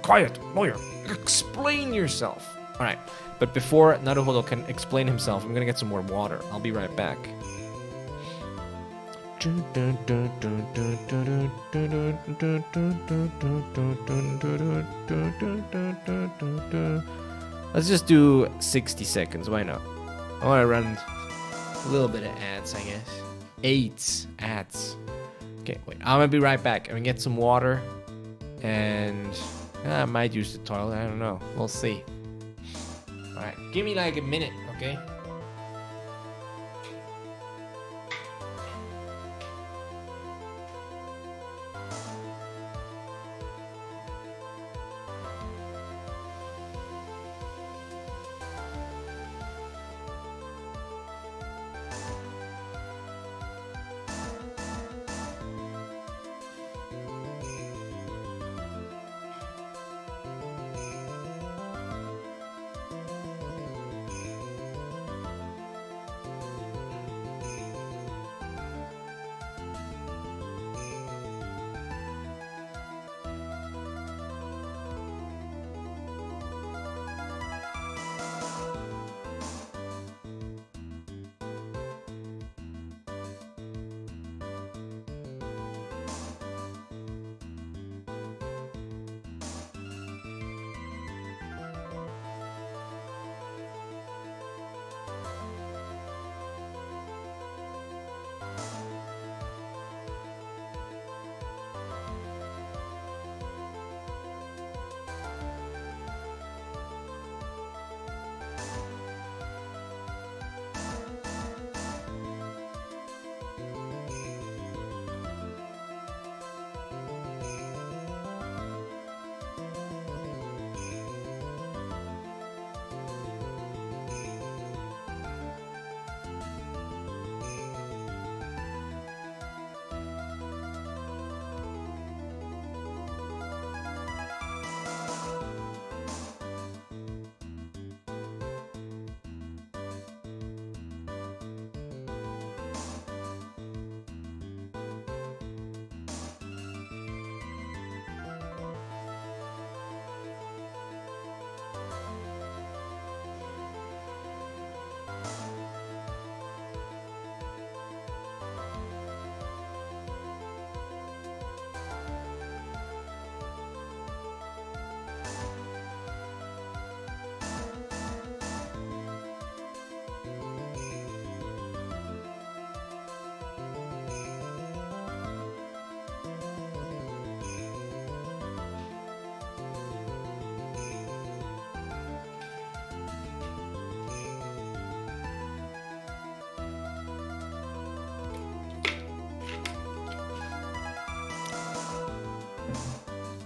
Quiet lawyer Explain yourself. Alright, but before Naruhodo can explain himself, I'm gonna get some more water. I'll be right back. Let's just do 60 seconds, why not? I want to run a little bit of ads, I guess. 8 ads. Okay, wait, I'm gonna be right back. I'm gonna get some water. And I might use the toilet, I don't know. We'll see. Alright, give me like a minute, okay?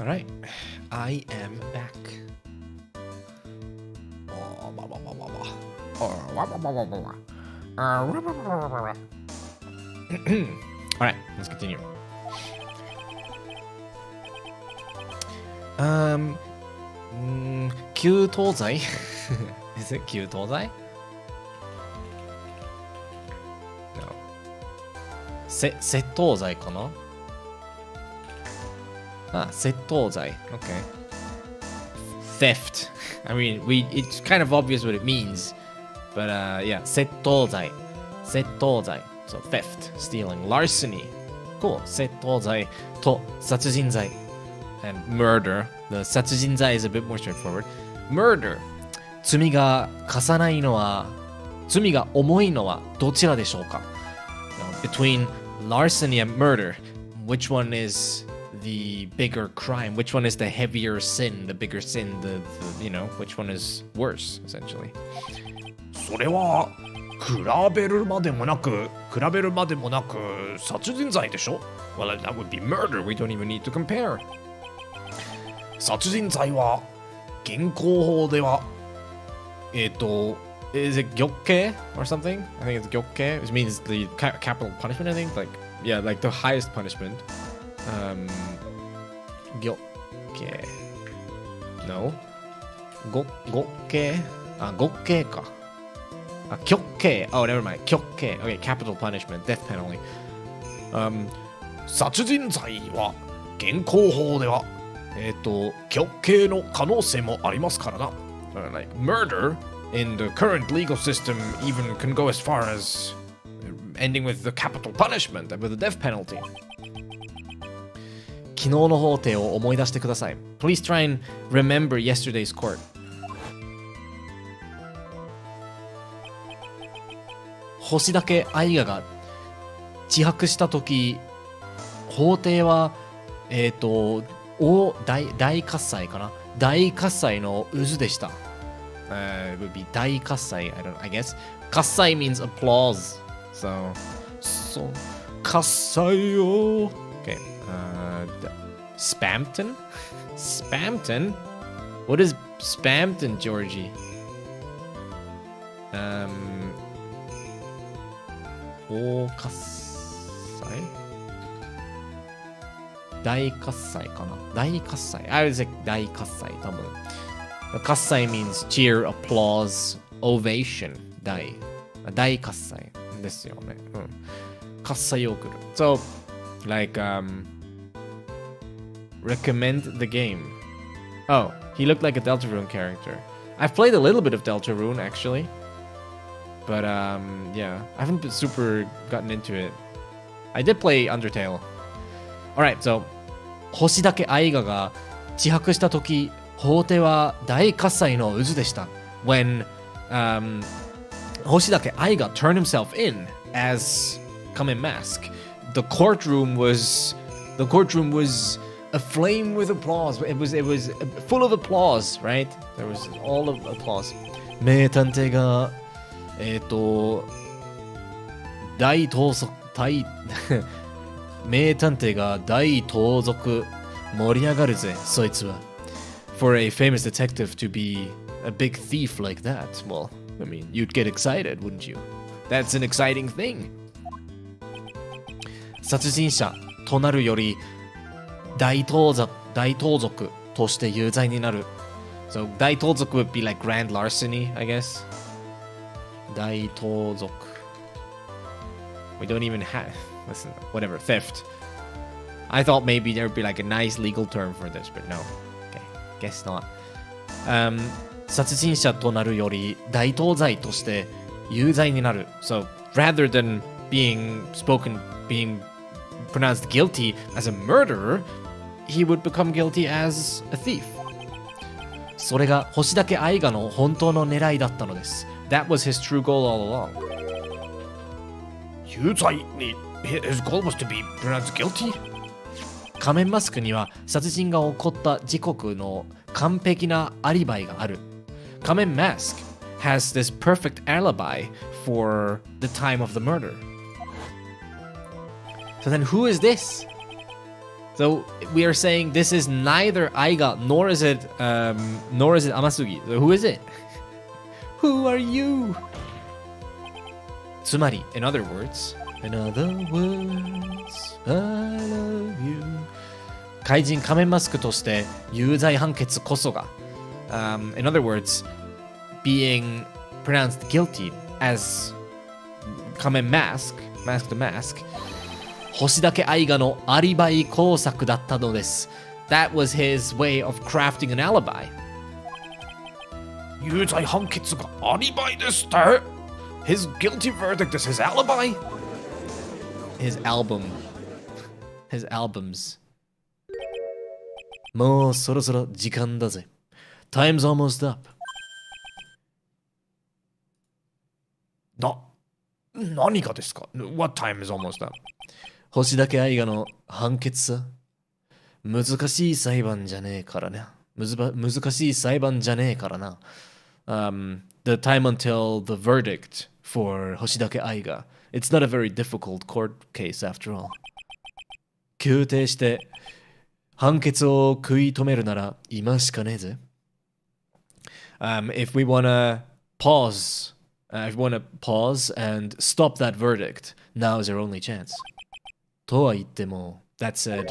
Alright, I am back. Alright, let's continue. Q 東西 Is it Q 東西 No. 窃盗罪かな窃盗罪 Okay. Theft. I mean, it's kind of obvious what it means. But yeah, 窃盗罪 So theft, stealing, larceny. Cool. 窃盗罪と殺人罪 and murder. The 殺人罪 is a bit more straightforward. Murder. 罪が重いのはどちらでしょうか Between larceny and murder, which one is the bigger crime? Which one is the heavier sin, the bigger sin, the which one is worse, essentially? それは比べるまでもなく殺人罪でしょ Well, that would be murder. We don't even need to compare. 殺人罪は現行法ではIs it 極刑 or something? I think it's 極刑 which means the capital punishment, I think. Like, yeah, like the highest punishment. 極刑 No? 極刑極刑か極刑 Oh, never mind. 極刑 Okay, capital punishment, death penalty. 殺人罪は現行法では極刑の可能性もありますからな。Like murder in the current legal system even can go as far as ending with the capital punishment, with the death penalty. 昨日の法廷を思い出してください Please try and remember yesterday's court. 星岳愛雅が自白したとき法廷は大喝采かな大喝采の渦でした。It would be 大喝采 I guess 喝采 means applause so 喝采よ Okay Spamton? What is Spamton, Georgie? 大喝采大喝采かな大喝采 I would say 大喝采多分喝采 means cheer, applause, ovation 大喝采ですよね喝采を送る So like recommend the game Oh, he looked like a Deltarune character I've played a little bit of Deltarune actually But yeah, I haven't super gotten into it I did play Undertale Alright, so 星岳愛雅が自白したとき法廷は大喝采の渦でした When 星岳愛雅 turned himself in as Kamen Mask The courtroom was aflame with applause It was full of applause, right? There was all of applause 名探偵が大盗賊名探偵が大盗賊盛り上がるぜそいつは For a famous detective to be a big thief like that Well, I mean, you'd get excited, wouldn't you? That's an exciting thing 殺人者となるより大盗賊として有罪になる So 大盗賊 would be like grand larceny, I guess 大盗賊 We don't even have Listen, whatever, theft. I thought maybe there would be like a nice legal term for this, but no. Okay, guess not. 殺人者となるより大盗罪として有罪になる So, rather than being pronounced guilty as a murderer, he would become guilty as a thief. それが星岳愛雅の本当の狙いだったのです That was his true goal all along. 有罪にHis goal was to be pronounced guilty? 仮面マスクには殺人が起こった時刻の完璧なアリバイがある。仮面 Mask has this perfect alibi for the time of the murder. So then who is this? So we are saying this is neither Aiga nor is it Amasugi. So who is it? Who are you? つまり in other words, I love you. 怪人仮面マスクとして有罪判決こそが、in other words, being pronounced guilty as 仮面mask to mask, 星だけ愛がのアリバイ工作だったのです。That was his way of crafting an alibi. 有罪判決がアリバイですって His guilty verdict is his alibi? His albums. もうそろそろ時間だぜ。Time's almost up. 何がですか What time is almost up? 星だけ愛がの判決さ。難しい裁判じゃねえからね。難しい裁判じゃねえからな。The time until the verdict for 星だけ愛が。It's not a very difficult court case after all. 宮廷して判決を食い止めるなら今しかねえぜ。If we wanna pause and stop that verdict, now is our only chance. とは言っても、That said,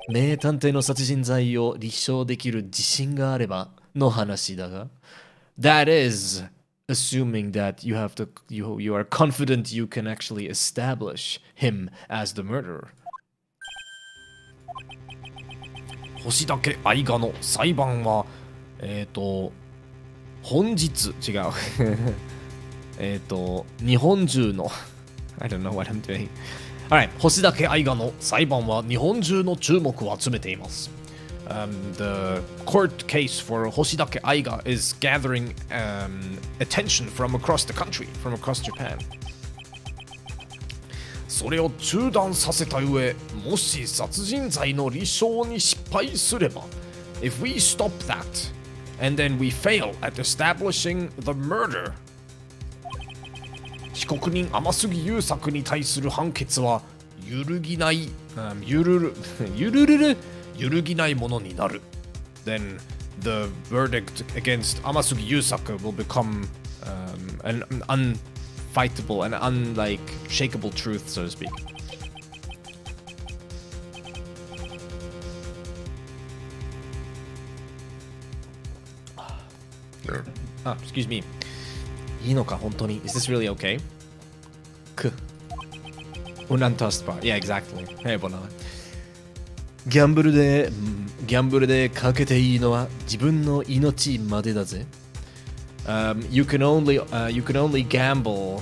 名探偵の殺人罪を立証できる自信があればの話だが、that is assuming that you are confident you can actually establish him as the murderer. 星だけ愛がの裁判は本日違う日本中のI don't know what I'm doing. Alright, 星だけ愛がの裁判は日本中の注目を集めています。The court case for 星だけ愛が is gathering attention from across the country, from across Japan. それを中断させた上、もし殺人罪の立証に失敗すれば、if we stop that, and then we fail at establishing the murder, 被告人天杉優作に対する判決は揺るぎないものになる。Then the verdict against 天杉優作 will become an unfightable and unshakable truth, so to speak. Excuse me. いいのか本当に Is this really okay? unantastbar. Yeah, exactly. Hey, Bonan. ギャンブルでかけていいのは自分の命までだぜ。You can only gamble.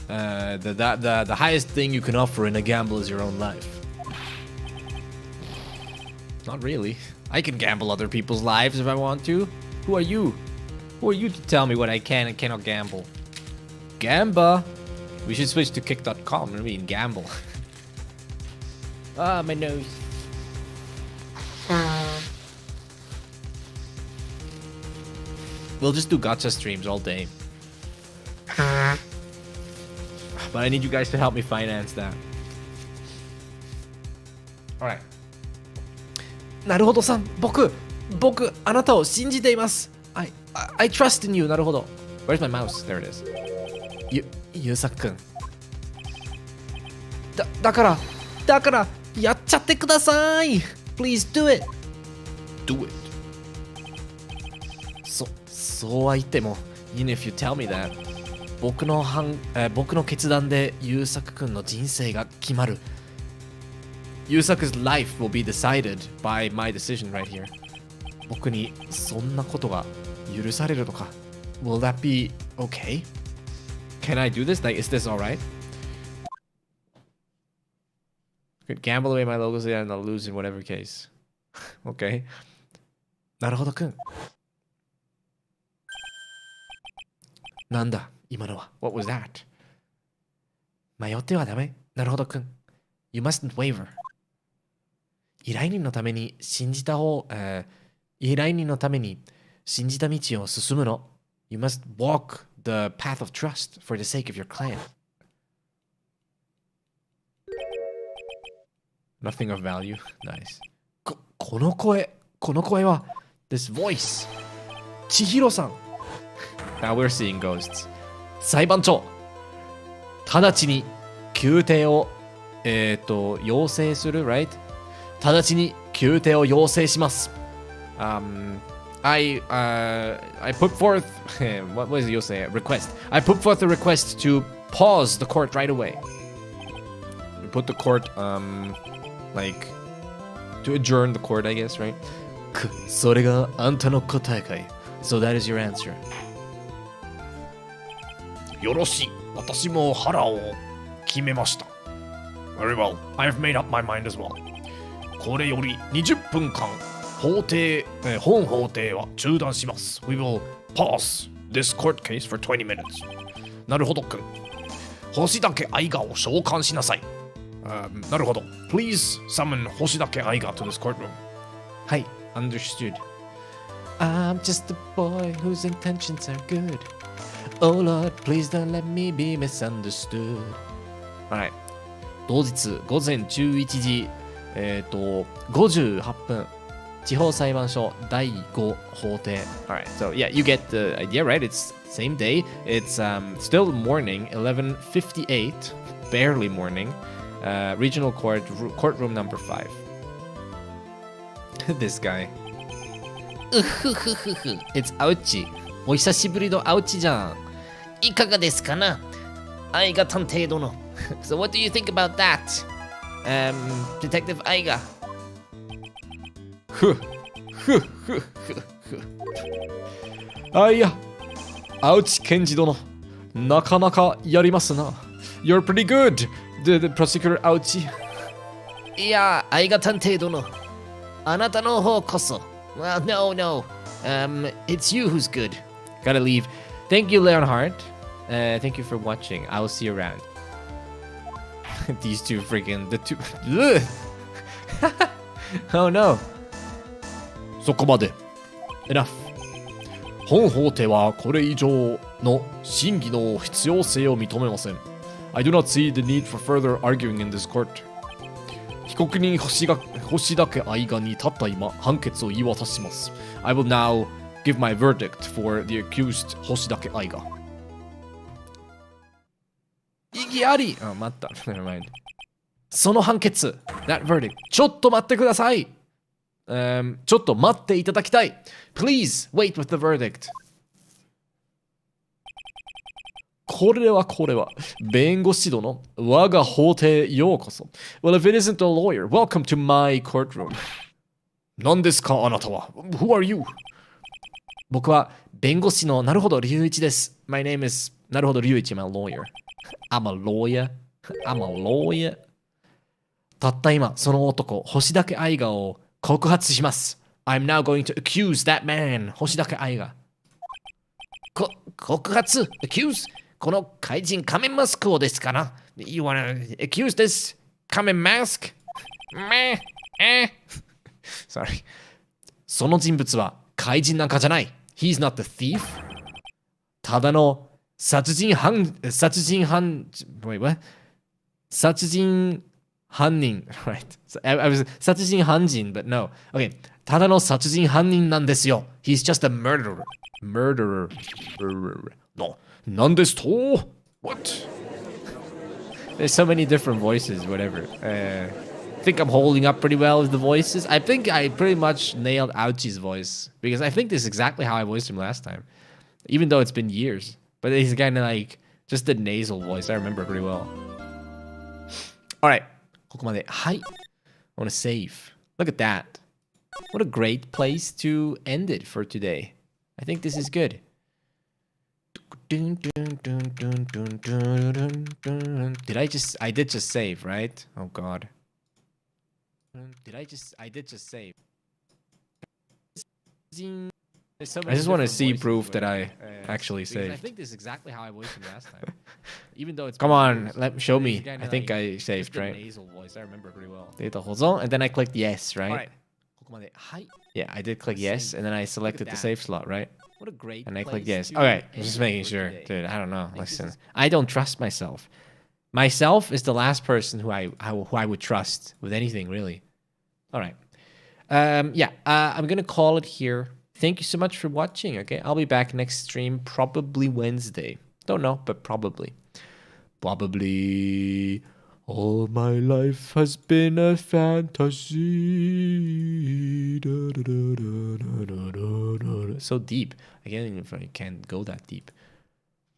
The highest thing you can offer in a gamble is your own life. Not really. I can gamble other people's lives if I want to. Who are you? Who are you to tell me what I can and cannot gamble? Gamba. We should switch to kick.com. I mean, gamble. Ah, my nose. We'll just do gacha streams all day. But I need you guys to help me finance that. Alright. なるほどさん、僕、あなたを信じています。I trust in you. なるほど。Where's my mouse? There it is. ゆうさくん。だから、やっちゃってください。Please do it. Do it. そうは言っても、even if you tell me that, 僕の決断で優作くんの人生が決まる。優作 's life will be decided by my decision right here. 僕にそんなことが許されるのか Will that be okay? Can I do this? Like, is this alright? Could gamble away my logos and I'll lose in whatever case. Okay. なるほどくん。なんだ今のは。What was that? 迷ってはダメ。なるほどくん。You mustn't waver. 依頼人のために信じた道を進むの。You must walk the path of trust for the sake of your client. Nothing of value. Nice. この声は this voice. 千尋さん。Now we're seeing ghosts. 裁判長。直ちに宮廷を要請する right? 直ちに宮廷を要請します。I put forth what was it you'll say? Request. I put forth a request to pause the court right away. We put the court like to adjourn the court, I guess, right? それがあんたの答えかい。So that is your answer. よろしい。私も腹を決めました。Very well. I have made up my mind as well. これより20分間本法廷は中断します。We will pause this court case for 20 minutes. なるほどくん。星竹愛雅を召喚しなさい。なるほど。Please summon 星竹愛雅 to this courtroom. はい、understood. I'm just a boy whose intentions are good. Oh Lord, please don't let me be misunderstood. Alright. 同日午前11時58分地方裁判所第5法廷。 Alright, so yeah, you get the idea, right? It's same day. It's still morning, 11:58, barely morning. Regional court, courtroom number 5. This guy. うふふふふ It's アウチ。お久しぶりのアウチじゃん。いかがですかな愛が探偵殿。So what do you think about that? Detective 愛が。ふふふふふ。あいや、アウチ検事殿。なかなかやりますな。You're pretty good, the prosecutor アウチ。いや、愛が探偵殿。あなたの方こそ。Well, no. It's you who's good. Gotta leave. Thank you, Leonhardt. Thank you for watching. I will see you around. These two freaking the two. Oh no. そこまで。 Enough. 本法廷はこれ以上の審議の必要性を認めません。I do not see the need for further arguing in this court. 被告人星竹愛雅に立った今、判決を言い渡します。I will now give my verdict for the accused 星竹愛雅。意義あり。あ、待った。Never mind. その判決。That verdict. ちょっと待ってください。ちょっと待っていただきたい。Please wait with the verdict. これは弁護士殿、我が法廷ようこそ。Well, if it isn't a lawyer, welcome to my courtroom. 何ですかあなたは。Who are you? 僕は弁護士のなるほど隆一です。My name is なるほど隆一。I'm a lawyer. I'm a lawyer. I'm a lawyer. たった今、その男、星竹愛雅を告発します。I'm now going to accuse that man. 星竹愛雅。告発 ?accuse? この怪人仮面マスクをですかな ?You wanna accuse this 仮面マスクSorry. その人物は怪人なんかじゃない。He's not the thief. ただの殺人犯人。Right. I was 殺人犯人 but no. Okay. ただの殺人犯人なんですよ。He's just a murderer. No. 何ですと What? There's so many different voices, whatever. I think I'm holding up pretty well with the voices. I think I pretty much nailed Ouchie's voice because I think this is exactly how I voiced him last time, even though it's been years. But he's kind of like just the nasal voice. I remember pretty well. All right, ここまで。はい。I want to save. Look at that. What a great place to end it for today. I think this is good. I did just save, right? Oh god. I did just save. I just want to see proof that I actually saved. I think this is exactly how I voiced him last time. Even though it's Come on, show me. I think I saved, right? Nasal voice. I remember pretty well. Data 保存 and then I clicked yes, right? Yeah, I did click yes and then I selected the save slot, right? What a great And I clicked yes. Okay, I'm just making sure. Dude, I don't know. Listen, I don't trust myself. Myself is the last person who I would trust with anything, really. All right. Yeah, I'm going to call it here. Thank you so much for watching, okay? I'll be back next stream, probably Wednesday. Don't know, but probably. Probably. All my life has been a fantasy. So deep. I can't even if I can't go that deep.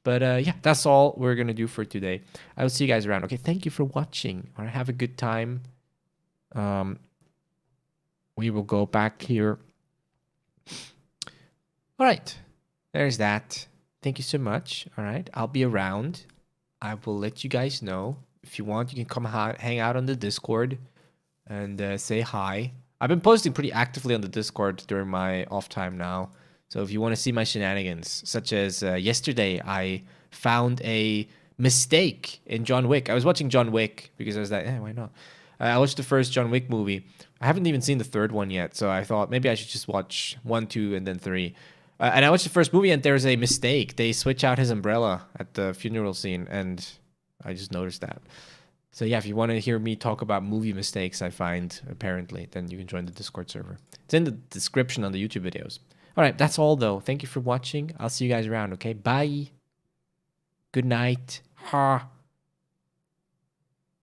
But yeah, that's all we're going to do for today. I will see you guys around. Okay, thank you for watching. All right, have a good time. We will go back here. All right, there's that. Thank you so much. All right, I'll be around. I will let you guys know. If you want, you can come hang out on the Discord and say hi. I've been posting pretty actively on the Discord during my off time now. So if you want to see my shenanigans, such as yesterday, I found a mistake in John Wick. I was watching John Wick because I was like, why not? I watched the first John Wick movie. I haven't even seen the third one yet, so I thought maybe I should just watch 1, 2, and then 3. And I watched the first movie, and there's a mistake. They switch out his umbrella at the funeral scene, and I just noticed that. So yeah, if you want to hear me talk about movie mistakes I find, apparently, then you can join the Discord server. It's in the description on the YouTube videos. All right, that's all, though. Thank you for watching. I'll see you guys around, okay? Bye. Good night. Ha.